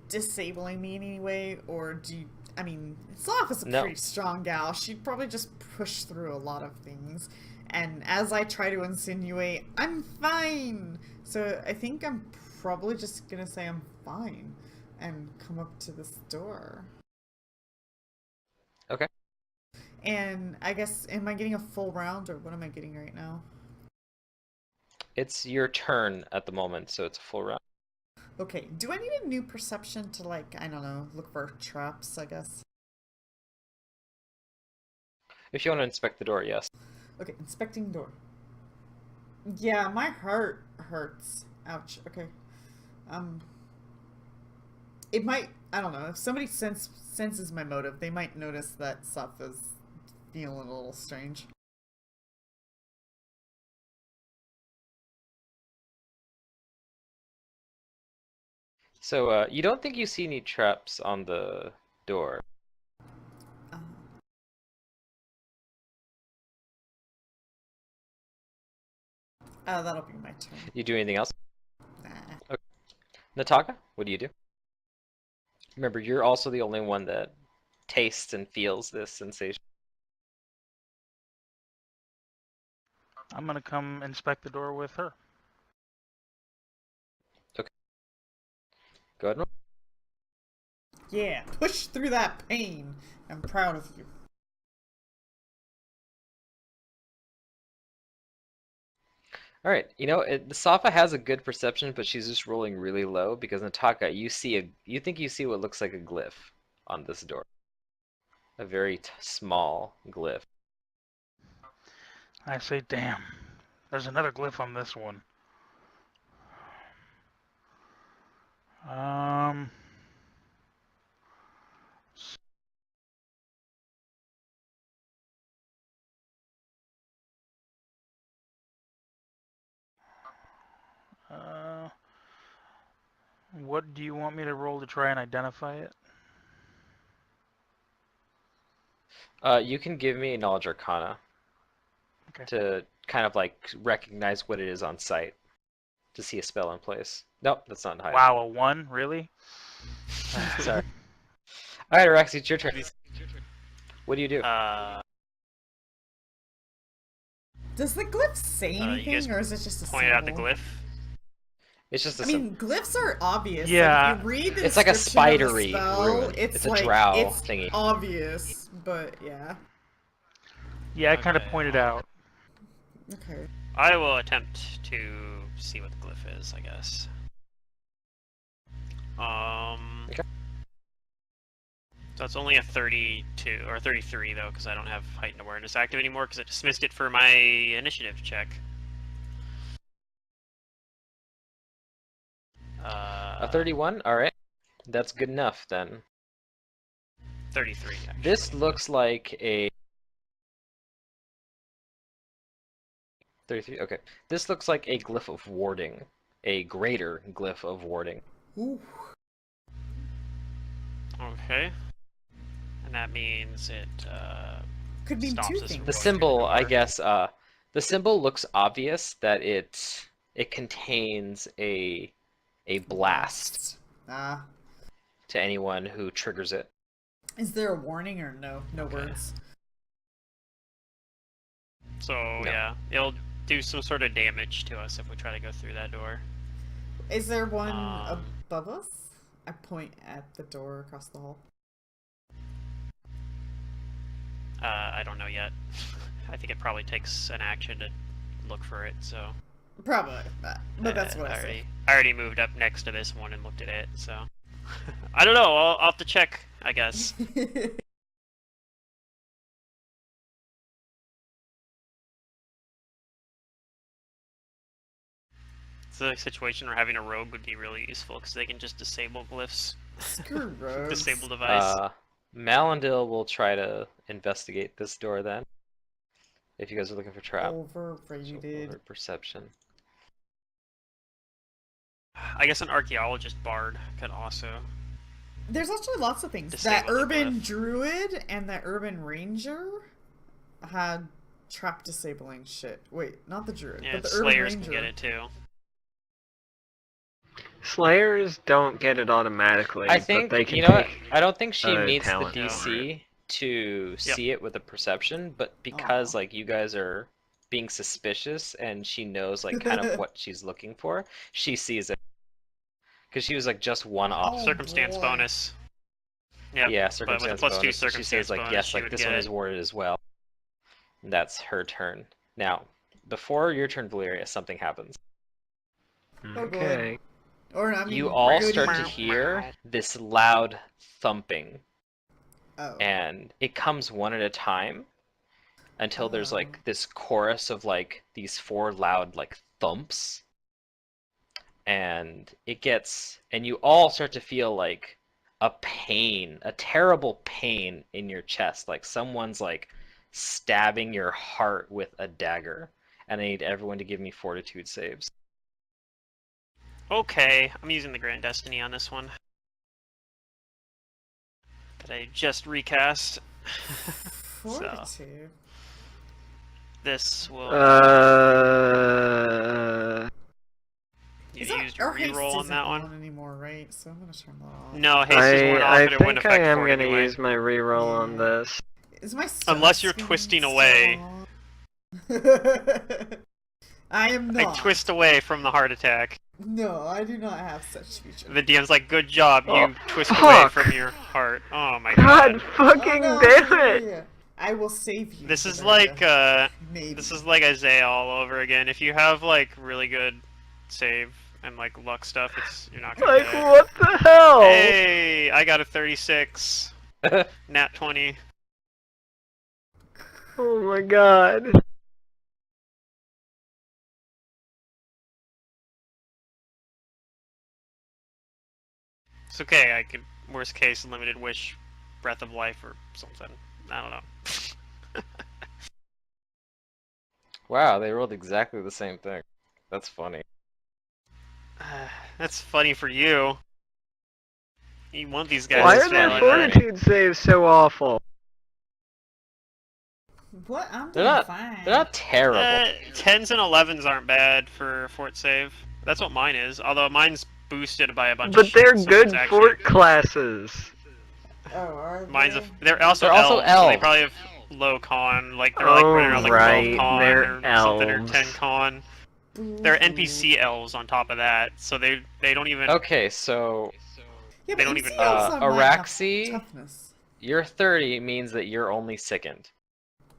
disabling me in any way, or do you, I mean, Sloth is a No. pretty strong gal. She'd probably just push through a lot of things. And as I try to insinuate, I'm fine. So I think I'm probably just gonna say I'm fine and come up to this door. Okay. And I guess, am I getting a full round, or what am I getting right now? It's your turn at the moment, so it's a full round. Okay, do I need a new perception to, like, I don't know, look for traps, I guess? If you want to inspect the door, yes. Okay, inspecting door. Yeah, my heart hurts. Ouch. Okay. It might, I don't know, if somebody senses my motive, they might notice that stuff is feeling a little strange. So, you don't think you see any traps on the door. Uh, that'll be my turn. You do anything else? Nah. Nataka, what do you do? Remember, you're also the only one that tastes and feels this sensation. I'm gonna come inspect the door with her. Go ahead and roll. Yeah, push through that pain. I'm proud of you. All right, the Safa has a good perception, but she's just rolling really low because Nataka, you think you see what looks like a glyph on this door, a very small glyph. I say, damn, there's another glyph on this one. What do you want me to roll to try and identify it? You can give me a knowledge arcana Okay. to kind of like recognize what it is on sight, to see a spell in place. Nope, that's not high. Wow, a 1? Really? Sorry. All right, Araxi, it's your turn. What do you do? Does the glyph say you anything, guys or is it just a Pointed out the symbol? glyph. It's just a I mean, glyphs are obvious. Yeah. Like, if you read the It's like a description of the spidery spell, rune. It's It's a like, drow it's thingy. obvious, but yeah. Yeah, I kind of Okay. pointed out. Okay. I will attempt to see what the glyph is, I guess. Okay. So it's only a 32 or 33 though, because I don't have heightened awareness active anymore because I dismissed it for my initiative check. A 31? Alright. That's good enough then. 33. Actually. This looks like a 33. Okay. This looks like a glyph of warding. A greater glyph of warding. Ooh. Okay. And that means it Could mean stops two us from things. The going symbol, through the I door. guess, the symbol looks obvious that it contains a blast Ah. to anyone who triggers it. Is there a warning or no? No Okay. words. So No. yeah, it'll do some sort of damage to us if we try to go through that door. Is there one Um, above us? I point at the door across the hall. I don't know yet. I think it probably takes an action to look for it, so. Probably, but that's what I say. I already moved up next to this one and looked at it, so. I don't know. I'll have to check, I guess. It's a situation where having a rogue would be really useful because they can just disable glyphs. Screw rogues. Disable device. Malandil will try to investigate this door then. If you guys are looking for trap. So Overrated. over perception. I guess an archaeologist bard could also. There's actually lots of things. Disable That the urban glyph. druid and that urban ranger had trap disabling shit. Wait, not the druid, Yeah, but the urban Slayers ranger. can get it too. Slayers don't get it automatically, I think, but they can you know what? take I don't think she meets the talent for DC to see it with a perception, but because Aw. like you guys are being suspicious and she knows like kind of what she's looking for, she sees it. Because she was like just one off. Oh, Circumstance boy. bonus. Yep, Yeah, but with a circumstance +2 bonus. She circumstance says like, bonus, yes, she like would this get one it. is warded as well. And that's her turn. Now, before your turn, Valeria, something happens. Oh, Okay. Or I mean, You all goody. start to hear this loud thumping, Oh. and it comes one at a time until there's like this chorus of like these 4 loud like thumps, and you all start to feel like a pain, a terrible pain in your chest, like someone's like stabbing your heart with a dagger. And I need everyone to give me fortitude saves. Okay, I'm using the Grand Destiny on this one. That I just recast. So, Fortitude. this will. You Is that, used your our haste reroll on isn't that on one? anymore, right? So I'm gonna turn that off. No, haste is worn off, I but it wouldn't think I affect am fort gonna anyway. use my reroll on Yeah. this. Is my Unless you're screen twisting still away. on? I am not. I twist away from the heart attack. No, I do not have such features. The DM's like, good job, you Oh, twist away fuck. from your heart. Oh my God god. fucking Oh, no, damn it! Julia. I will save you. This is Valeria. like, Maybe. this is like Isaiah all over again. If you have like really good save and like luck stuff, you're not gonna Like, get it. what the hell? Hey, I got a 36. Nat 20. Oh my god. It's okay, I could, worst case, limited wish, breath of life or something. I don't know. Wow, they rolled exactly the same thing. That's funny. That's funny for you. You want these guys Why to are their fail anyway. fortitude saves so awful? What? I'm They're doing not. fine. They're not terrible. 10s and 11s aren't bad for fort save. That's what mine is. Although mine's boosted by a bunch of But shit, they're so good it's actually- fort classes. Oh, are Mine's they? they're also They're also elves, so they elves. probably have low con. Like they're like running around like 12 right, con they're or something or elves. 10 con. They're NPC elves on top of that, so they don't even. Okay, so Yeah, They but don't NC even- elves have like Araxi? toughness. your 30 means that you're only sickened.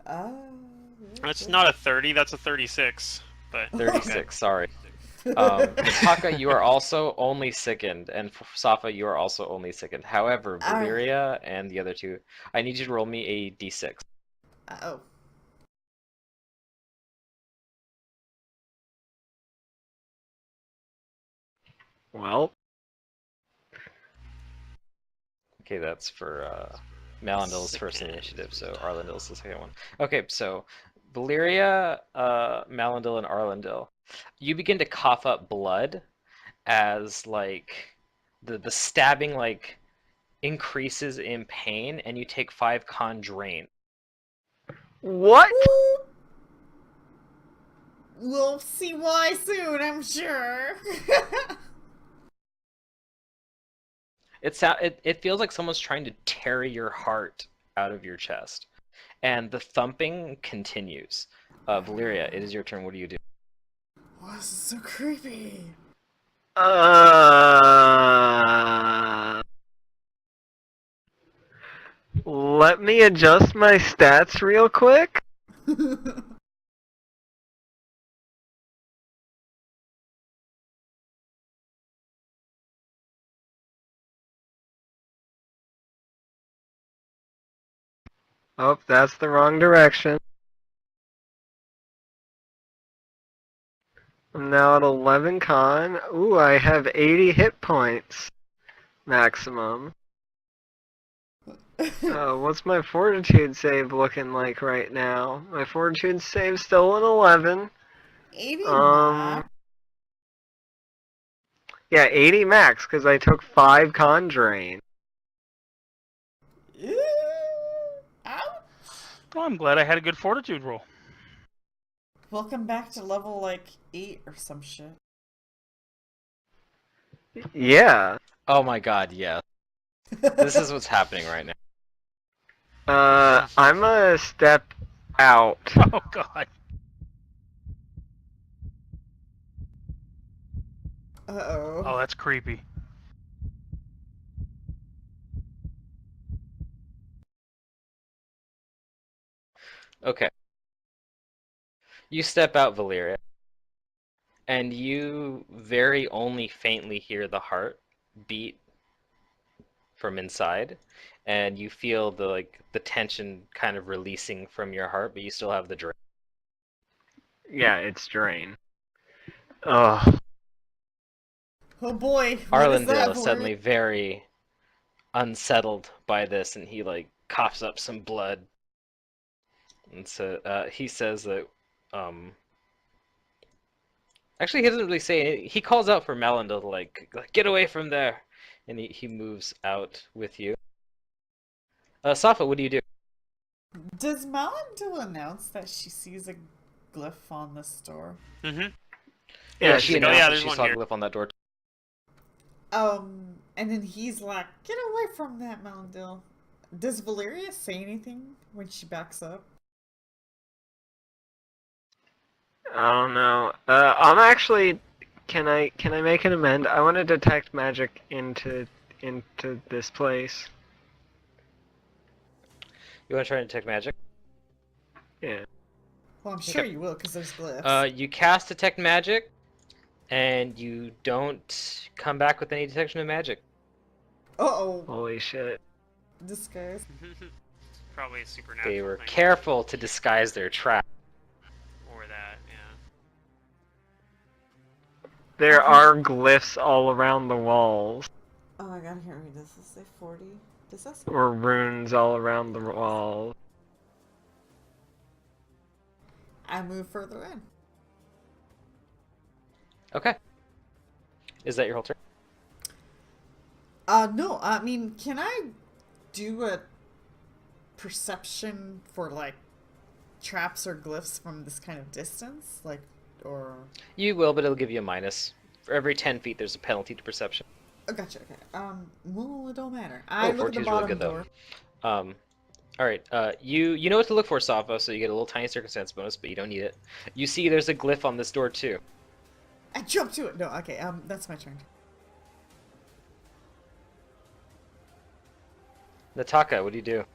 Oh. That's not a 30. That's a 36. But 36, sorry. Taka, you are also only sickened, and Safa, you are also only sickened. However, Alright. Valyria and the other two, I need you to roll me a d6. Oh. Well, Okay, that's for Malandil's first initiative, so Arlandil's the second one. Okay, so Valyria, Malandil, and Arlandil, you begin to cough up blood as like the stabbing like increases in pain, and you take 5 con drain. what? We'll see why soon, I'm sure. It feels like someone's trying to tear your heart out of your chest, and the thumping continues. Valyria, it is your turn. What do you do? Why is this so creepy? Let me adjust my stats real quick. Oh, that's the wrong direction. I'm now at 11 con. Ooh, I have 80 hit points. Maximum. What's my fortitude save looking like right now? My fortitude save's still an 11. 80 max. Yeah, 80 max, because I took 5 con drain. Ouch. Well, I'm glad I had a good fortitude roll. Welcome back to level like 8 or some shit. Yeah. Oh my god, yeah. This is what's happening right now. I'm gonna step out. Oh god. Uh-oh. Oh, that's creepy. Okay. You step out, Valeria, and you very only faintly hear the heart beat from inside, and you feel the tension kind of releasing from your heart, but you still have the drain. Yeah, it's drain. Ugh. Oh boy, what is that, Arlendale is Valeria? suddenly very unsettled by this, and he coughs up some blood. And so he says that actually he doesn't really say anything. He calls out for Malindil to get away from there, and he moves out with you. Safa, what do you do? Does Malindil announce that she sees a glyph on this door? Mm-hmm. Yeah, she she's like, oh, announced yeah, that there's she one saw a here. glyph on that door. And then he's like, get away from that, Malindil. Does Valeria say anything when she backs up? I don't know. I'm actually. Can I make an amend? I want to detect magic into this place. You want to try and detect magic? Yeah. Well, I'm sure Okay. you will, because there's glyphs. You cast detect magic, and you don't come back with any detection of magic. Uh-oh. Holy shit. Disguise. Probably a supernatural They were thing. careful to disguise their trap. Or that, yeah. There are glyphs all around the walls, Oh, I gotta hear me. Does this say 40? Does that say... or runes all around the walls. I move further in. Okay. Is that your whole turn? No, I mean, can I do a perception for, like, traps or glyphs from this kind of distance? Like, or... You will, but it'll give you a minus. For every 10 feet, there's a penalty to perception. Oh, gotcha, okay. Well, it don't matter. I look at the Fortitude's really bottom good, door. though. Alright, you know what to look for, Safa, so you get a little tiny circumstance bonus, but you don't need it. You see there's a glyph on this door, too. I jump to it! No, okay, that's my turn. Nataka, what do you do?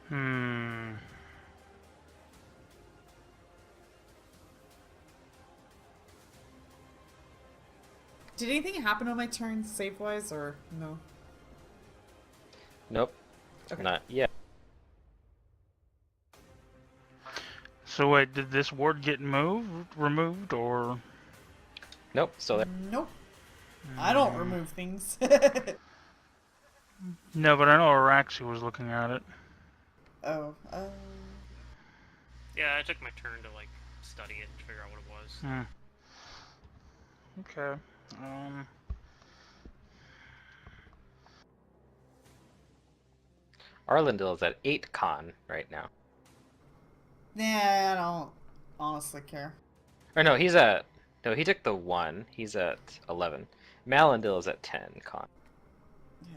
Hmm. Did anything happen on my turn, save-wise, or no? Nope. Okay. Not yet. So wait, did this ward get removed, or? Nope, still there. Nope. I don't remove things. No, but I know Araxi was looking at it. Oh, Yeah, I took my turn to, like, study it and figure out what it was. Okay. Arlendil is at 8 con right now. Nah, I don't honestly care. Or no, he's at... No, he took the 1. He's at 11. Malindil is at 10 con. Yeah.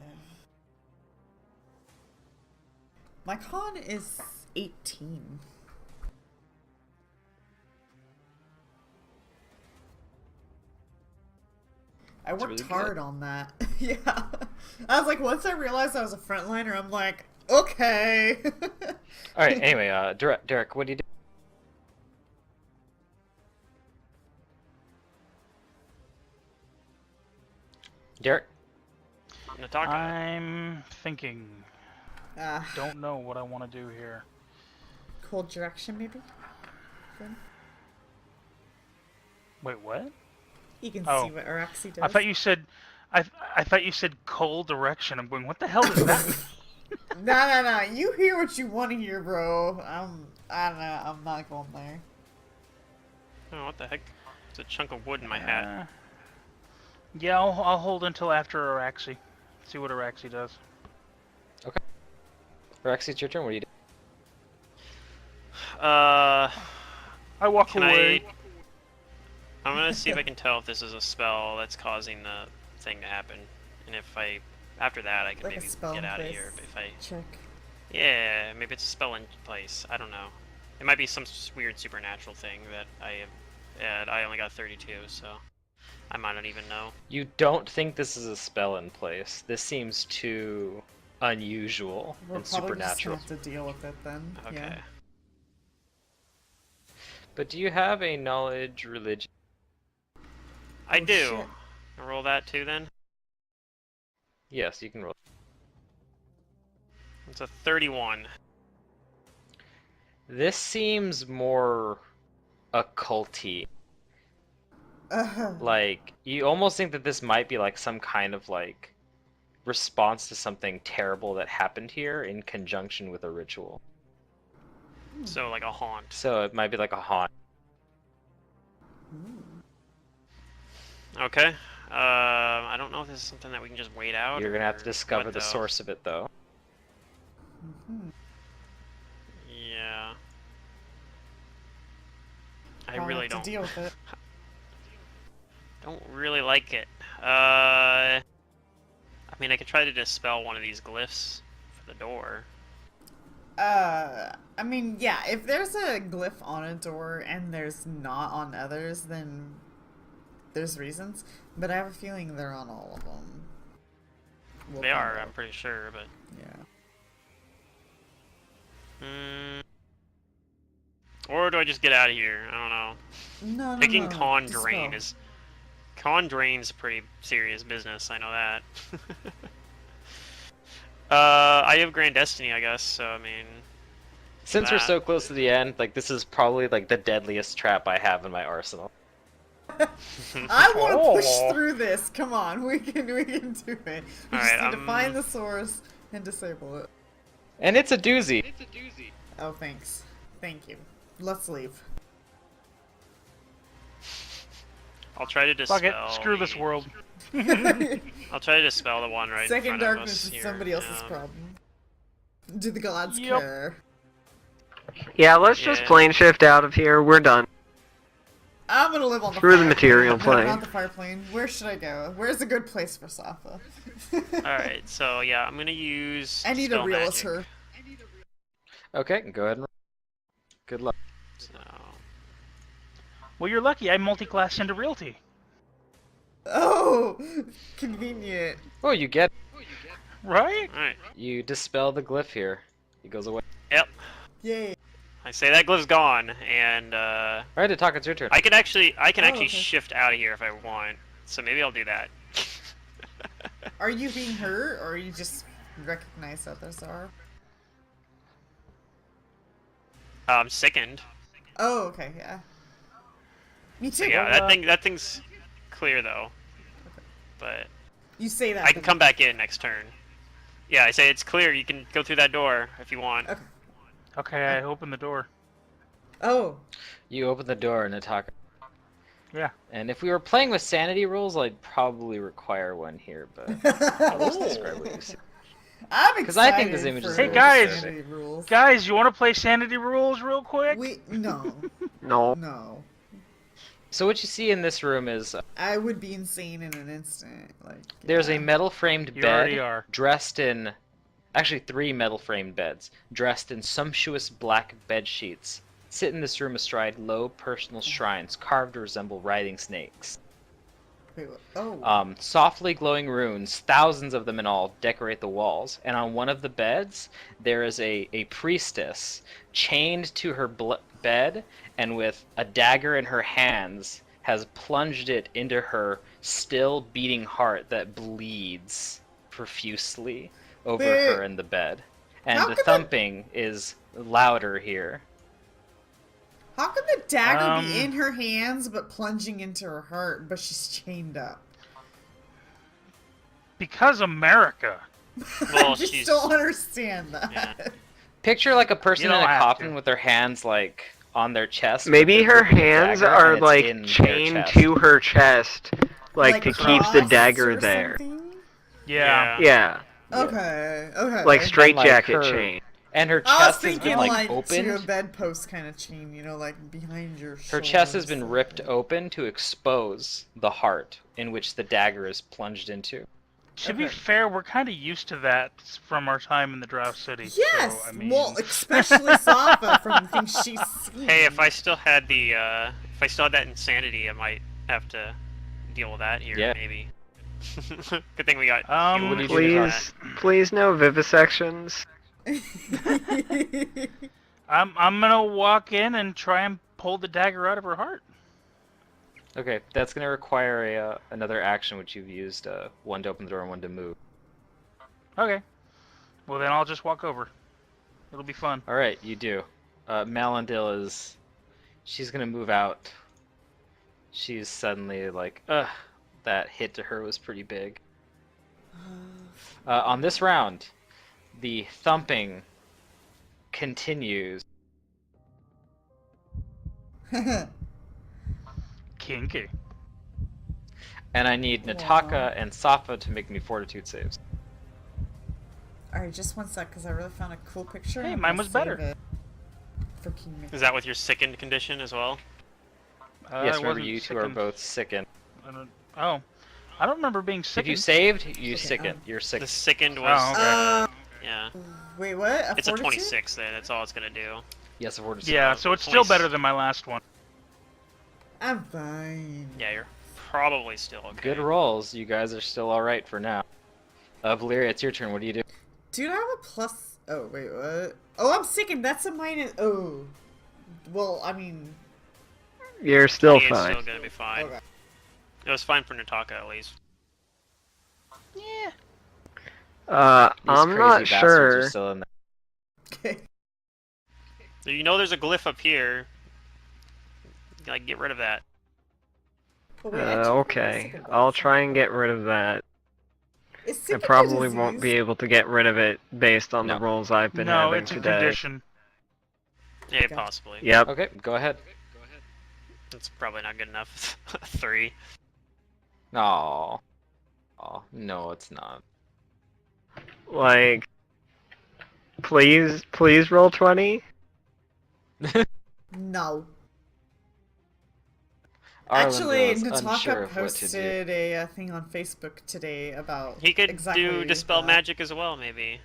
My con is 18. I worked really hard good. on that. Yeah. I was like, once I realized I was a frontliner, I'm like, okay. Alright, anyway, Derek, what do you do? Derek? Nataka. I'm thinking. Uh, Don't know what I want to do here. cold direction, maybe? Then Wait, what? you can Oh. see what Araxi does. I thought you said. I thought you said cold direction. I'm going. What the hell does that mean? No. You hear what you want to hear, bro. I don't know. I'm not going there. Oh, what the heck? It's a chunk of wood in my hat. Yeah, I'll hold until after Araxi. See what Araxi does. Rexy, it's your turn. What do you do? I walk Can away. I'm gonna see if I can tell if this is a spell that's causing the thing to happen, and if I, after that, I can Like a maybe spell get in out of place. here. But if I, Check. yeah, maybe it's a spell in place. I don't know. It might be some weird supernatural thing that I have. Yeah, I only got 32, so I might not even know. You don't think this is a spell in place. This seems too unusual We're and probably supernatural. just gonna have to deal with it then. Okay. Yeah. But do you have a knowledge religion? I Oh, do. shit. I'll roll that too then. Yes, you can roll. It's a 31. This seems more occulty. Like, you almost think that this might be like some kind of like response to something terrible that happened here in conjunction with a ritual. So like a haunt. So it might be like a haunt. Okay. I don't know if this is something that we can just wait out. You're gonna have or to discover what, the though. source of it, though. Yeah. I I'll really have to don't. deal with it. Don't really like it. I mean, I could try to dispel one of these glyphs for the door. I mean, yeah, if there's a glyph on a door and there's not on others, then there's reasons. But I have a feeling they're on all of them. We'll They find are, out. I'm pretty sure, but. Yeah. Or do I just get out of here? I don't know. No. Picking con drain Dispel. is. Con drain's pretty serious business, I know that. I have Grand Destiny, I guess, so I mean. Since we're that. so close to the end, like this is probably like the deadliest trap I have in my arsenal. I want to push Oh. through this. Come on, we can do it. We Alright, just need to find the source and disable it. And it's a doozy. Oh, thanks. Thank you. Let's leave. I'll try to dispel. Fuck it. Screw this world. I'll try to dispel the one right in Second front of darkness us is here. somebody else's Yeah. problem. Do the gods Yep. care? Yeah, let's just Yeah. plane shift out of here. We're done. I'm gonna live on the Through the fire material plane. No, plane. not the fire plane. Where should I go? Where's a good place for Safa? Alright, so yeah, I'm gonna use. I need a Dispel realtor. magic. Okay, go ahead and roll. Good luck. So, Well, you're lucky. I multi-classed into realty. Oh, convenient. Oh, you get. Right? alright. You dispel the glyph here. It goes away. Yep. Yay. I say that glyph's gone, and All right, Atak, it's your turn. I can actually okay. shift out of here if I want. So maybe I'll do that. Are you being hurt, or you just recognize others are? I'm sickened. Oh, okay, yeah. Me too. So yeah, that thing's clear though. But You say that. I can come back in next turn. Yeah, I say it's clear. You can go through that door if you want. Okay. Okay, I open the door. Oh. You open the door and Atak. Yeah. And if we were playing with sanity rules, I'd probably require one here, but I'll just describe what you see. I'm excited. 'Cause I think this image for is Hey, guys! sanity rules. Guys, you want to play sanity rules real quick? No. No. No. So what you see in this room is I would be insane in an instant. Like there's yeah. a metal framed You bed already are. dressed in, actually 3 metal framed beds dressed in sumptuous black bed sheets. Sit in this room astride low personal shrines carved to resemble writhing snakes. Wait, what? Oh. Softly glowing runes, thousands of them in all, decorate the walls. And on one of the beds, there is a priestess chained to her bed and with a dagger in her hands, has plunged it into her still beating heart that bleeds profusely over her in the bed. And How the could thumping is louder here. How can the dagger be in her hands but plunging into her heart, but she's chained up? Because America. Well, I just she's don't understand that. Yeah. Picture like a person You in don't a have coffin to. with their hands like on their chest. but Maybe they're her gripping a hands dagger, are and it's like in their chained chest. to her chest, like to keep the crossed dagger or there. something? Yeah. Yeah, Okay, okay. like And straight like jacket her, chain. and her I was chest has thinking been like like to a opened. bedpost kind of chain, you know, like behind your shoulder. Her chest has or been something. ripped open to expose the heart in which the dagger is plunged into. To be Okay. fair, we're kind of used to that from our time in the Drow City. Yes, So, I mean... well, especially Safa from the things she's seen. Hey, if I still had that insanity, I might have to deal with that here. Yeah. Maybe. Good thing we got. What do you healers do, for Please, please no vivisections. I'm gonna walk in and try and pull the dagger out of her heart. Okay, that's gonna require another action, which you've used one to open the door and one to move. Okay. Well, then I'll just walk over. It'll be fun. All right, you do. Malindil is. She's gonna move out. She's suddenly like, ugh, that hit to her was pretty big. On this round, the thumping continues. Kinky. And I need Nataka and Safa to make me fortitude saves. Alright, just one sec, because I really found a cool picture. Hey, and I'm mine gonna was better. save it for King Mickey. Is that with your sickened condition as well? Yes, I remember wasn't you two are sickened. both sickened. Oh. I don't remember being sick. If you saved, you Okay, sickened. You're sick. The sickened was. Oh, okay. Yeah. Wait, what? It's a fortitude? 26 then. That's all it's gonna do. Yes, a fortitude. Yeah, so it's still 20 better than my last one. I'm fine. Yeah, you're probably still okay. Good rolls. You guys are still all right for now. Valyria, it's your turn. What do you do? Dude, I have a plus. Oh, wait, what? Oh, I'm sickened. That's a minus. Oh. Well, I mean. You're still 28 's fine. still gonna be fine. Okay. It was fine for Nataka at least. Yeah. These I'm crazy not bastards sure. are still in there. Okay. So you know there's a glyph up here. Like, get rid of that. Oh, wait, I checked my Okay, sickened I'll bonus. try and get rid of that. Is I sickened a probably won't be disease? able to get rid of it based on No. the rolls I've been No, having it's a today. condition. Yeah, Okay. possibly. Yep. Okay, go ahead. It's probably not good enough. 3. Oh. Oh, no, it's not. Like, please roll 20. No. Arlindale Actually, is unsure Nataka of what to do. posted a thing on Facebook today about He could exactly do Dispel that. Magic as well, maybe.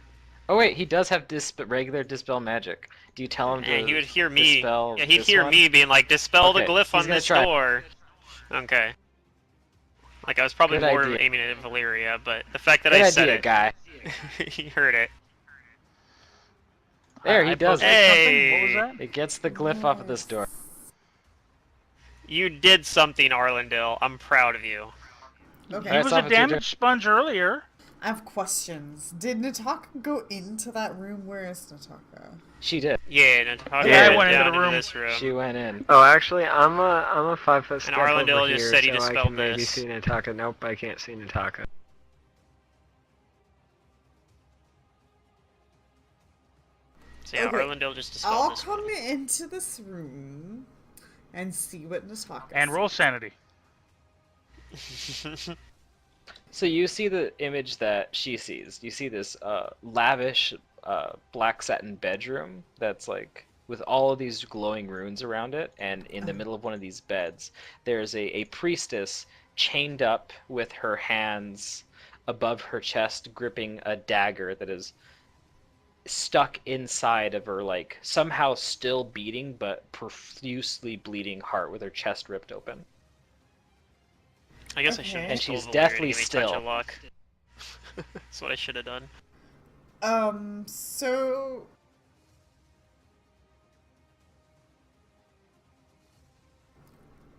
Oh wait, he does have regular dispel magic. Do you tell him to And he would hear me. dispel Yeah, he'd this hear one? me being like, "Dispel the Okay, glyph he's on gonna this try. door." Okay. Like I was probably Good more idea. aiming at Valyria, but the fact that Good I idea, said it, guy. he heard it. There, I he does posted it. something. What was that? It gets the glyph off of this door. You did something, Arlindale. I'm proud of you. Okay. He Alright, was Soph, a it's your turn. damage sponge earlier. I have questions. Did Nataka go into that room? Where is Nataka? She did. Yeah, Nataka Yeah, I went went into down the room. this room. She went in. Oh, actually, I'm a 5-foot step Arlindale over just here, said he so I dispelled can maybe this. see Nataka. Nope, I can't see Nataka. So yeah, Okay, Arlindale just dispelled I'll this come one. into this room and see what Nataka And roll sanity. So you see the image that she sees. You see this lavish black satin bedroom that's like with all of these glowing runes around it, and in the middle of one of these beds, there's a priestess chained up with her hands above her chest, gripping a dagger that is stuck inside of her, like somehow still beating but profusely bleeding heart, with her chest ripped open. I guess I Okay. should. And she's Valyria to deathly give me touch still. of luck. That's what I should have done. So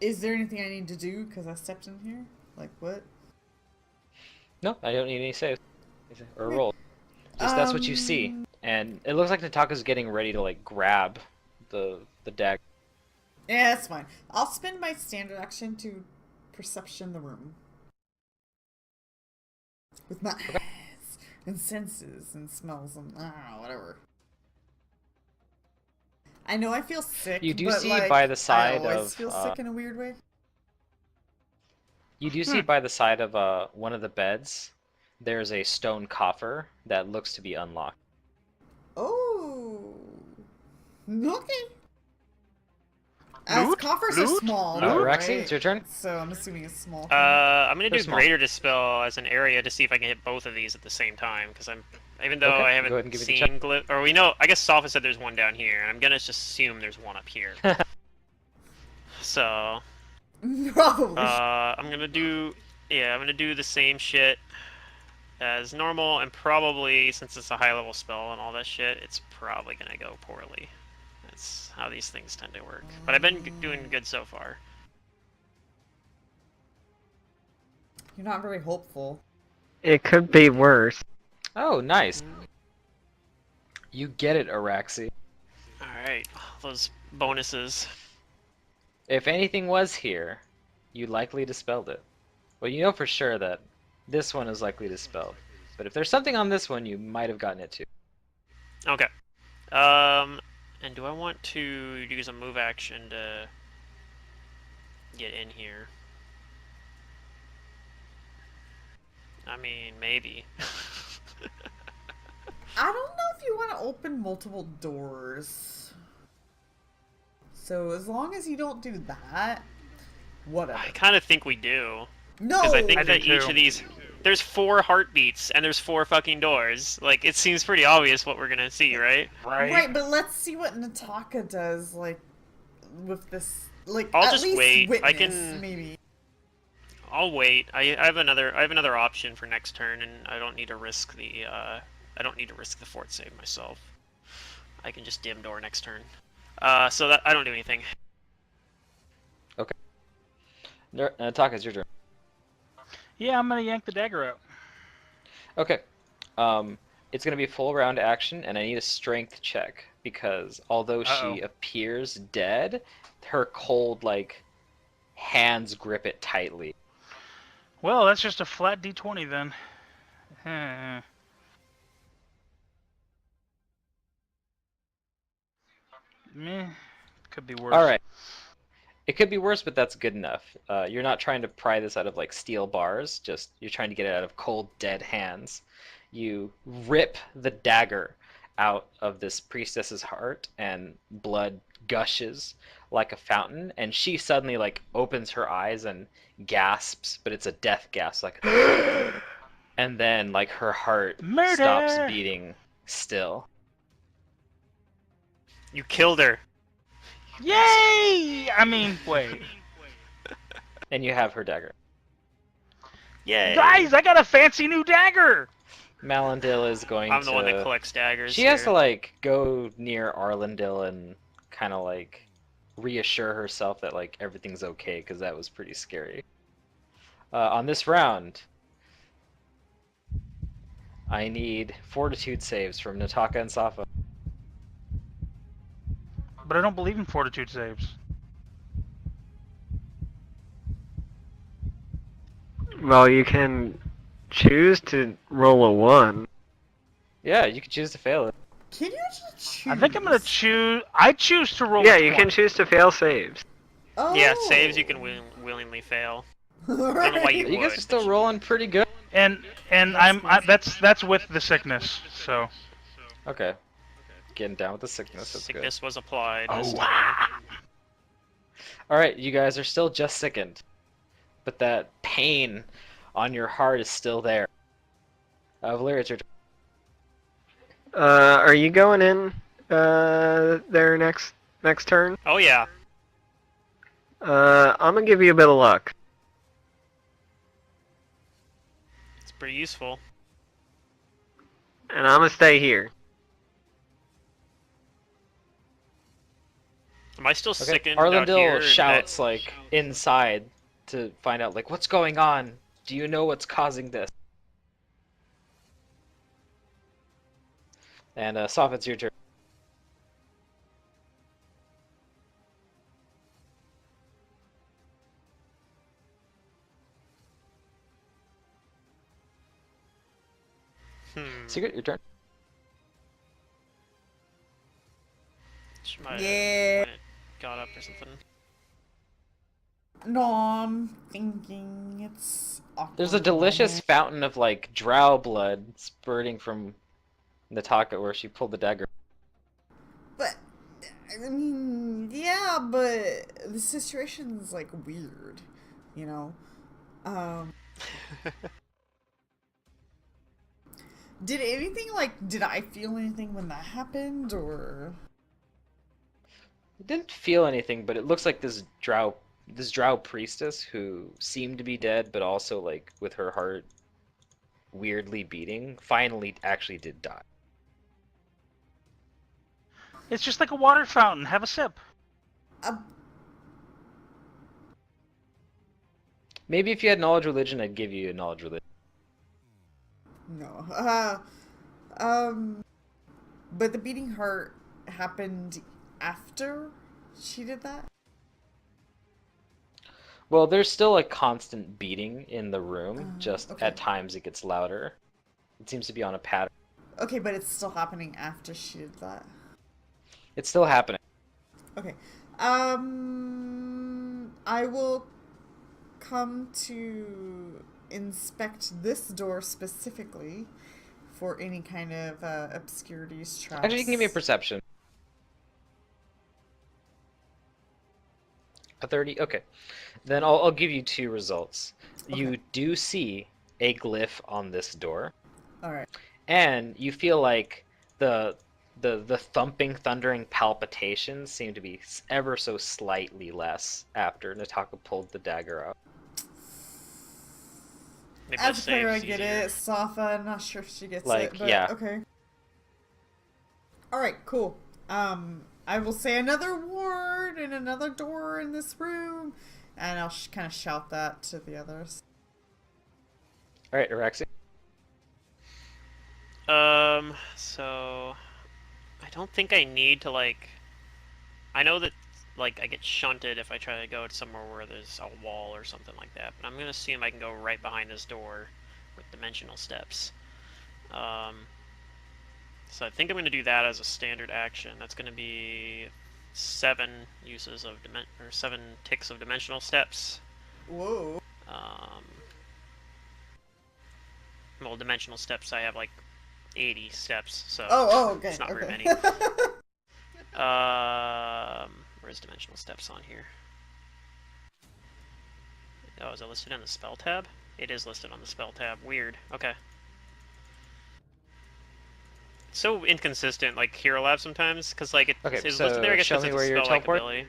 Is there anything I need to do because I stepped in here? Like what? No, I don't need any saves or Okay. roll. Just that's what you see, and it looks like Nataka's getting ready to like grab the dagger. Yeah, that's fine. I'll spend my standard action to perception the room with my eyes and senses and smells and I don't know, whatever. I know I feel sick, You do but see like, by the I side always of feel sick in a weird way. you do see by the side of one of the beds, there's a stone coffer that looks to be unlocked. Oh, okay. As Loot? coffers are Loot? small, Loot? though, Rexy, right? it's your turn. So I'm assuming it's small. I'm gonna They're do small. Greater Dispel as an area to see if I can hit both of these at the same time, because even though Okay, I go ahead haven't and give me the check. seen or we know, I guess Sopha said there's one down here, and I'm gonna just assume there's one up here. So, Probably. I'm gonna do the same shit as normal, and probably, since it's a high level spell and all that shit, it's probably gonna go poorly. That's how these things tend to work. But I've been doing good so far. You're not very hopeful. It could be worse. Oh, nice. You get it, Araxi. Alright, those bonuses. If anything was here, you likely dispelled it. Well, you know for sure that this one is likely dispelled. But if there's something on this one, you might have gotten it too. Okay. And do I want to use a move action to get in here? I mean, maybe. I don't know if you want to open multiple doors. So as long as you don't do that, whatever. I kind of think we do. No! Because I think I that do each too. of these... There's 4 heartbeats, and there's 4 fucking doors. Like, it seems pretty obvious what we're gonna see, right? Right, but let's see what Nataka does, like, with this, like, I'll at just least wait. witness, I can- maybe. I'll wait. I have another option for next turn, and I don't need to risk the fort save myself. I can just dim door next turn. So that I don't do anything. Taka, it's your turn. Yeah, I'm gonna yank the dagger out. Okay. It's gonna be a full round action, and I need a strength check because although she appears dead, her cold like hands grip it tightly. Well, that's just a flat d20 then. Meh. Could be worse. All right. It could be worse, but that's good enough. You're not trying to pry this out of like steel bars. Just you're trying to get it out of cold, dead hands. You rip the dagger out of this priestess's heart, and blood gushes like a fountain. And she suddenly like opens her eyes and gasps, but it's a death gasp, like. And then like her heart stops Murder! beating still. You killed her. Yay! I mean, wait. And you have her dagger. Yay! Guys, I got a fancy new dagger! Malindil is going I'm to... the one that collects daggers. She has to like go near Arlindil and kind of like reassure herself that like everything's okay, because that was pretty scary. On this round, I need fortitude saves from Nataka and Safa. But I don't believe in fortitude saves. Well, you can choose to roll a 1. Yeah, you can choose to fail it. Can you just choose? I think I'm gonna choose. I choose to roll. Yeah, a you can 20. choose to fail saves. Oh. Yeah, saves you can willingly fail. I don't know why you You guys would, are still but rolling pretty good. And that's with the sickness. So. Okay. Getting down with the sickness, that's good. sickness was applied. Oh this wow! time. Alright, you guys are still just sickened. But that pain on your heart is still there. Valeria, it's your turn. Are you going in there next turn? Oh yeah. I'm gonna give you a bit of luck. It's pretty useful. And I'm gonna stay here. Am I still Okay. sickened out here? Arlindil shouts like inside to find out like what's going on. Do you know what's causing this? And Soph, it's your turn. Secret, your turn. She might have Yeah. went- got up or something. No, I'm thinking it's awkward. There's a delicious fountain of like drow blood spurting from Nataka where she pulled the dagger. But I mean, yeah, but the situation's like weird, you know. Did anything like? Did I feel anything when that happened, or? I didn't feel anything, but it looks like this drow priestess who seemed to be dead, but also like with her heart weirdly beating, finally actually did die. It's just like a water fountain. Have a sip. Maybe if you had knowledge religion, I'd give you a knowledge religion. No. But the beating heart happened after she did that? Well, there's still a constant beating in the room, just okay. at times it gets louder. It seems to be on a pattern. Okay, but it's still happening after she did that. It's still happening. Okay. I will come to inspect this door specifically for any kind of obscurities, traps. Actually, you can give me a perception. A 30? Okay. Then I'll give you 2 results. Okay. You do see a glyph on this door. Alright. And you feel like the thumping, thundering palpitations seem to be ever so slightly less after Nataka pulled the dagger out. Maybe As a the player, I save's get easier. it. Safa, I'm not sure if she gets Like, it, but yeah. okay. Alright, cool. I will say another ward and another door in this room, and I'll kind of shout that to the others. Alright, Araxi. So I don't think I need to like. I know that like I get shunted if I try to go to somewhere where there's a wall or something like that, but I'm gonna assume I can go right behind this door with dimensional steps. So I think I'm gonna do that as a standard action. That's gonna be 7 uses of 7 ticks of dimensional steps. Whoa. Well, dimensional steps, I have like 80 steps, so Okay. it's not okay. very many. Where's dimensional steps on here? Oh, is it listed on the spell tab? It is listed on the spell tab. Weird. Okay. It's so inconsistent, like Hero Lab sometimes, because like Okay, it's so listed there. I guess show because me it's where a your spell-like teleport.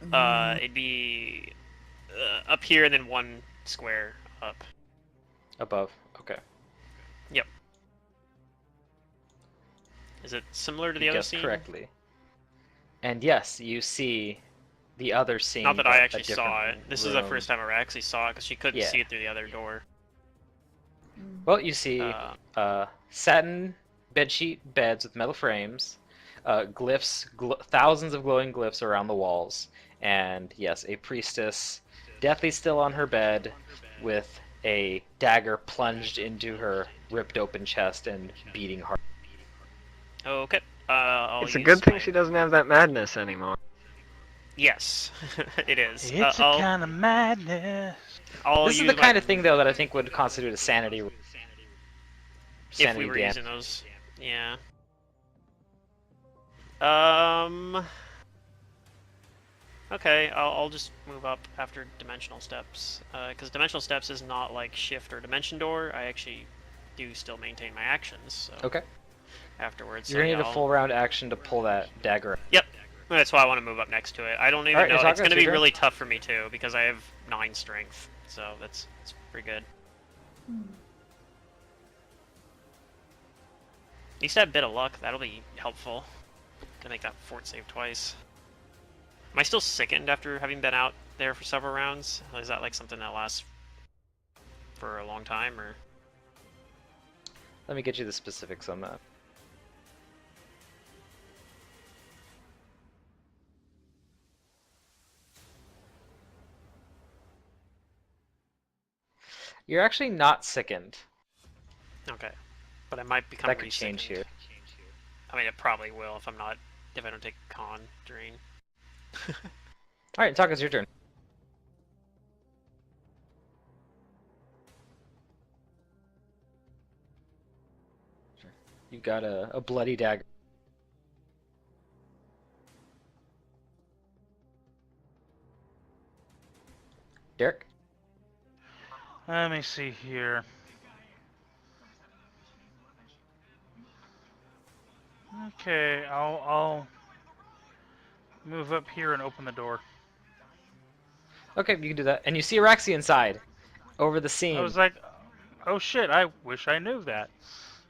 ability. It'd be up here and then 1 square up. Above. Okay. Yep. Is it similar to the You other guessed scene? correctly. And yes, you see the other scene. Not that but I a actually saw it. different This is the room. first time I actually saw it because she couldn't Yeah. see it through the other door. Well, you see Uh, satin bedsheet beds with metal frames, glyphs, thousands of glowing glyphs around the walls, and yes, a priestess, deathly still on her bed, with a dagger plunged into her ripped open chest and beating heart. Okay. I'll It's a use good thing my- she doesn't have that madness anymore. Yes, it is. It's a kind of madness. I'll This is use the my- kind of thing, though, that I think would constitute a sanity. if we were damage. using those. Yeah. Okay, I'll just move up after dimensional steps, because dimensional steps is not like shift or dimension door. I actually do still maintain my actions. So Okay. afterwards, You're so gonna need yeah, a full round action to pull that dagger out. Yep. That's why I want to move up next to it. I don't even Alright, know. Nataka, It's going it's to be your turn. really tough for me too because I have 9 strength, so that's pretty good. At least I have a bit of luck. That'll be helpful. Gonna make that fort save twice. Am I still sickened after having been out there for several rounds? Is that like something that lasts for a long time, or? Let me get you the specifics on that. You're actually not sickened. Okay, but I might become That could change re-sickened. here. I mean, it probably will if I don't take con drain. Alright, Taka, it's your turn. You got a bloody dagger. Derek? Let me see here. Okay, I'll move up here and open the door. Okay, you can do that. And you see Araxi inside, over the I scene. was like, oh shit, I wish I knew that.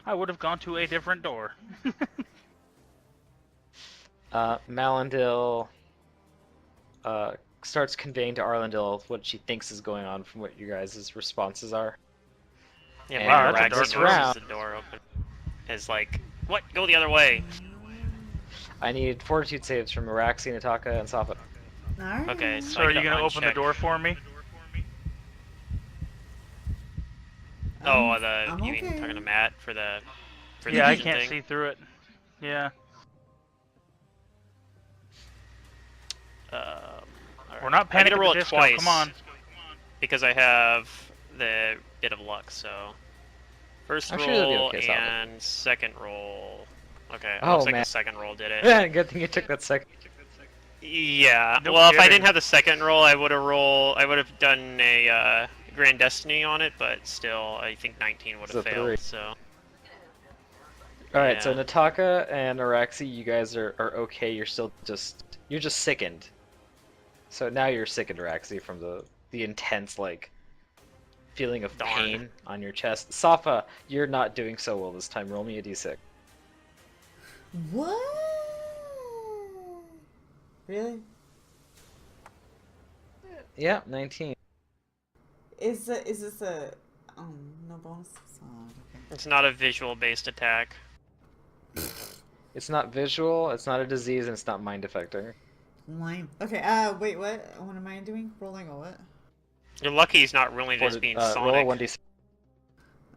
I would have gone to a different door. Malindil starts conveying to Arlandil what she thinks is going on from what you guys' responses are. Yeah, And wow, maybe that's a Araxi dark notices room. the door open. Is like, what? Go the other way. I need fortitude saves from Araxi, Nataka, and Safa. Alright. Okay, So I are get you to gonna open the uncheck. door for me? Oh, I'm you mean okay. talking to Matt for the Yeah, I vision can't thing? see through it. Yeah. Alright. We're not I get panicking to roll the it disco, twice. come on. Because I have the bit of luck, so first I'm sure you'll be roll okay, Safa. and second roll. Okay, Oh, looks like man. the second roll did it. Good thing you took that second. Yeah. No well, if I kidding. didn't have the second roll, I would have done a Grand Destiny on it, but still, I think 19 would So have failed. 3. So. Alright, so Yeah. Nataka and Araxi, you guys are okay. You're just sickened. So now you're sickened, Araxi, from the intense, like, feeling of Darn. pain on your chest. Safa, you're not doing so well this time. Roll me a d6. What? Really? Yeah, 19. Is this a no bonus? Oh, okay. It's not a visual-based attack. It's not visual, it's not a disease, and it's not mind affecting. Lame. Okay, wait, what? What am I doing? Rolling a what? You're lucky he's not really just being Roll a Sonic. 1d6.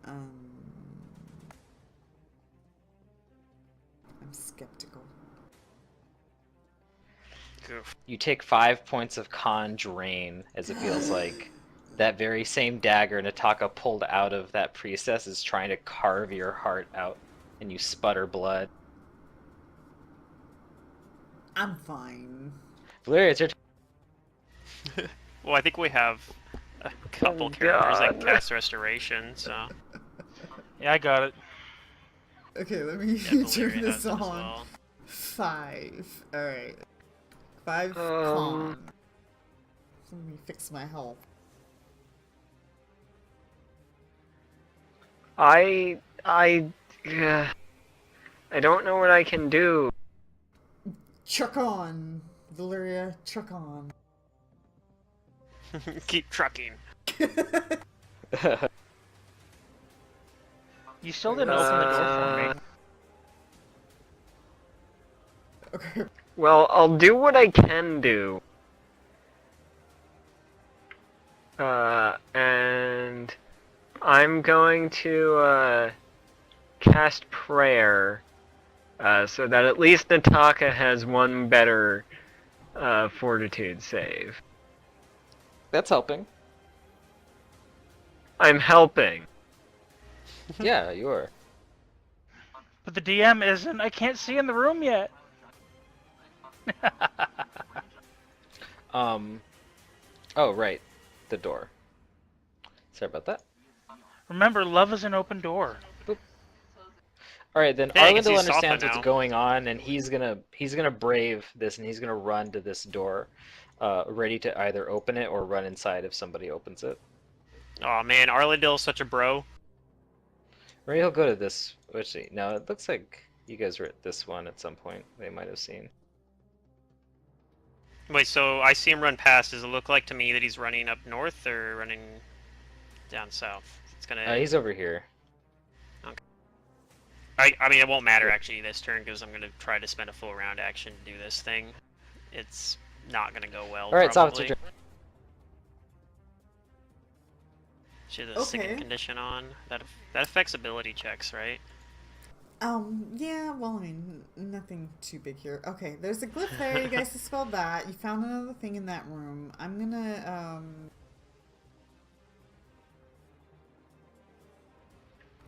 Um, I'm skeptical. Goof. You take 5 points of con drain, as it feels like that very same dagger Nataka pulled out of that priestess is trying to carve your heart out, and you sputter blood. I'm fine. Valeria, it's your turn. Well, I think we have a couple Oh, characters that God. can cast Restoration, so Yeah, I got it. Okay, let me yeah, Valeria turn has this it on. as well. 5. Alright. 5 Um, con. Let me fix my health. Yeah, I don't know what I can do. Chuck on! Valeria, chuck on. Keep trucking. You still didn't open the door for me. Okay. Well, I'll do what I can do. And I'm going to cast prayer, so that at least Nataka has one better fortitude save. That's helping. I'm helping. Yeah, you are. But the DM isn't. I can't see in the room yet. Oh, right. The door. Sorry about that. Remember, love is an open door. Alright, then Hey, I can see Arlandil Safa understands what's now. going on, and he's gonna brave this, and he's gonna run to this door, ready to either open it or run inside if somebody opens it. Oh man, Arlandil's such a bro. Or he'll go to this. Let's see. No, it looks like you guys were at this one at some point. They might have seen. Wait, so I see him run past. Does it look like to me that he's running up north or running down south? It's gonna. He's over here. I mean, it won't matter actually this turn because I'm gonna try to spend a full round action to do this thing. It's not gonna go well. Alright, Soft, probably. it's your turn. She has a second condition on. That affects ability checks, right? Yeah, well, I mean, nothing too big here. Okay, there's a glyph there. You guys dispelled that. You found another thing in that room. I'm gonna,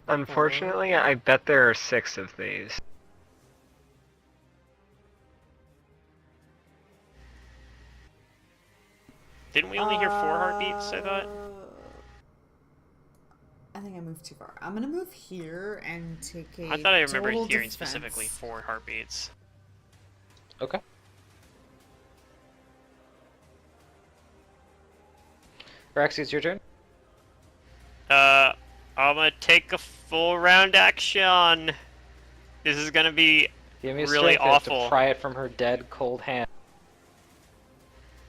Unfortunately, I bet there are 6 of these. Didn't we only hear 4 heartbeats, I thought? I think I moved too far. I'm gonna move here and take a I thought I remember total hearing defense. specifically 4 heartbeats. Okay. Raxi, it's your turn. I'm gonna take a full round action. This is gonna be Give me a really strength hit awful. to pry it from her dead, cold hand.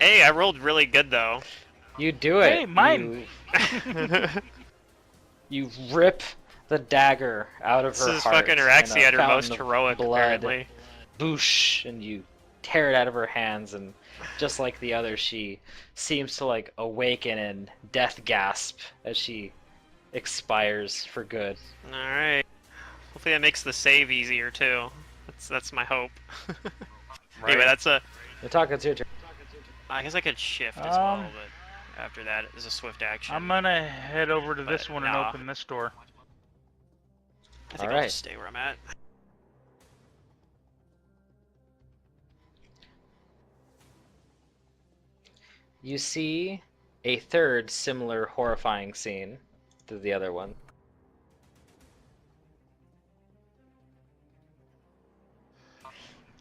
Hey, I rolled really good though. You do it. Hey, mine. You rip the dagger out of This her is heart. fucking and Araxi a at her most fountain of heroic, blood. apparently. Boosh, and you tear it out of her hands, and just like the other, she seems to like awaken and death gasp as she expires for good. Alright. Hopefully that makes the save easier too. That's my hope. Anyway, that's a... Nataka, it's your turn. I guess I could shift as well, but after that is a swift action. I'm gonna head over to this But one nah. and open this door. I think I'll Alright. just stay where I'm at. You see a third similar horrifying scene to the other one.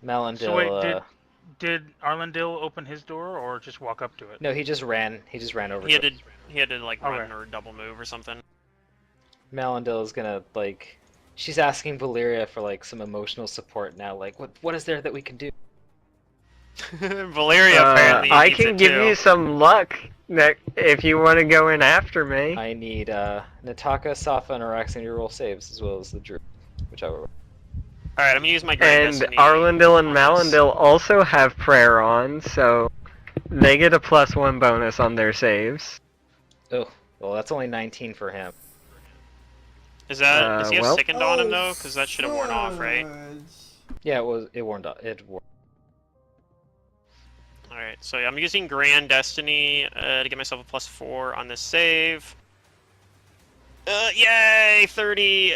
Melendil, So wait, did Arlendil open his door or just walk up to it? no, he just ran over He to had to like Okay. run or double move or something. Melendil is gonna like, she's asking Valyria for like some emotional support now. Like, what is there that we can do? Valeria apparently I needs can it give too. you some luck that if you want to go in after me. I need Nataka, Safa, and Araxi to roll saves as well as the Druid, whichever. Alright, I'm gonna use my Great And Destiny Arlendil and on this. Malendil also have prayer on, so they get a +1 bonus on their saves. Oh, well, that's only 19 for him. Is that does he have well- sickened on him though? Because that should have worn off, right? fudge. Yeah, it warned up. It wore. Alright, so I'm using Grand Destiny to get myself a +4 on this save. Yay! 30.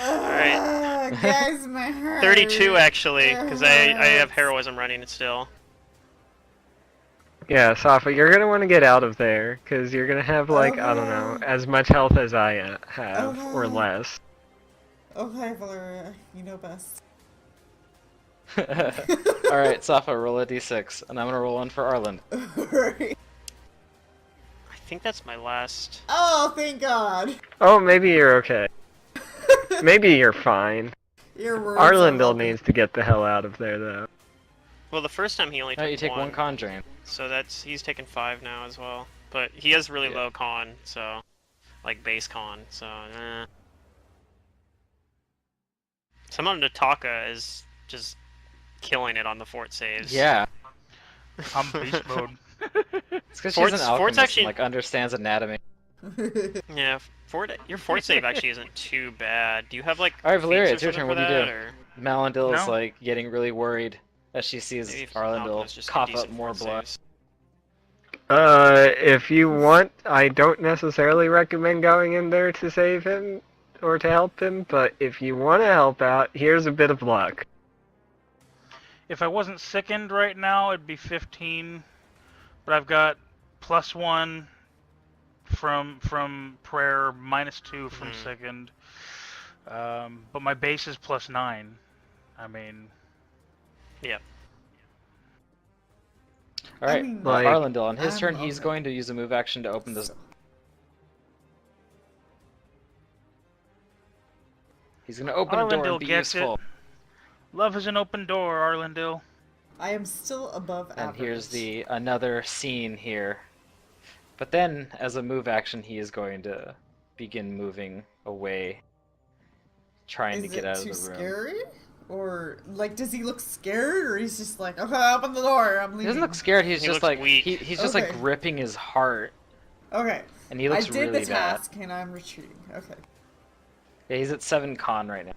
Alright. Guys, my heart. 32 actually, because I have hurts. heroism running still. Yeah, Safa, you're gonna want to get out of there, because you're gonna have, like, I don't know, Okay. as much health as I have, or Okay. less. Okay, Valeria, you know best. Alright, Safa, roll a d6, and I'm gonna roll one for Arlen. Right. I think that's my last. Oh, thank God. Oh, maybe you're okay. Maybe you're fine. Your words are Arlendil welcome. needs to get the hell out of there, though. Well, the first time he only took Oh, you take one con drain. so he's taken 5 now as well. But he has really Yeah. low con, so like base con, so Somehow Nataka is just killing it on the fort saves. Yeah, I'm beast mode. it's because she's Fort's- an Fort's alchemist actually- and, like, understands anatomy. Yeah, your fort save actually isn't too bad. Do you have like Alright, Valeria, feats or it's your something turn. for What do you that, do? or Malendil is No. like getting really worried as she sees maybe if Arlendil Alchemist just cough decent up more fort blood. saves? If you want, I don't necessarily recommend going in there to save him, or to help him, but if you want to help out, here's a bit of luck. If I wasn't sickened right now, it'd be 15. But I've got +1 from prayer, -2 from Mhm. sickened. But my base is +9. I mean, Alright, mean, like, Arlendil, on his I'm turn, he's okay. going to use a move action to open this. So- He's gonna open a door Arlendil and be gets useful. it. Love is an open door, Arlendil. I am still above And average. here's the another scene here. But then, as a move action, he is going to begin moving away, trying to Is get it out of too the room. scary? Or, like, does he look scared? Or he's just like, okay, open the door, I'm He leaving. doesn't look scared. He's He just looks like weak. he's just like Okay. gripping his heart, Okay. and he looks I did really the bad. task and I'm retreating. Okay. Yeah, he's at 7 con right now.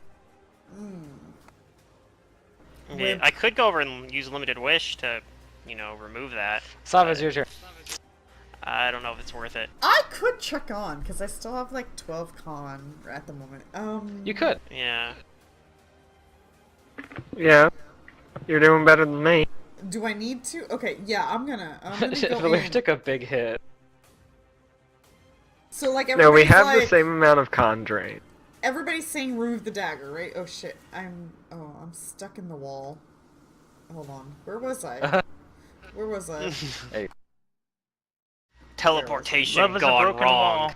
Yeah, With- I could go over and use limited wish to, remove that. Sava, it's your turn. I don't know if it's worth it. I could check on, because I still have like 12 con at the moment. You could. Yeah. Yeah, you're doing better than me. Do I need to? Okay, yeah, I'm gonna go Valir in. took a big hit. So like No, we everybody's have like, the same amount of con drain. everybody's saying remove the dagger, right? Oh shit, I'm stuck in the wall. Hold on, where was I? Where was I? Hey, Teleportation Love is a gone broken wrong. wall.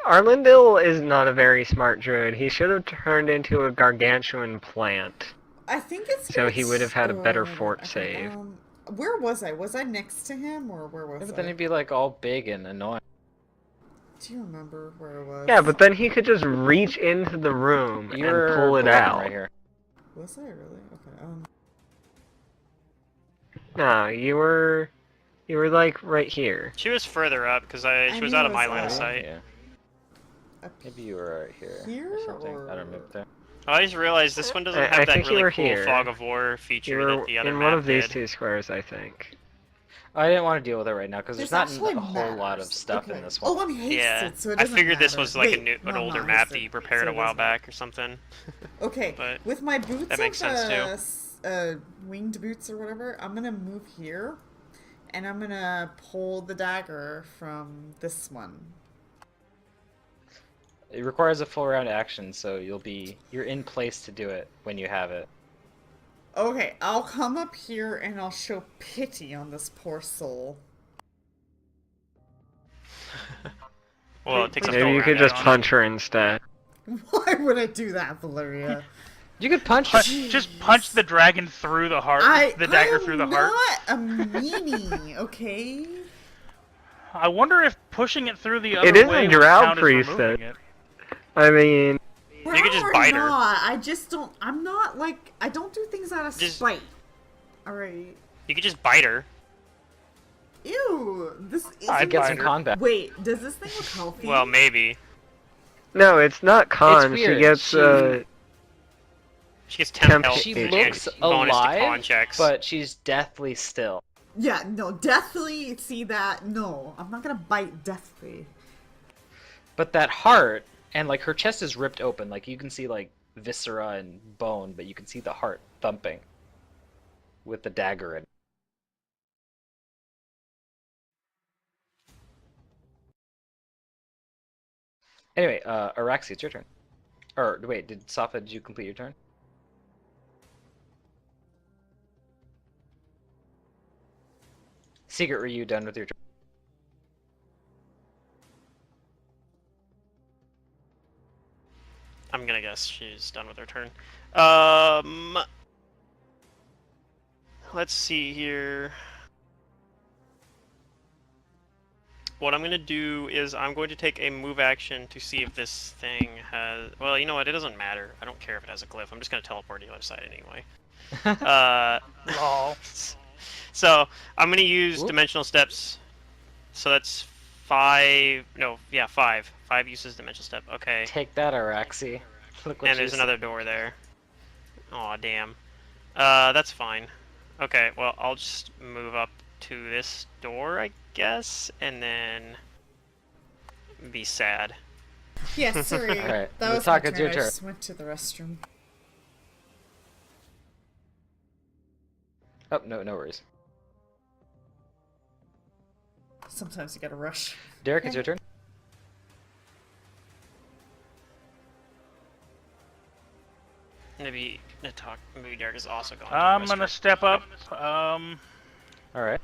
Arlindil is not a very smart druid. He should have turned into a gargantuan plant. I think it's So gonna he would have had a better hold on, fort okay, save. where was I? Was I next to him or where was but I? then he'd be like all big and annoying. Do you remember where I was? Yeah, but then he could just reach into the room You're and pull it below him out. right here. Was I really? Okay. No, you were like right here. She was further up because she was knew out of it my was line of up. sight. Yeah. Up Maybe you were right here, Here, or something. I don't or- remember there. Oh, I just realized this one doesn't I have that think you really were cool here. fog of war You feature were that the other in map one of these did. two squares, I think. I didn't want to deal with it right now because there's not actually a whole lot of matters. stuff Okay. in this one. Oh, I'm hasted, Yeah, so it I doesn't figured this matter. was like Wait, an no, I'm older not map hasted, that you prepared so a it while doesn't matter. back or something. Okay, But with my boots, that makes sense, winged boots or whatever, I'm gonna move here, and I'm gonna pull the dagger from this one. It requires a full round action, so you're in place to do it when you have it. Okay, I'll come up here and I'll show pity on this poor soul. Well, it takes a Maybe full you could round just action. punch her instead. Why would I do that, Valeria? You could punch her. Just punch the dragon through the heart. The dagger through the heart. I'm not a meanie, okay? I wonder if pushing it through the other It is way a would drow count as priest, removing though. it. I mean, You could just Or bite her. not. I just don't. I'm not like. I don't do things out of Just- spite. Alright. You could just bite her. Ew. This is. I'd get some Spider. combat. Wait, does this thing look healthy? Well, maybe. no, it's not con. She weird. gets She gets 10 Temp- health She and looks bonus to con alive, checks. but she's deathly still. Yeah, no, deathly see that. No, I'm not gonna bite deathly. But that heart, and like her chest is ripped open, like you can see like viscera and bone, but you can see the heart thumping with the dagger in. Anyway, Araxi, it's your turn. Or wait, Safa, did you complete your turn? Secret, were you done with your turn? I'm gonna guess she's done with her turn. Let's see here. What I'm gonna do is I'm going to take a move action to see if this thing has. Well, you know what? It doesn't matter. I don't care if it has a glyph. I'm just gonna teleport to the other side anyway. Lol. So I'm gonna use Oop. dimensional steps. So that's 5. No, yeah, 5. 5 uses dimensional step. Okay. Take that, Araxi. Look what And you there's said. another door there. Aw, damn. That's fine. Okay, well, I'll just move up to this door, I guess, and then be sad. Yeah, sorry. Alright, that was my Mitaka, turn. it's your I turn. just went to the restroom. Oh, no worries. Sometimes you gotta rush. Derek, it's your turn. Maybe Derek is also going. I'm gonna step up. Alright.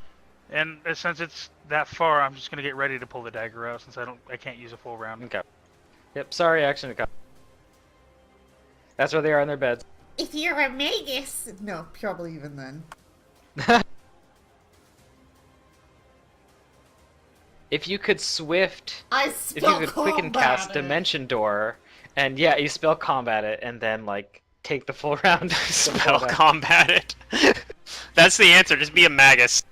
And since it's that far, I'm just gonna get ready to pull the dagger out since I can't use a full round. Okay. Yep, sorry, action to come. That's where they are in their beds. If you're a magus. No, probably even then. If you could swift, I if you spell could quicken cast combat it. Dimension Door, and yeah, you spell combat it, and then like take the full round. Spell combat it. That's the answer. Just be a magus.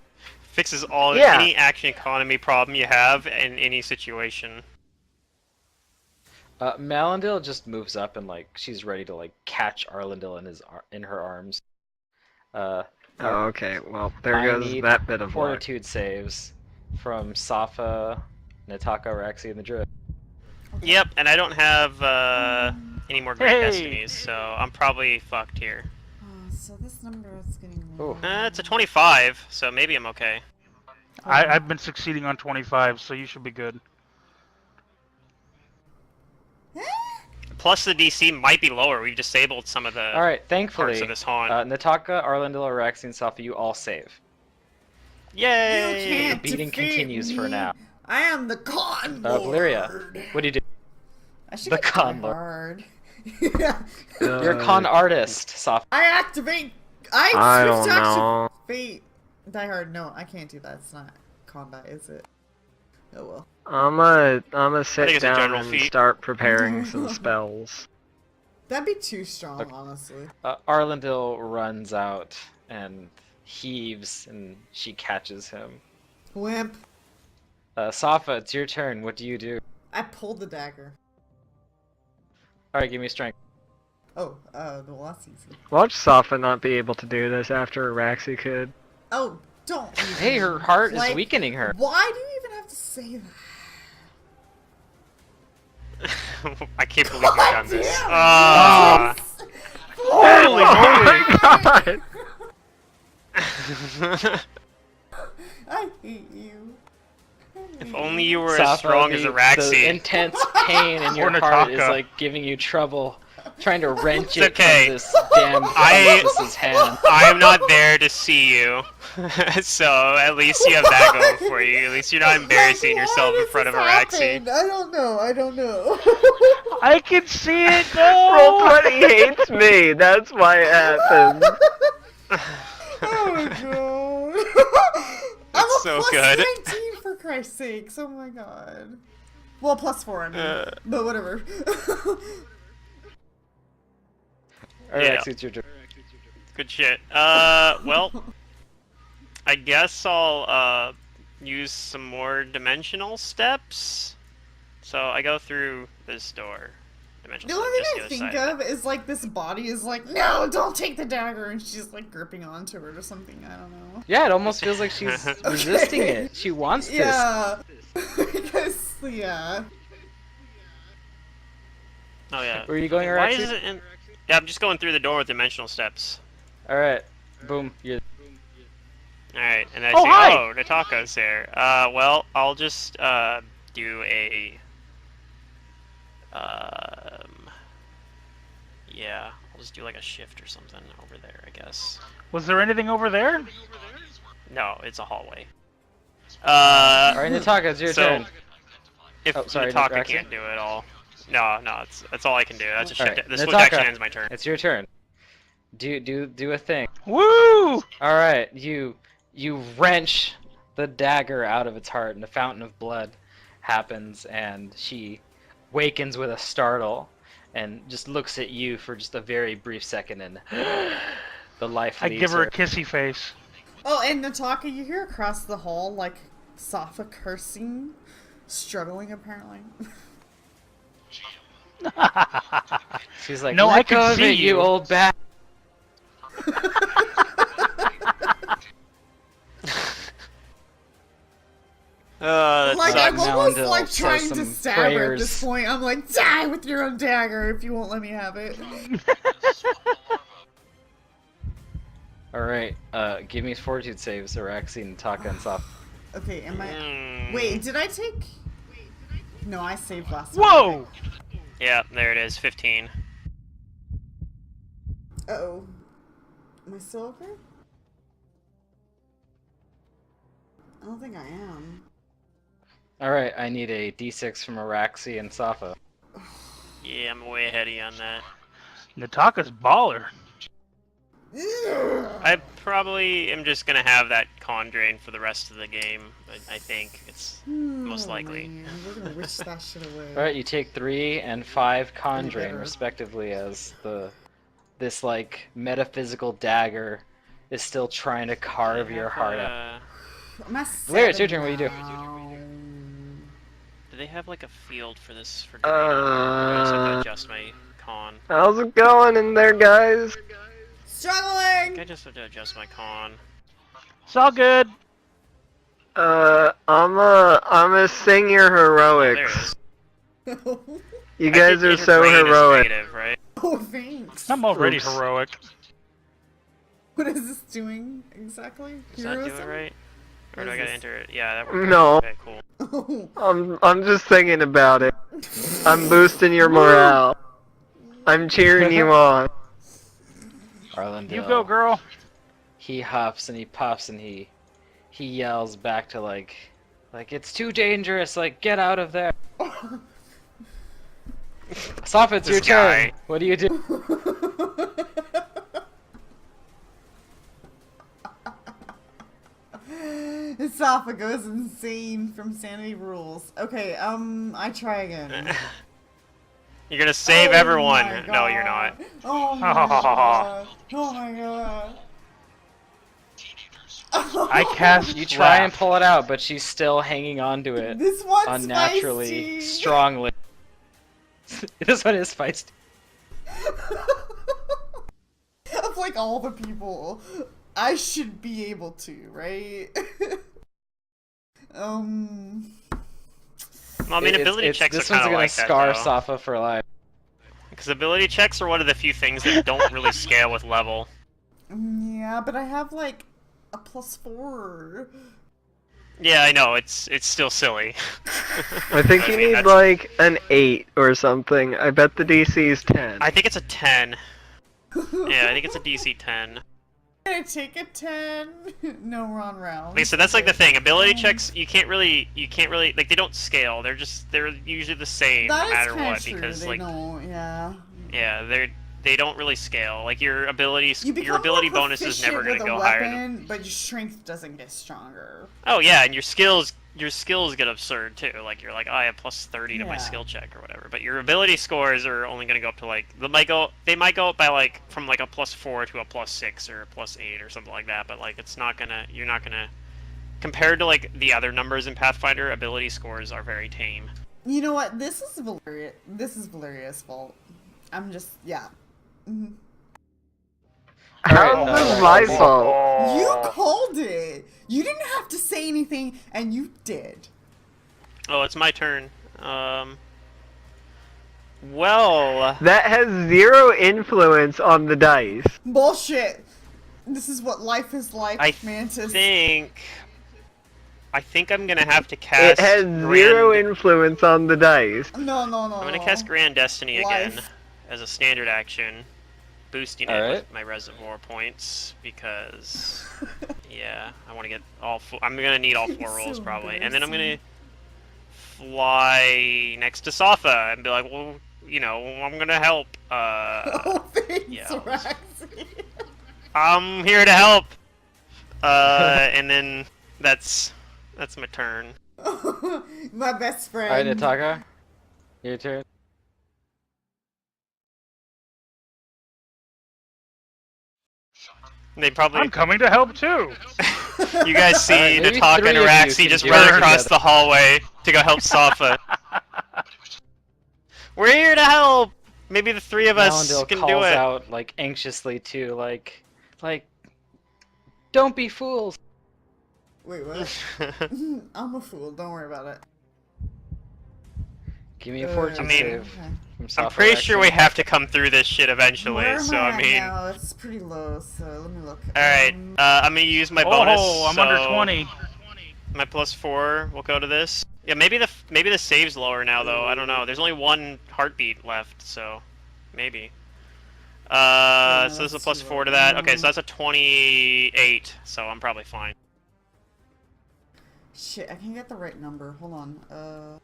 Fixes all Yeah. any action economy problem you have in any situation. Malindil just moves up and like she's ready to like catch Arlindil in her arms. Oh, okay. Well, there I goes need that bit of luck. fortitude saves from Safa, Nataka, Raxi, and the Druid. Yep, and I don't have any more Great Hey! Destinies, so I'm probably fucked here. Oh, so this number is getting Ooh. low. It's a 25, so maybe I'm okay. I've been succeeding on 25, so you should be good. Plus the DC might be lower. We've disabled some of the All right, parts thankfully, of this haunt. Nataka, Arlindil, Raxi, and Safa, you all save. Yay! You can't beating defeat continues me. for now. I am the con lord. Valeria, what do you do? I should The get con Die lord. Hard. Yeah. You're a con artist, Safa. I activate. I I don't switch know. activate. Die Hard. No, I can't do that. It's not combat, is it? Oh well. I'ma think sit it's a down general and feat. start preparing some spells. That'd be too strong, Okay. honestly. Arlindil runs out and heaves, and she catches him. Wimp. Safa, it's your turn. What do you do? I pulled the dagger. All right, give me strength. Oh, well, that's easy. Watch Safa not be able to do this after Araxi could. Oh, don't. Even, Hey, her heart like, is weakening her. Why do you even have to say that? I can't believe you've done this. damn it. Ah. Holy moly! God! I hate you. If only you were Safa, as strong as the Araxi. intense pain in your Or heart is Nataka. like giving you trouble, trying to wrench It's it okay. from this damn Mrs. hand. I am not there to see you, so at least you have that going for you. At least you're not embarrassing Like, yourself why in does front of this Araxi. happen? I don't know. I don't know. I can see it Roll20 go! hates me. That's why it happens. Oh my god. I'm That's a so plus good. 19 for Christ's sakes. Oh my god. Well, plus 4, I mean. But whatever. Alright, Yeah. it's your turn. Good shit. Well, I guess I'll use some more dimensional steps. So I go through this door. The Dimensional only step, thing I just the think other side of is like this body is like, no, don't take the dagger, and she's like gripping onto it or something. I don't know. Yeah, it almost feels like she's resisting it. She wants this. Yeah. Because, yeah. Oh yeah. Where are you going, Why Araxi? is it in... Yeah, I'm just going through the door with dimensional steps. Alright, boom. You're... Alright, and I Oh, see... hi! Oh, Nataka's there. Well, I'll just, do a... Yeah, I'll just do like a shift or something over there, I guess. Was there anything over there? No, it's a hallway. Alright, Nataka, it's your so- turn. If Oh, sorry, Nataka Raxi? can't do it all. No, that's all I can do. That's a shift. Alright, This Nataka. switch action ends my turn. It's your turn. Do a thing. Woo! Alright, you wrench the dagger out of its heart, and a fountain of blood happens, and she wakens with a startle, and just looks at you for just a very brief second, and the life I leaves give her a kissy face. Oh, and Nataka, you hear across the hall, like, Safa cursing, struggling, apparently. She's like, No, let I can go of see it, you you." old bat. That Like, sucks. I'm almost, Malindil like, says trying to some stab her at prayers. this point. I'm like, die with your own dagger if you won't let me have it. Alright, give me fortitude saves, Araxi, Nataka, and Safa. Okay, am I... Mm. Wait, did I take... No, I saved last time. Whoa! Yeah, there it is. 15. Uh-oh. Am I still okay? I don't think I am. Alright, I need a d6 from Araxi and Safa. Yeah, I'm way ahead of you on that. Nataka's baller. I probably am just gonna have that con drain for the rest of the game. I think it's most likely. Man, we're gonna wish that shit away. Alright, you take 3 and 5 con You drain, better. respectively, as this like metaphysical dagger is still trying to carve your heart out. I'm at Blair, it's your 7 turn, what do you do? now. Do they have like a field for this for drain? I just have to adjust my con. How's it going in there, guys? I think I Struggling! just have to adjust my con. It's all good. I'ma sing your Oh, there it heroics. is. You I guys did are enter so drain as heroic. negative, right? Oh, thanks. I'm already Oops. heroic. What is this doing exactly? Does that do it Heroism? right? Or What do I is gotta this? enter it? Yeah, that works. No. Okay, cool. I'm just thinking about it. I'm boosting your morale. I'm cheering you on. Arlendil. You go, girl. He huffs and he puffs and he yells back to like it's too dangerous, like get out of there. Soph, it's This your turn. guy. What do you do? Safa goes insane from sanity rules. Okay, I try again. You're gonna save Oh everyone. my No, you're not. God. Oh my god. Oh my god. I cast. You try and Laugh. pull it out, but she's still hanging on to it This one's unnaturally, feisty. strongly. This one is feisty. Of like all the people, I should be able to, right? Well, I mean, ability checks this are one's kind of gonna like that, scar though. Safa for life. Because ability checks are one of the few things that don't really scale with level. Yeah, but I have like a +4. Yeah, I know, it's still silly. I think I you mean, need that's- like an 8 or something. I bet the DC is 10. I think it's a 10. Yeah, I think it's a DC 10. Can I take a 10? No, we're on round. Like I said, that's like the thing. Ability checks, you can't really, like, they don't scale. They're usually the same That no is matter kinda what, true. because They like, don't, yeah. yeah, they don't really scale. Like your abilities, You your ability become more bonus is proficient never gonna with a go higher than. weapon, but your strength doesn't get stronger. Oh yeah, and your skills get absurd too. Like you're like, oh, I have +30 to my Yeah. skill check or whatever. But your ability scores are only gonna go up to like they might go up by like from like a +4 to a +6 or a +8 or something like that. But like you're not gonna compared to like the other numbers in Pathfinder, ability scores are very tame. You know what? This is Valeria's fault. I'm just, yeah. Mhm. How's Alright, this my fault? You called it! You didn't have to say anything, and you did. Oh, it's my turn. Well, That has 0 influence on the dice. Bullshit! This is what life is like, I Mantis. I think I'm gonna have to cast. It has 0 influence on the dice. No, no, no. I'm gonna cast Grand Destiny again Life. as a standard action, boosting it Alright. with my reservoir points because, yeah, I want to get all. I'm gonna need all 4 So rolls probably, and then I'm gonna fly next to Safa and be like, well, you know, I'm gonna help. Oh, thanks, yeah. Raxi. I'm here to help. And then that's my turn. My best friend. Alright, Nataka, your turn. They probably. I'm coming to help too. You guys see Alright, maybe Nataka 3 and of you Araxi can just do run it across together. the hallway to go help Safa. We're here to help. Maybe the 3 of us Arlendil can calls do it. out like anxiously too, like, don't be fools. Wait, what? I'm a fool. Don't worry about it. Give me a fortune I mean, save. Okay. From I'm Safa pretty sure we Araxi. have to come through this shit eventually. Where am So I I at mean, now? It's pretty low, so let me look. all right. I'm gonna use my bonus. Oh, I'm under so 20. My +4 will go to this. Yeah, maybe the save's lower now though. I don't know. There's only 1 heartbeat left, so maybe. no, So there's a that's too +4 to low. that. Okay, so that's a 28. So I'm probably fine. Shit, I can't get the right number. Hold on.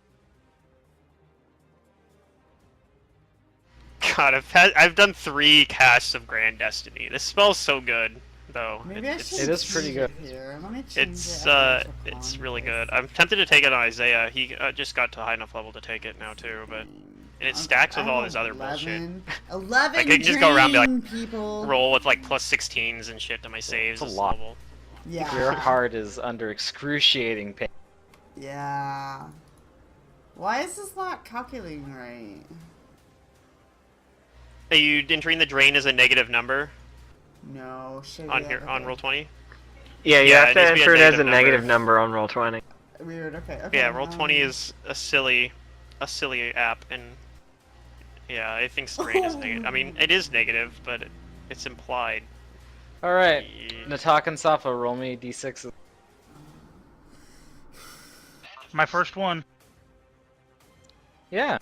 God, I've done 3 casts of Grand Destiny. This spell's so good, though. Maybe I It's should It is pretty change good. it here. Let me change it. at the it's Con really good. place. I'm tempted to take it on Isaiah. He just got to high enough level to take it now too, but and it stacks with all his other bullshit. 11 Like, I can just go around and be like, people. roll with like plus 16s and shit to my saves. That's a this lot. level. Yeah. Your heart is under excruciating pain. Yeah. Why is this not calculating right? Are you entering the drain as a negative number No, shit. on yeah, here on okay. roll 20? Yeah, you Yeah, have it to needs to be a enter it as a negative negative number. number on roll 20. Weird. Okay. Okay. Yeah, roll 20 is a silly app, and yeah, I think strain is negative. I mean, it is negative, but it's implied. Alright, Yeah. Natak and Safa, roll me d6. My first one. Yeah.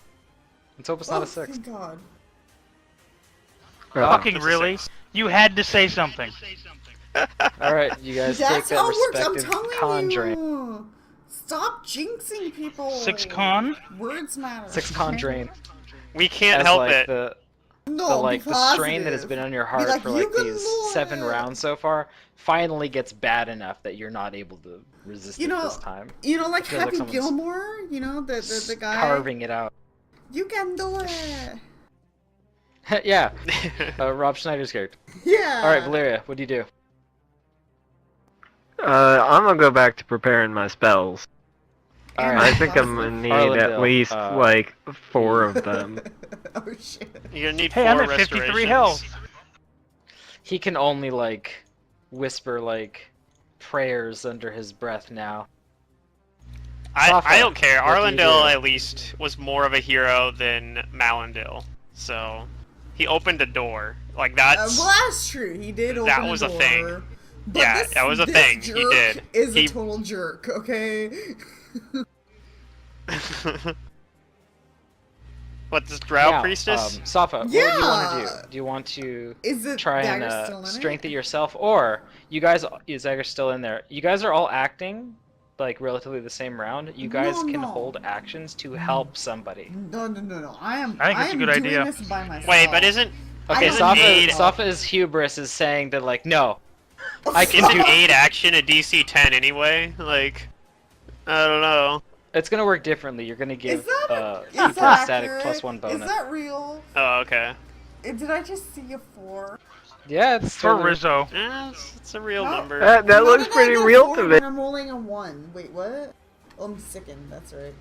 Let's hope it's not Oh, a 6. thank God. Fucking It's a really? 6. You had to say something. Alright, you guys take That's that how it works. I'm respective telling con drain. you. Stop jinxing people. 6 con? Words matter. 6 con drain. We can't As help like it. the No, like be the strain that has positive. been on your Be heart like, for "You like can these do 7 it." rounds so far finally gets bad enough that you're not able to resist You it know, this time. You know, like Feels like Happy someone's Gilmore. You know, the guy. Carving it out. You can do it. Yeah, Rob Schneider's character. Yeah. Alright, Valeria, what do you do? I'm gonna go back to preparing my spells. And Alright. I think I'm gonna need at Arlendale, least like 4 of Oh them. shit. You're gonna need Hey, 4 I'm at 53 restorations. health. He can only like whisper like prayers under his breath now. I Safa, don't care. what do you Arlendil do? at least was more of a hero than Malindil, so he opened a door. Like that's Well, that's true. He did open That a was a door, thing. But Yeah, this, that was a this thing. He jerk did. Is He- a total jerk. Okay. What, this Drow Now, priestess? Safa, what do you want to Yeah. do? Do you want to Is it try and dagger still in strength it it? yourself, or you guys? Is dagger still in there? You guys are all acting like relatively the same round. You guys No, can no. hold actions to help somebody. No. I am. I think it's a am good doing idea. this by myself. Wait, but isn't Okay, don't aid- Safa's hubris is saying that like no, I can isn't do. aid action a DC 10 anyway? Like, I don't know. It's gonna work differently. You're gonna give Is that people is that a static accurate? +1 Is bonus. that real? Oh, okay. Did I just see a 4? Yeah, it's For totally... Rizzo. Yeah, it's a real No. number. That How looks did I pretty get a real 4 to me. when I'm rolling a 1. Wait, what? Oh, I'm sickened. That's right.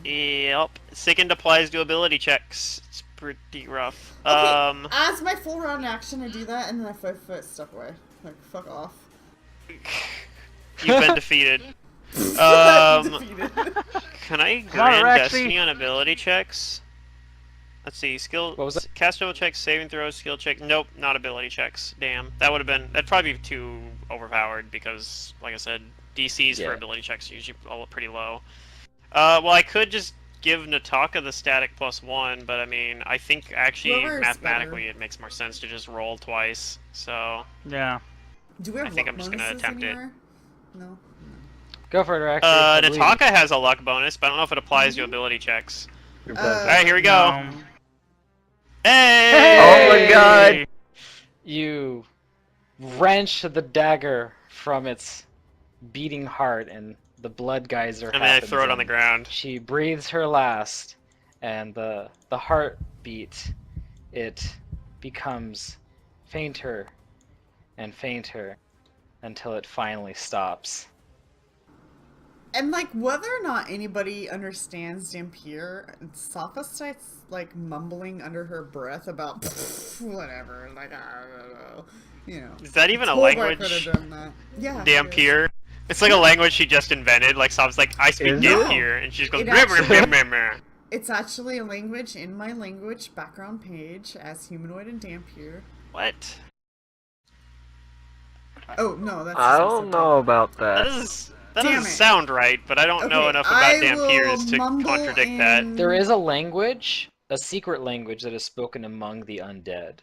Yep. Sickened applies to ability checks. It's pretty rough. Okay, as my full round action, I do that, and then I 5-foot step away. Like, fuck off. You've been defeated. Defeated. Can I on, grant Rexy. Destiny on ability checks? Let's see, skill. What was that? Cast skill checks, saving throws, skill check. Nope, not ability checks. Damn, that'd probably be too overpowered because, like I said, DCs Yeah. for ability checks are usually all pretty low. Well, I could just give Nataka the static +1, but I mean, I think actually Whoever is mathematically better. it makes more sense to just roll twice. So Yeah. Do we have I think luck I'm just gonna bonuses attempt it. anywhere? No. Go for it, actually. I believe. Nataka has a luck bonus, but I don't know if it applies to ability checks. It Uh, does. All right, here we go. Um, Hey! Oh my god! You wrench the dagger from its beating heart, and the blood geyser And then I happens, throw it on the and ground. She breathes her last, and the heartbeat, it becomes fainter and fainter until it finally stops. And like whether or not anybody understands Dampier, Safa starts like mumbling under her breath about whatever, like I don't know, you know. Is that even a Totally language? could have done that. Yeah. it is. Dampier. It's like a language she just invented. Like Sob's like, I speak Is it? Dampier, and she just goes. It "Brr, brr, actually- brr, brr, brr." It's actually a language in my language background page as humanoid and Dampier. What? Oh no, that's. I just don't something. know about That that. doesn't Damn it. sound right, but I don't know Okay, enough about I Dampiers will to mumble contradict that. in- There is a language, a secret language that is spoken among the undead.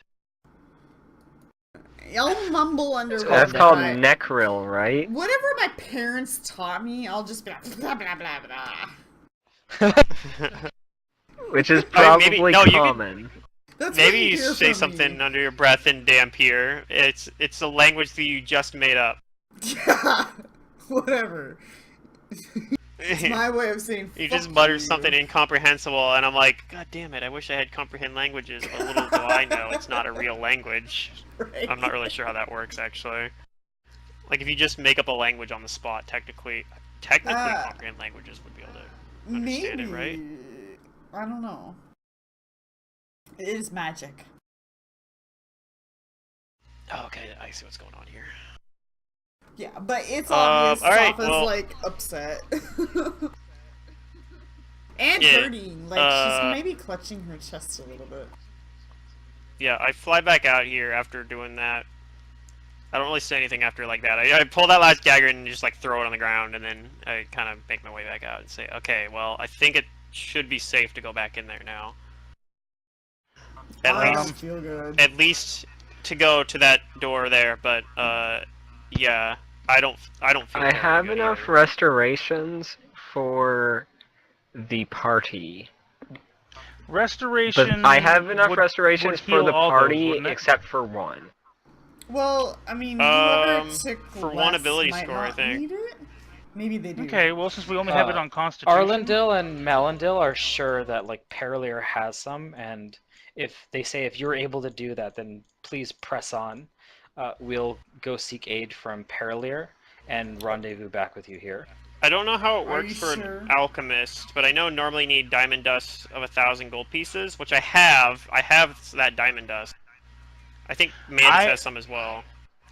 I'll mumble under. That's called called my- Necril, right? Whatever my parents taught me, I'll just be like blah blah blah blah. which is I mean, maybe- probably no, you could- common. That's Maybe what you hear say from something me. under your breath in Dampier. It's a language that you just made up. Yeah, whatever. It's my way of saying You fuck just mutter you. something incomprehensible, and I'm like, God damn it! I wish I had comprehend languages, but little do I know it's not a real language. Right. I'm not really sure how that works, actually. Like, if you just make up a language on the spot, technically comprehend languages would be able to understand Maybe. it, right? I don't know. It is magic. Oh, okay, I see what's going on here. Yeah, but it's obvious alright, Safa's well- like upset. And Yeah, hurting. Like she's maybe clutching her chest a little bit. Yeah, I fly back out here after doing that. I don't really say anything after like that. I pull that last dagger and just like throw it on the ground, and then I kind of make my way back out and say, okay, well, I think it should be safe to go back in there now. I don't feel good. At least to go to that door there, but yeah, I don't feel I totally have good enough either. restorations for the party. Restoration. But I have enough would restorations for heal the all those, party wouldn't it? except for one. Well, I mean, whoever took for less one ability might score, I not think. need it? Maybe they do. Okay, well, since we only have it on Constitution. Arlendil and Melendil are sure that like Paralier has some, and if they say if you're able to do that, then please press on. We'll go seek aid from Paralier and rendezvous back with you here. I don't know how it Are works you for sure? an alchemist, but I know normally need diamond dust of 1,000 gold pieces, which I have. I have that diamond dust. I think Mantis has some as well.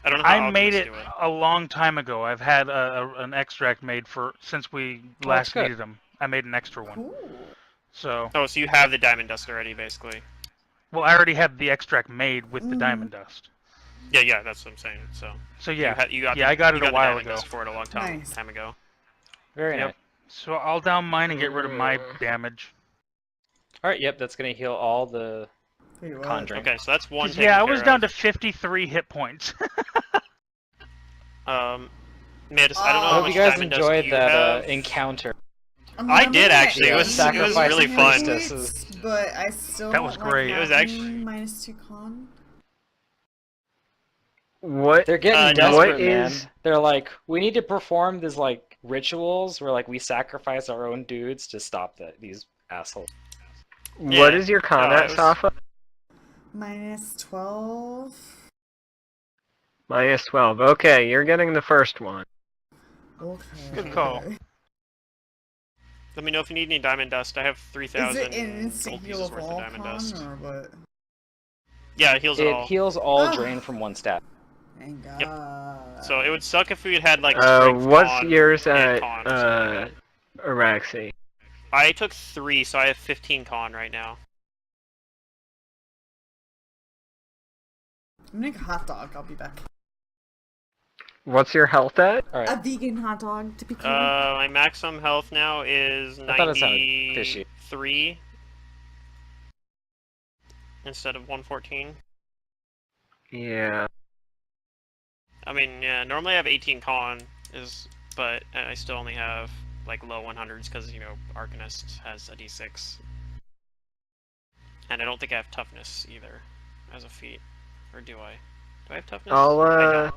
I don't know how I made alchemists it do a long time ago. I've had an extract made for since we last good. needed them. I made an extra one. Cool. So, Oh, so you have the diamond dust already, basically. well, I already had the extract made with the diamond dust. Yeah, that's what I'm saying. So Yeah, you got I got you it a the while diamond ago. dust for it a long time Nice. ago. Very Yep. nice. So I'll down mine and get rid of my damage. All right, yep, that's gonna heal all the Wait, what? conjuring. Okay, so that's one. 'Cause, yeah, I taken was care down of. to 53 hit points. Mantis, I don't know I how hope much you guys diamond dust enjoyed you that have. encounter. mean, I I'm did looking at actually. It was Sacrifice really the fun. priestesses. But I still That was don't great. Like It was having -2 con. What? They're getting no. desperate, What man. is? They're like, we need to perform these like rituals where like we sacrifice our own dudes to stop these assholes. What Yeah. is your con No, at, it was- Safa? -12. -12. Okay, you're getting the first one. Okay. Good call. Let me know if you need any diamond dust. I have Is 3,000 it an instant gold heal pieces of worth of all diamond con dust. or what? Yeah, it heals it It all. heals all Ah. drain from one stat. Thank Yep. God. So it would suck if we had like strength What's con yours and at, con or something like that. Araxi? I took 3, so I have 15 con right now. I'm gonna make a hot dog. I'll be back. What's your health at? All A right. vegan hot dog, to be clear. My maximum health now is I thought it sounded fishy. 93 instead of 114. Yeah. I mean, yeah, normally I have 18 con, but I still only have like low 100s because, you know, Arcanist has a d6. And I don't think I have toughness either as a feat. Or do I? Do I have toughness? I'll, I don't.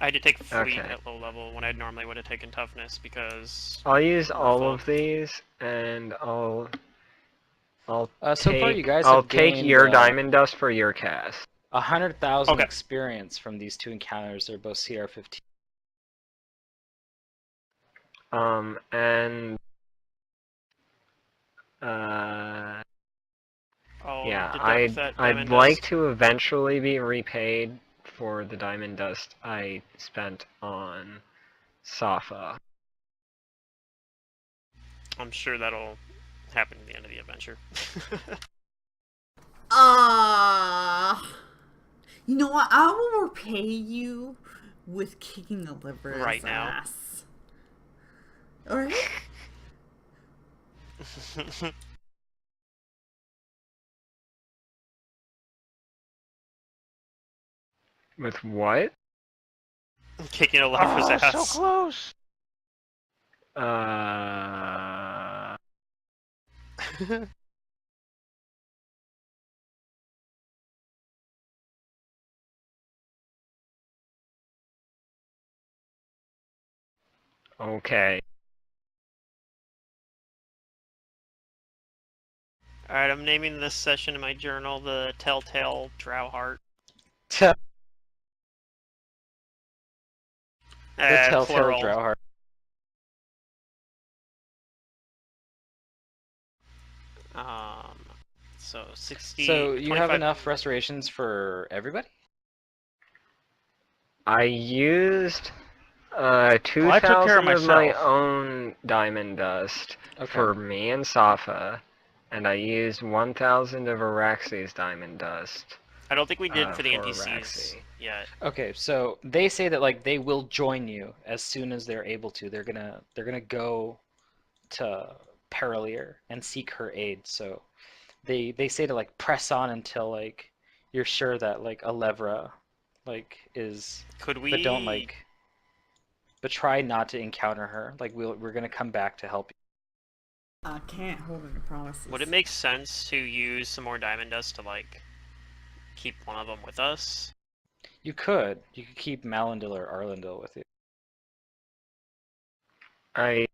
I had to take fleet Okay. at low level when I normally would have taken toughness because I'll use all Awful. of these, and I'll So far, take, you guys I'll have take gained, your diamond dust for your cast. 100,000 Okay. experience from these two encounters. They're both CR15. And I'll yeah, deduct that I'd diamond like dust. to eventually be repaid for the diamond dust I spent on Safa. I'm sure that'll happen at the end of the adventure. You know what? I will repay you with kicking the liver's Right now. ass. Alright? With what? Kicking a lever's Oh, ass. so close. Uh, okay. Alright, I'm naming this session in my journal the Telltale Drow Heart. The Telltale Plural. Drowheart. So 60. So you have 25 enough restorations for everybody? I used I took care 2,000 of of my myself. own diamond dust Okay. for me and Safa, and I used 1,000 of Araxi's diamond dust. I don't think we did for the for NPCs Araxi. yet. Okay, so they say that like they will join you as soon as they're able to. They're gonna go to Paralier and seek her aid. So they say to like press on until like you're sure that like Alevra like is, Could we? but don't like, but try not to encounter her. Like we're gonna come back to help you. I can't hold any promises. Would it make sense to use some more diamond dust to like keep one of them with us? You could keep Malindil or Arlindil with you. I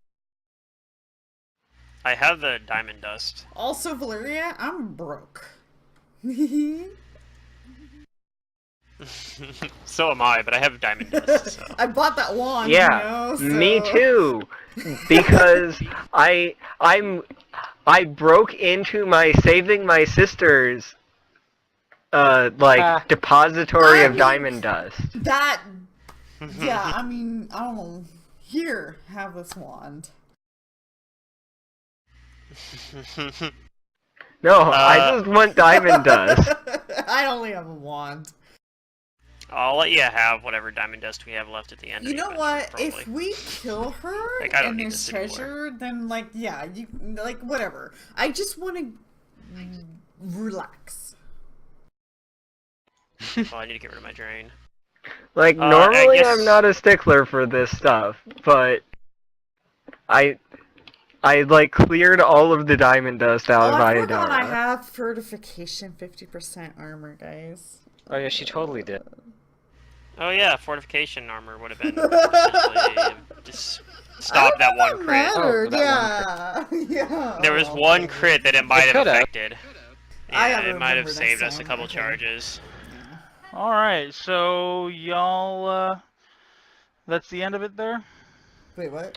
have the diamond dust. Also, Valeria, I'm broke. So am I, but I have diamond dust. So. I bought that wand. yeah, you know, me so- too, because I broke into my saving my sister's Ah. depository I of mean- diamond dust. That. Yeah, I mean, I don't know. Here, have this wand. No, I just want diamond dust. I only have a wand. I'll let you have whatever diamond dust we have left at the end. You of the know adventure, what? Probably. If we kill her Like, I don't and need there's this anymore. treasure, then like, yeah, you like whatever. I just want to relax. Oh, I need to get rid of my drain. Like, I normally guess- I'm not a stickler for this stuff, but I like cleared all of the diamond dust out Oh, of I forgot I Iodara. have fortification 50% armor, guys. Oh yeah, she totally did. Oh yeah, fortification armor would have been essentially just stop that one crit. Mattered, that one yeah. Yeah. There was one crit that it might have could have. affected. I Yeah, gotta it might have remember saved next us a time, couple okay. charges. All right, so y'all, that's the end of it there. Wait, what?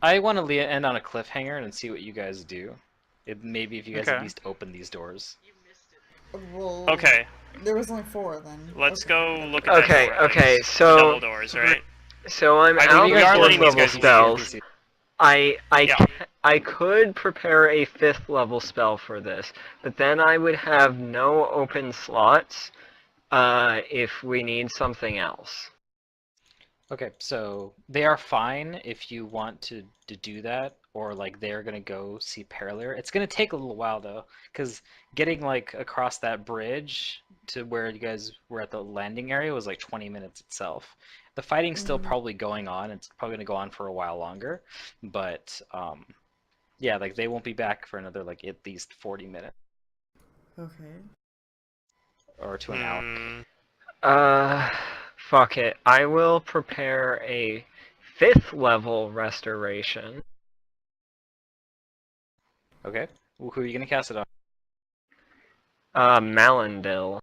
I want to end on a cliffhanger and see what you guys do. Maybe if you guys at Okay. least open these doors. Well, Okay, there was only 4 then. let's Okay. go look at Okay, that door. okay, Those so- double doors, right? So I'm I mean, out we of are fourth letting these level guys use the spells. NPC. Yeah. I could prepare a 5th level spell for this, but then I would have no open slots if we need something else. Okay, so they are fine if you want to do that, or like they're gonna go see Paralier. It's gonna take a little while though, because getting like across that bridge to where you guys were at the landing area was like 20 minutes itself. The fighting's still probably going on. It's probably gonna go on for a while longer, but yeah, like they won't be back for another like at least 40 minutes Okay. or to an hour. Fuck it. I will prepare a 5th level restoration. Okay, who are you gonna cast it on? Malindil.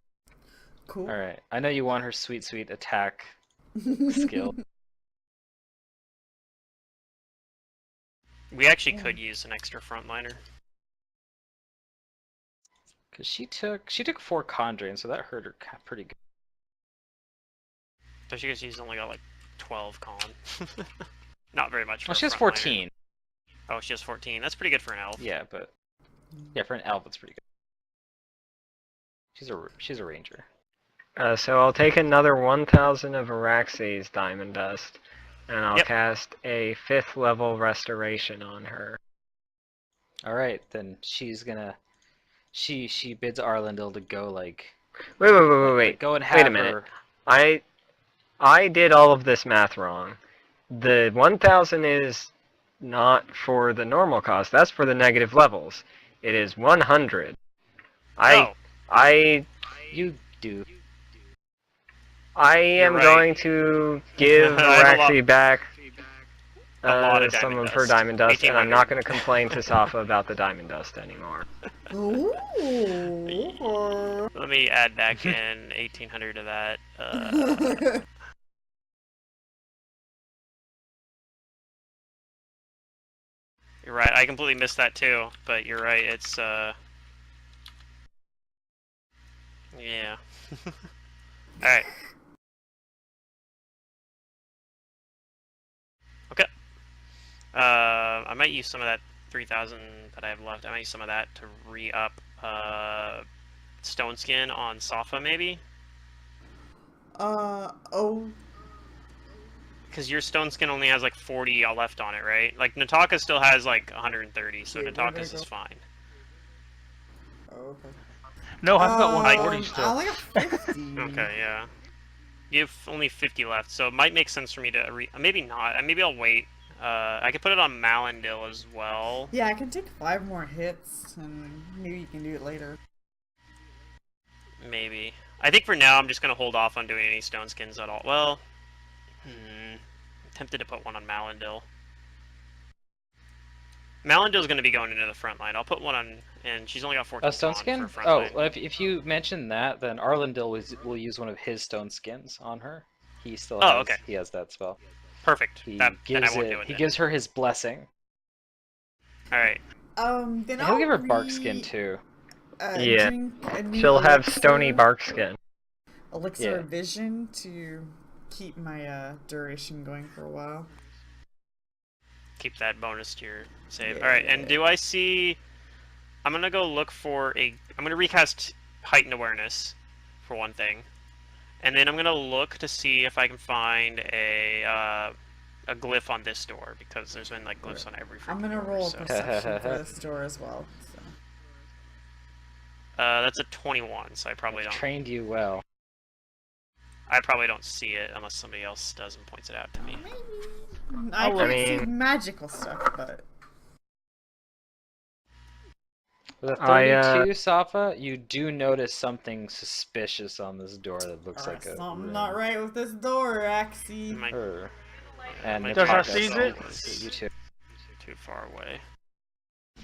Cool. All right, I know you want her sweet attack skill. We actually could use an extra frontliner. Cause she took 4 con drain, so that hurt her pretty good. So she's only got like 12 con. Not very much for Well, a she has frontliner. 14. Oh, she has 14. That's pretty good for an elf. Yeah, but yeah, for an elf, it's pretty good. She's a ranger. So I'll take another 1,000 of Araxi's diamond dust, and I'll Yep. cast a 5th level restoration on her. All right, then she's gonna. She bids Arlindil to go like. Wait. Go and Wait have a minute. her. I did all of this math wrong. The 1,000 is not for the normal cost. That's for the negative levels. It is 100. Oh, I You do. am right. going to give I have a Araxi back a lot of some diamond of her dust. diamond dust, and I'm not 1800. going to complain to Safa about the diamond dust anymore. Ooh. Let me add back in 1800 to that. You're right. I completely missed that too. But you're right. It's yeah. All right. Okay. I might use some of that 3,000 that I have left. I might use some of that to re-up stone skin on Safa maybe. Oh, Because your stone skin only has like 40 left on it, right? Like Nataka still has like 130, so Wait, where did I Nataka's go? is fine. oh, okay. No, I've got 140 I still. only got 50. Okay, yeah. You have only 50 left, so it might make sense for me to maybe not. Maybe I'll wait. I could put it on Malindil as well. Yeah, I can take 5 more hits, and maybe you can do it later. Maybe. I think for now I'm just gonna hold off on doing any stone skins at all. Well, I'm tempted to put one on Malindil. Malindil's gonna be going into the front line. I'll put one on, and she's only got 14 A stone con skin? for front Oh, line. well, if you mention that, then Arlindil will use one of his stone skins on her. He still has, okay. he has that spell. Perfect. He Then I gives won't it. do it. He Then. gives her his blessing. All right. Then And I'll he'll give her bark skin too. Yeah. Drink a new She'll have elixir, stony bark skin. elixir Yeah. of vision to keep my duration going for a while. Keep that bonus to your save. Yeah. All right. And do I see? I'm gonna go look for a. I'm gonna recast heightened awareness, for one thing, and then I'm gonna look to see if I can find a glyph on this door because there's been like glyphs on every. I'm gonna door, roll a so. perception for this door as well. So. That's a 21, so I probably don't. Trained you well. I probably don't see it unless somebody else does and points it out to me. Maybe. I I can't see mean- magical stuff, but With a I, 32 Safa, you do notice something suspicious on this door that looks like a something room. not right with this door, Axie. Might Her. And Might Does Nataka, I be see so it? you too. too far away,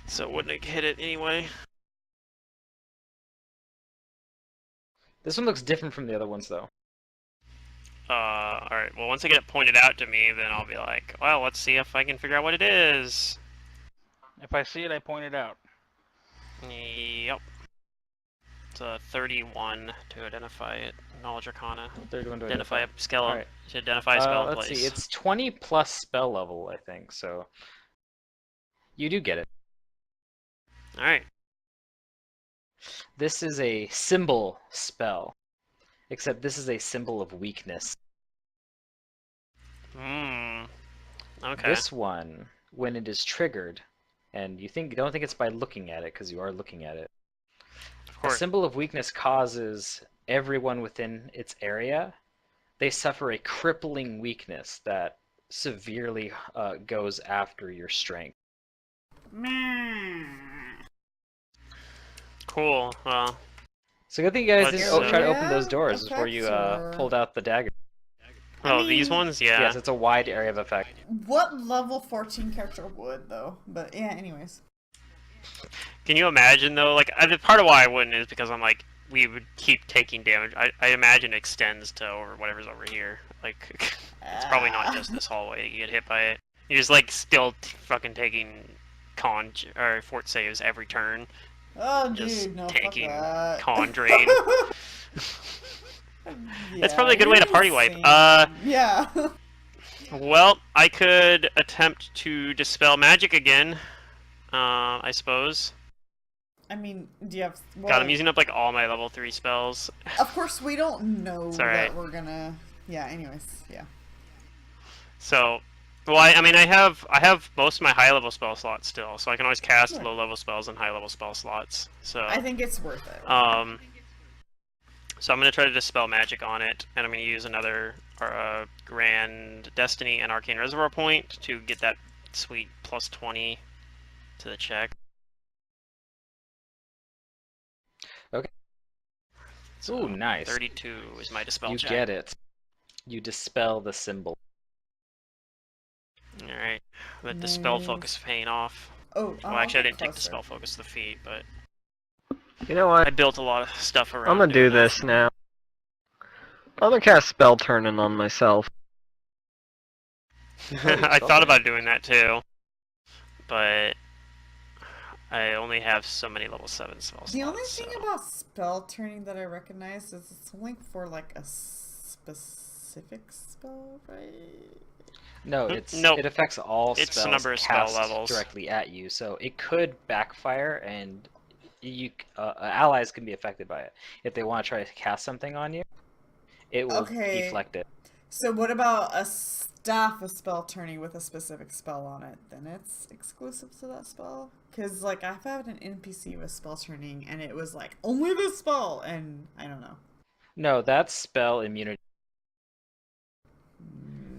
so it wouldn't hit it anyway. This one looks different from the other ones, though. Alright, well, once I get it pointed out to me, then I'll be like, well, let's see if I can figure out what it is. If I see it, I point it out. Yep. It's a 31 to identify it. Knowledge Arcana. 31 to Identify a identify. spell. Alright. To identify a spell in Let's place. see, it's 20 plus spell level, I think, so... You do get it. Alright. This is a symbol spell. Except this is a symbol of weakness. Okay. This one, when it is triggered, and you don't think it's by looking at it, because you are looking at it. Of A course. symbol of weakness causes everyone within its area. They suffer a crippling weakness that severely goes after your strength. Cool. Well, So good thing you guys Let's, didn't try to open those Yeah, doors before you effects pulled out the dagger. oh, I these mean- ones? Yeah. Yes, it's a wide area of effect. What level 14 character would though? But yeah, anyways. Can you imagine though? Like, part of why I wouldn't is because I'm like, we would keep taking damage. I imagine it extends to over whatever's over here. Like, it's probably not just this hallway that you get hit by it. You're just like still fucking taking or fort saves every turn, Oh, just dude, no, taking fuck that. con drain. That's Yeah, probably a good way to you're party wipe. insane. Yeah. Well, I could attempt to dispel magic again. I suppose. I mean, do you have? Well, God, I'm using up like all my level 3 spells. Of course, we don't know It's that alright. we're gonna. Yeah. Anyways, yeah. So, well, I mean, I have most of my high level spell slots still, so I can always cast Sure. low level spells and high level spell slots. So, I think it's worth it. so I'm gonna try to dispel magic on it, and I'm gonna use another Grand Destiny and Arcane Reservoir point to get that sweet plus 20 to the check. Okay. So Ooh, nice. 32 is my dispel You check. get it. You dispel the symbol. Alright. The dispel Nice. focus paying off. Oh, Well, I'll actually, I get didn't take closer. dispel focus of the feet, but You know what? I built a lot of stuff around. I'm gonna do doing that. this now. I'm gonna cast Spell Turning on myself. I thought about doing that too, but I only have so many level 7 spell slots. The only so. thing about spell turning that I recognize is it's only for like a specific spell, right? No, Nope. it affects all It's the spells number of spell cast levels. directly at you, so it could backfire, and allies can be affected by it. If they want to try to cast something on you, it will deflect it. So what about a staff of spell turning with a specific spell on it? Then it's exclusive to that spell? Because like I've had an NPC with spell turning and it was like only this spell, and I don't know. No, that's spell immunity.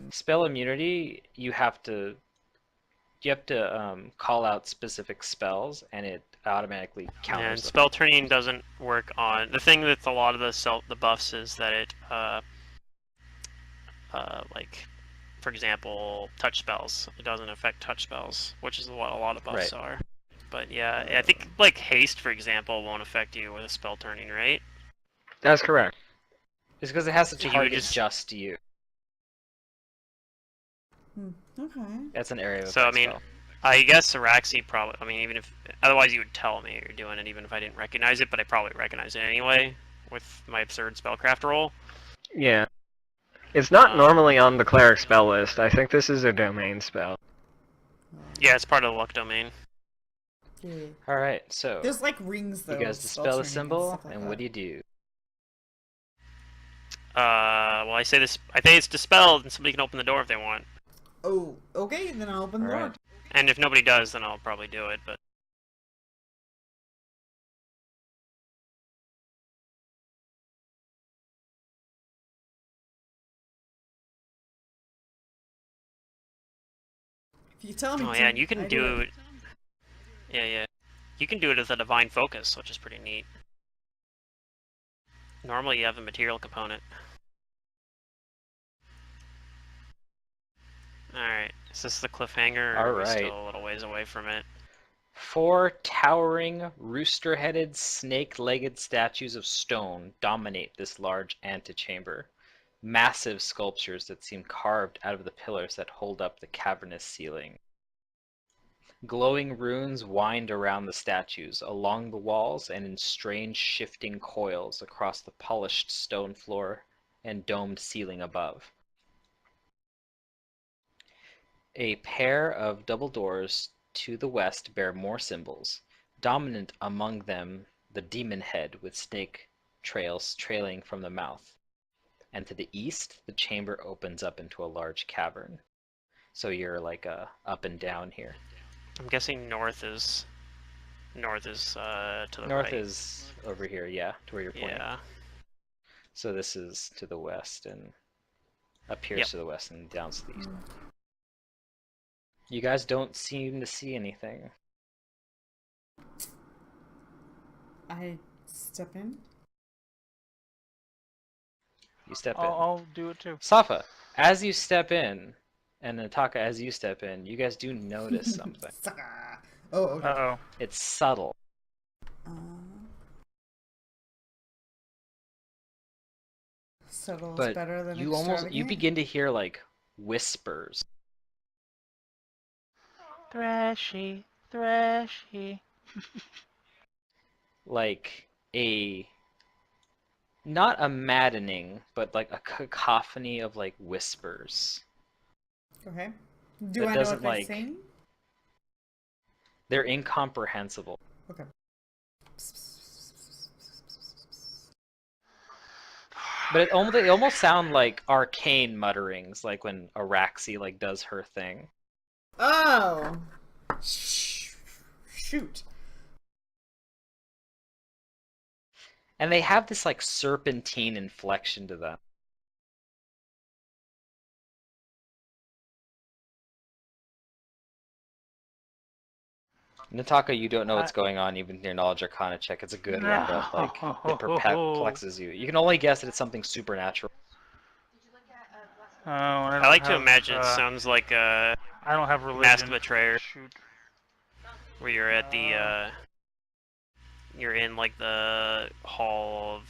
Spell immunity, you have to call out specific spells, and it automatically counters And them. spell turning doesn't work on the thing with a lot of the buffs is that it like for example touch spells. It doesn't affect touch spells, which is what a lot of buffs are. But yeah, I think like haste, for example, won't affect you with a spell turning, right? That's correct. It's because it has to So you target just- just you. Okay. That's an area of So, I effect mean, spell. I guess Araxi probably. I mean, even if otherwise you would tell me you're doing it, even if I didn't recognize it. But I probably recognize it anyway with my absurd spellcraft roll. Yeah. It's not normally on the cleric spell list. I think this is a domain spell. Yeah, it's part of the luck domain. Yeah. All right, so There's like rings though. you guys of dispel spell the turning symbol, stuff like and that. what do you do? Well, I say this. I think it's dispelled, and somebody can open the door if they want. Oh, okay. Then I'll open the door. Alright. And if nobody does, then I'll probably do it. But If you tell me oh to, yeah, and you I can do it. Yeah. You can do it as a divine focus, which is pretty neat. Normally, you have a material component. Alright, is this the cliffhanger, or are we Alright. still a little ways away from it? 4 towering, rooster-headed, snake-legged statues of stone dominate this large antechamber. Massive sculptures that seem carved out of the pillars that hold up the cavernous ceiling. Glowing runes wind around the statues, along the walls, and in strange shifting coils across the polished stone floor and domed ceiling above. A pair of double doors to the west bear more symbols, dominant among them the demon head with snake trails trailing from the mouth. And to the east, the chamber opens up into a large cavern. So you're like up and down here. I'm guessing north is to the North right. is over here, yeah, to where you're pointing. Yeah. So this is to the west, and up here is to the west, and down to the east. You guys don't seem to see anything. I step in. You step in. I'll do it too. Safa, as you step in, and Nataka, as you step in, you guys do notice something. Oh, okay. Uh-oh. It's subtle. Subtle is But better than you extravagant. begin to hear like whispers. Thrashy, thrashy. Like not a maddening, but like a cacophony of like whispers. Okay. Do That I know doesn't, what they're like- saying? They're incomprehensible. Okay. But they almost sound like arcane mutterings, like when Araxi like does her thing. Oh. Shoot. And they have this like serpentine inflection to them. Nataka, you don't know what's I- going on even in your knowledge arcana check. It's a good one, but like it No. perplexes you. You can only guess that it's something supernatural. I I don't like to have. imagine it sounds like I don't have Mask religion. of Betrayer, Shoot. where you're at the you're in like the hall of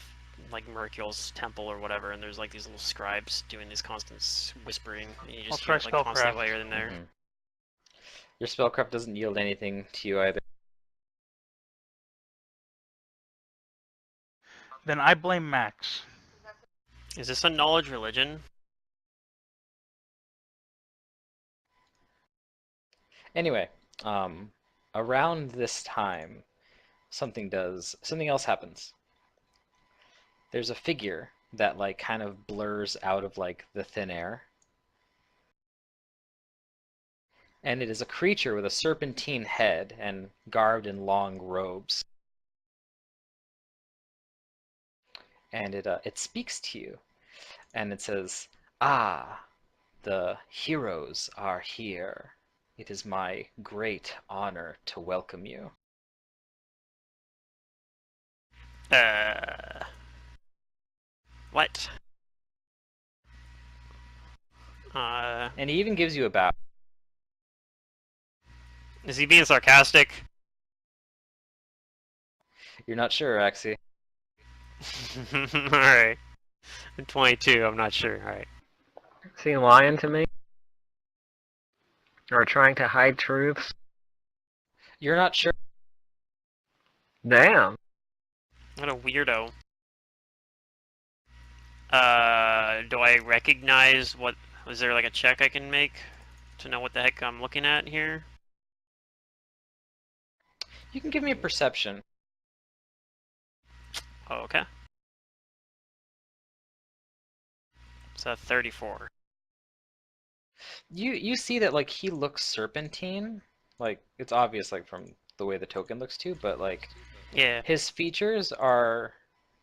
like Mercurial's temple or whatever, and there's like these little scribes doing these constant whispering, and you I'll just try hear it like constantly spellcraft. while you're in there. Mhm. Your spellcraft doesn't yield anything to you either. Then I blame Max. Is this a knowledge religion? Anyway, around this time, something else happens. There's a figure that like kind of blurs out of like the thin air. And it is a creature with a serpentine head and garbed in long robes. And it speaks to you, and it says, "Ah, the heroes are here. It is my great honor to welcome you." What? And he even gives you a bow. Is he being sarcastic? You're not sure, Axie. Alright. 22, I'm not sure. Alright. Is he lying to me? Or trying to hide truths? You're not sure. Damn. What a weirdo. Do I recognize what... Was there like a check I can make to know what the heck I'm looking at here? You can give me a perception. Oh, okay. It's a 34. You see that like he looks serpentine. Like it's obvious like from the way the token looks too, but like Yeah. his features are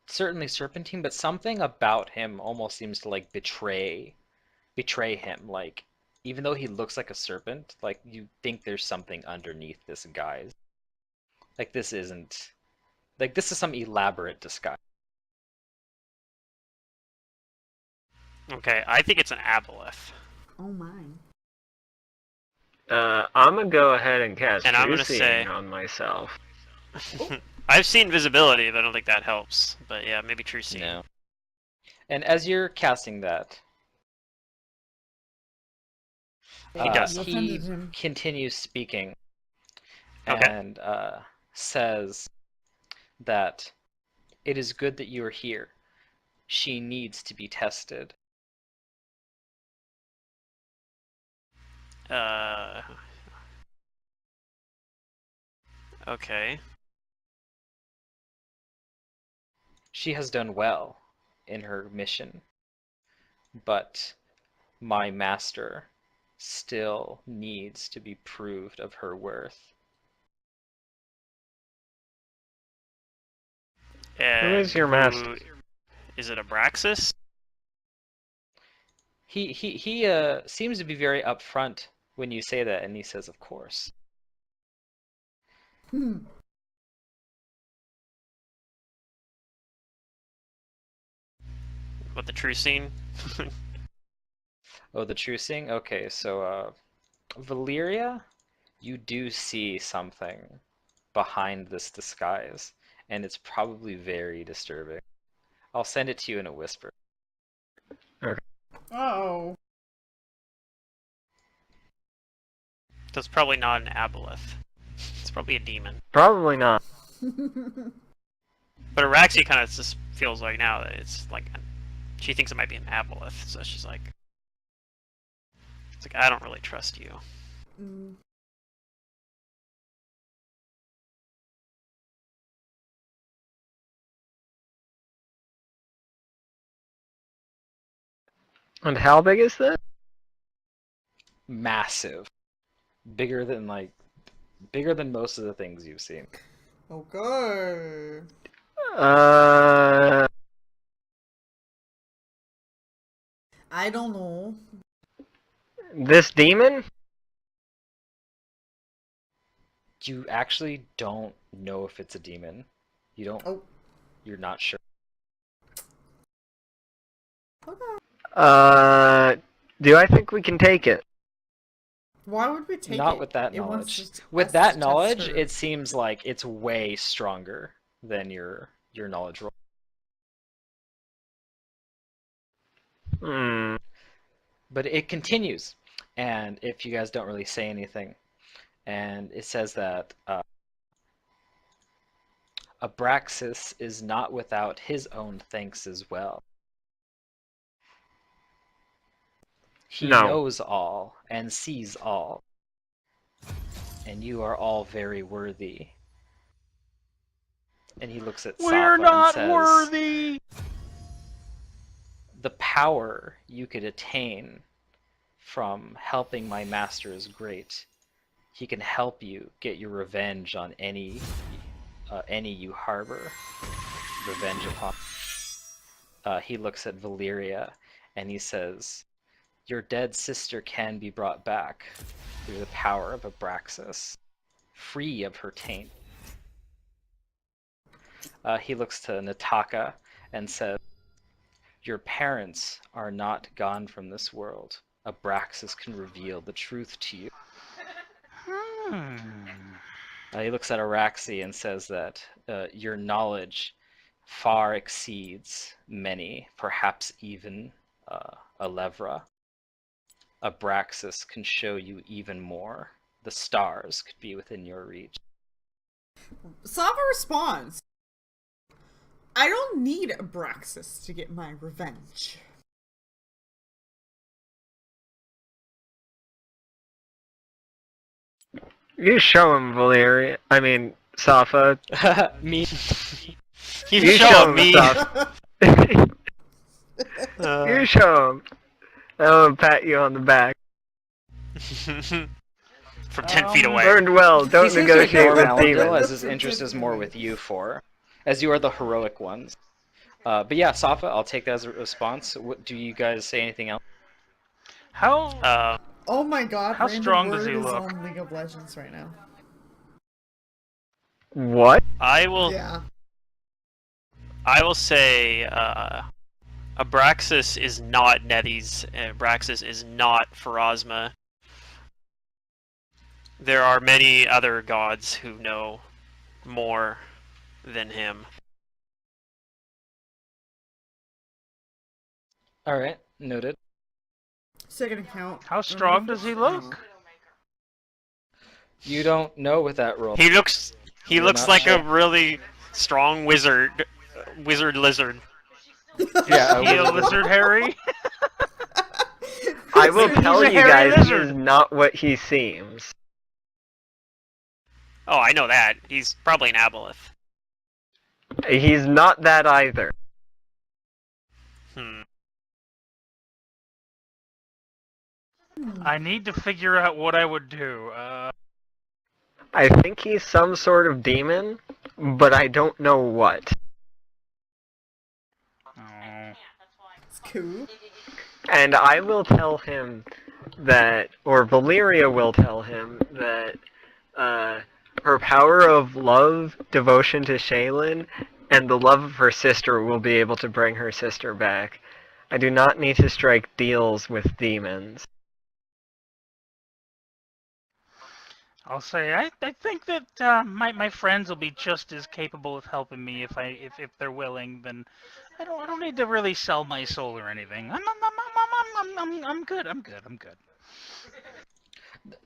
certainly serpentine, but something about him almost seems to like betray him. Like even though he looks like a serpent, like you think there's something underneath this guise. Like this isn't like this is some elaborate disguise. Okay, I think it's an aboleth. Oh my. I'm gonna go ahead and cast And I'm gonna True Seeing say- on myself. I've seen visibility, but I don't think that helps. But yeah, maybe true seeing. No. And as you're casting that, He does. You he offended him. continues speaking Okay. and says that it is good that you are here. She needs to be tested. Okay. She has done well in her mission, but my master still needs to be proved of her worth. And is your master? Is it Abraxas? He seems to be very upfront when you say that, and he says, "Of course." What, the true scene? Oh, the true seeing? Okay, so Valyria, you do see something behind this disguise, and it's probably very disturbing. I'll send it to you in a whisper. Oh. That's probably not an aboleth. It's probably a demon. Probably not. But Araxi kind of just feels like now that it's like she thinks it might be an aboleth, so she's like, it's like I don't really trust you. Mm. And how big is this? Massive. Bigger than most of the things you've seen. Okay. I don't know. This demon? You actually don't know if it's a demon. You don't. Oh. You're not sure. Do I think we can take it? Why would we take it? Not with that It wants knowledge. us With to that test knowledge, her. it seems like it's way stronger than your knowledge roll. Hmm. But it continues, and if you guys don't really say anything, and it says that Abraxas is not without his own thanks as well. He No. knows all and sees all, and you are all very worthy. And he looks at Safa We're and not says, worthy. the power you could attain from helping my master is great. He can help you get your revenge on any you harbor. Revenge upon. He looks at Valyria and he says, your dead sister can be brought back through the power of Abraxas, free of her taint. He looks to Nataka and says, your parents are not gone from this world. Abraxas can reveal the truth to you. He looks at Araxi and says that your knowledge far exceeds many, perhaps even Alevra. Abraxas can show you even more. The stars could be within your reach. Sava responds, I don't need Abraxas to get my revenge. You show him, Valeria. I mean, Safa. Me. You show me. Safa. You show him. I'll pat you on the back. From 10 feet away. Learned well. He Don't seems to negotiate ignore with Valandil, demons. as his interest is more with you four, as you are the heroic ones. But yeah, Safa, I'll take that as a response. What, do you guys say anything else? How Oh my god, How Random strong Word does he is look? on League of Legends right now. What? I will Yeah. say Abraxas is not Nettie's, and Abraxas is not Pharasma. There are many other gods who know more than him. Alright, noted. Second account. how strong does he look? You don't know with that roll. He looks You're not like sure. a really strong wizard lizard. Yeah, He a lizard, Harry? I will He's tell a you hairy guys, he lizard. is not what he seems. Oh, I know that. He's probably an aboleth. He's not that either. I need to figure out what I would do. I think he's some sort of demon, but I don't know what. Oh. It's cool. And I will tell him that, or Valyria will tell him that her power of love, devotion to Shaylin, and the love of her sister will be able to bring her sister back. I do not need to strike deals with demons. I'll say I think that my friends will be just as capable of helping me if they're willing. Then I don't need to really sell my soul or anything. I'm good. I'm good.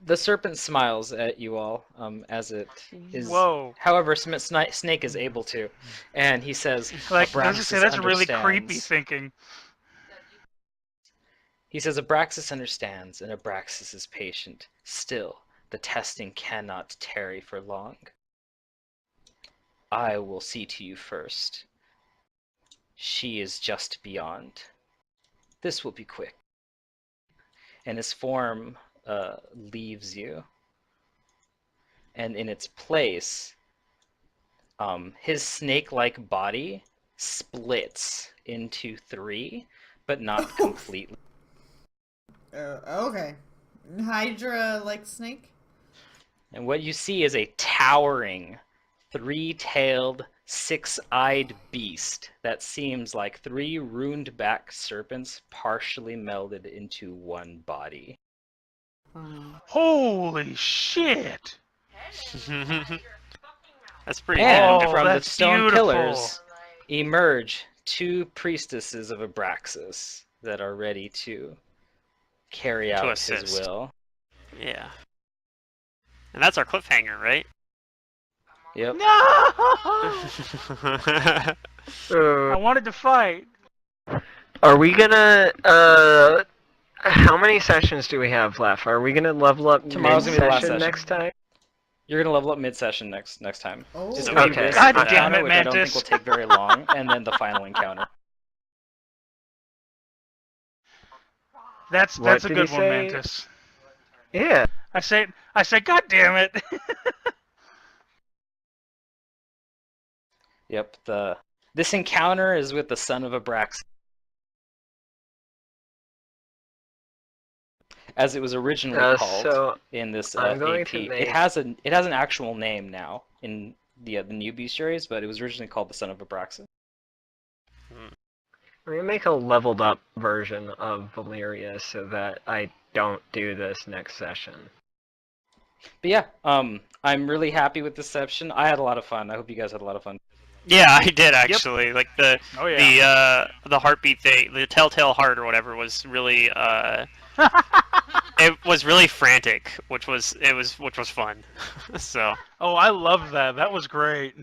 The serpent smiles at you all as it is. Whoa. However, Snake is able to, and he says, Like Abraxas that's really creepy understands. thinking. He says Abraxas understands, and Abraxas is patient. Still, the testing cannot tarry for long. I will see to you first. She is just beyond. This will be quick. And his form leaves you. And in its place, his snake-like body splits into three, but not completely. Okay. Hydra like snake? And what you see is a towering, three-tailed, six-eyed beast that seems like three ruined-back serpents partially melded into one body. Holy shit! That's pretty And good. Oh, from the that's stone beautiful. pillars emerge two priestesses of Abraxas that are ready to carry out his assist. will. Yeah. And that's our cliffhanger, right? Yep. No! I wanted to fight. Are we gonna, how many sessions do we have left? Are we gonna level up Tomorrow's gonna be the last mid-session session. next time? You're gonna level up mid-session next time. Oh. It's So gonna be Okay. this God damn encounter, it, which I don't think Mantis. will take very long, and then the final encounter. That's What a did good he one, say? Mantis. Yeah. I said, God damn it. Yep. This encounter is with the son of Abraxas, as it was originally called So in this I'm going AP. to make- It has an actual name now in the new bestiaries, but it was originally called the son of Abraxas. I'm gonna make a leveled up version of Valyria so that I don't do this next session. But yeah, I'm really happy with this session. I had a lot of fun. I hope you guys had a lot of fun. Yeah, I did actually. Like the Oh, yeah. the heartbeat thing, the telltale heart or whatever was really it was really frantic, which was fun. So Oh, I love that. That was great.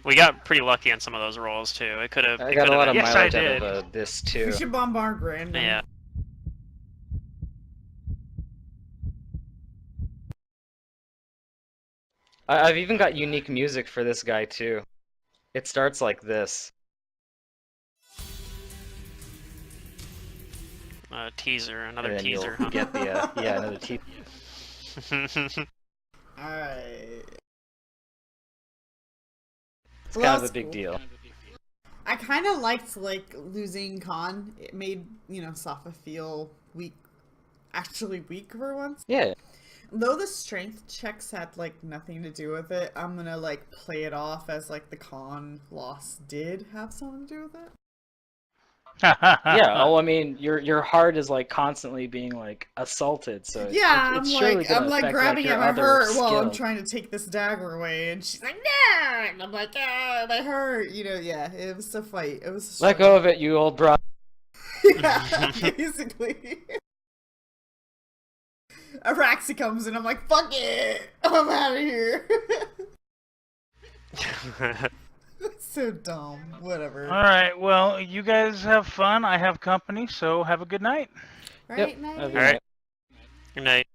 we got pretty lucky on some of those rolls too. It could have. I got a lot of Yes, I mileage out did. of this We too. should bombard random. Yeah. I've even got unique music for this guy too. It starts like this. Teaser, And another then teaser. you'll get the yeah, another teaser. Alright. It's kind of a big deal. I kind of liked, like, losing Khan. It made, Safa feel weak. Actually weak for once. Yeah. Though the strength checks had, like, nothing to do with it, I'm gonna, like, play it off as, like, the Khan loss did have something to do with it. Yeah, well, I mean, your heart is like constantly being like assaulted, so Yeah, it's I'm surely like, gonna I'm like affect, grabbing your at my other hurt while I'm skill. trying to take this dagger away, and she's like, "No!" And I'm like, "Ah, my hurt." Yeah, it was a fight. It was a Let go of it, you old bro. Yeah, basically. Araxi comes in, I'm like, "Fuck it, I'm out of here." That's so dumb. Whatever. All right, well, you guys have fun. I have company, so have a good night. Right, Yep. night. Have a good Alright. night. Good night.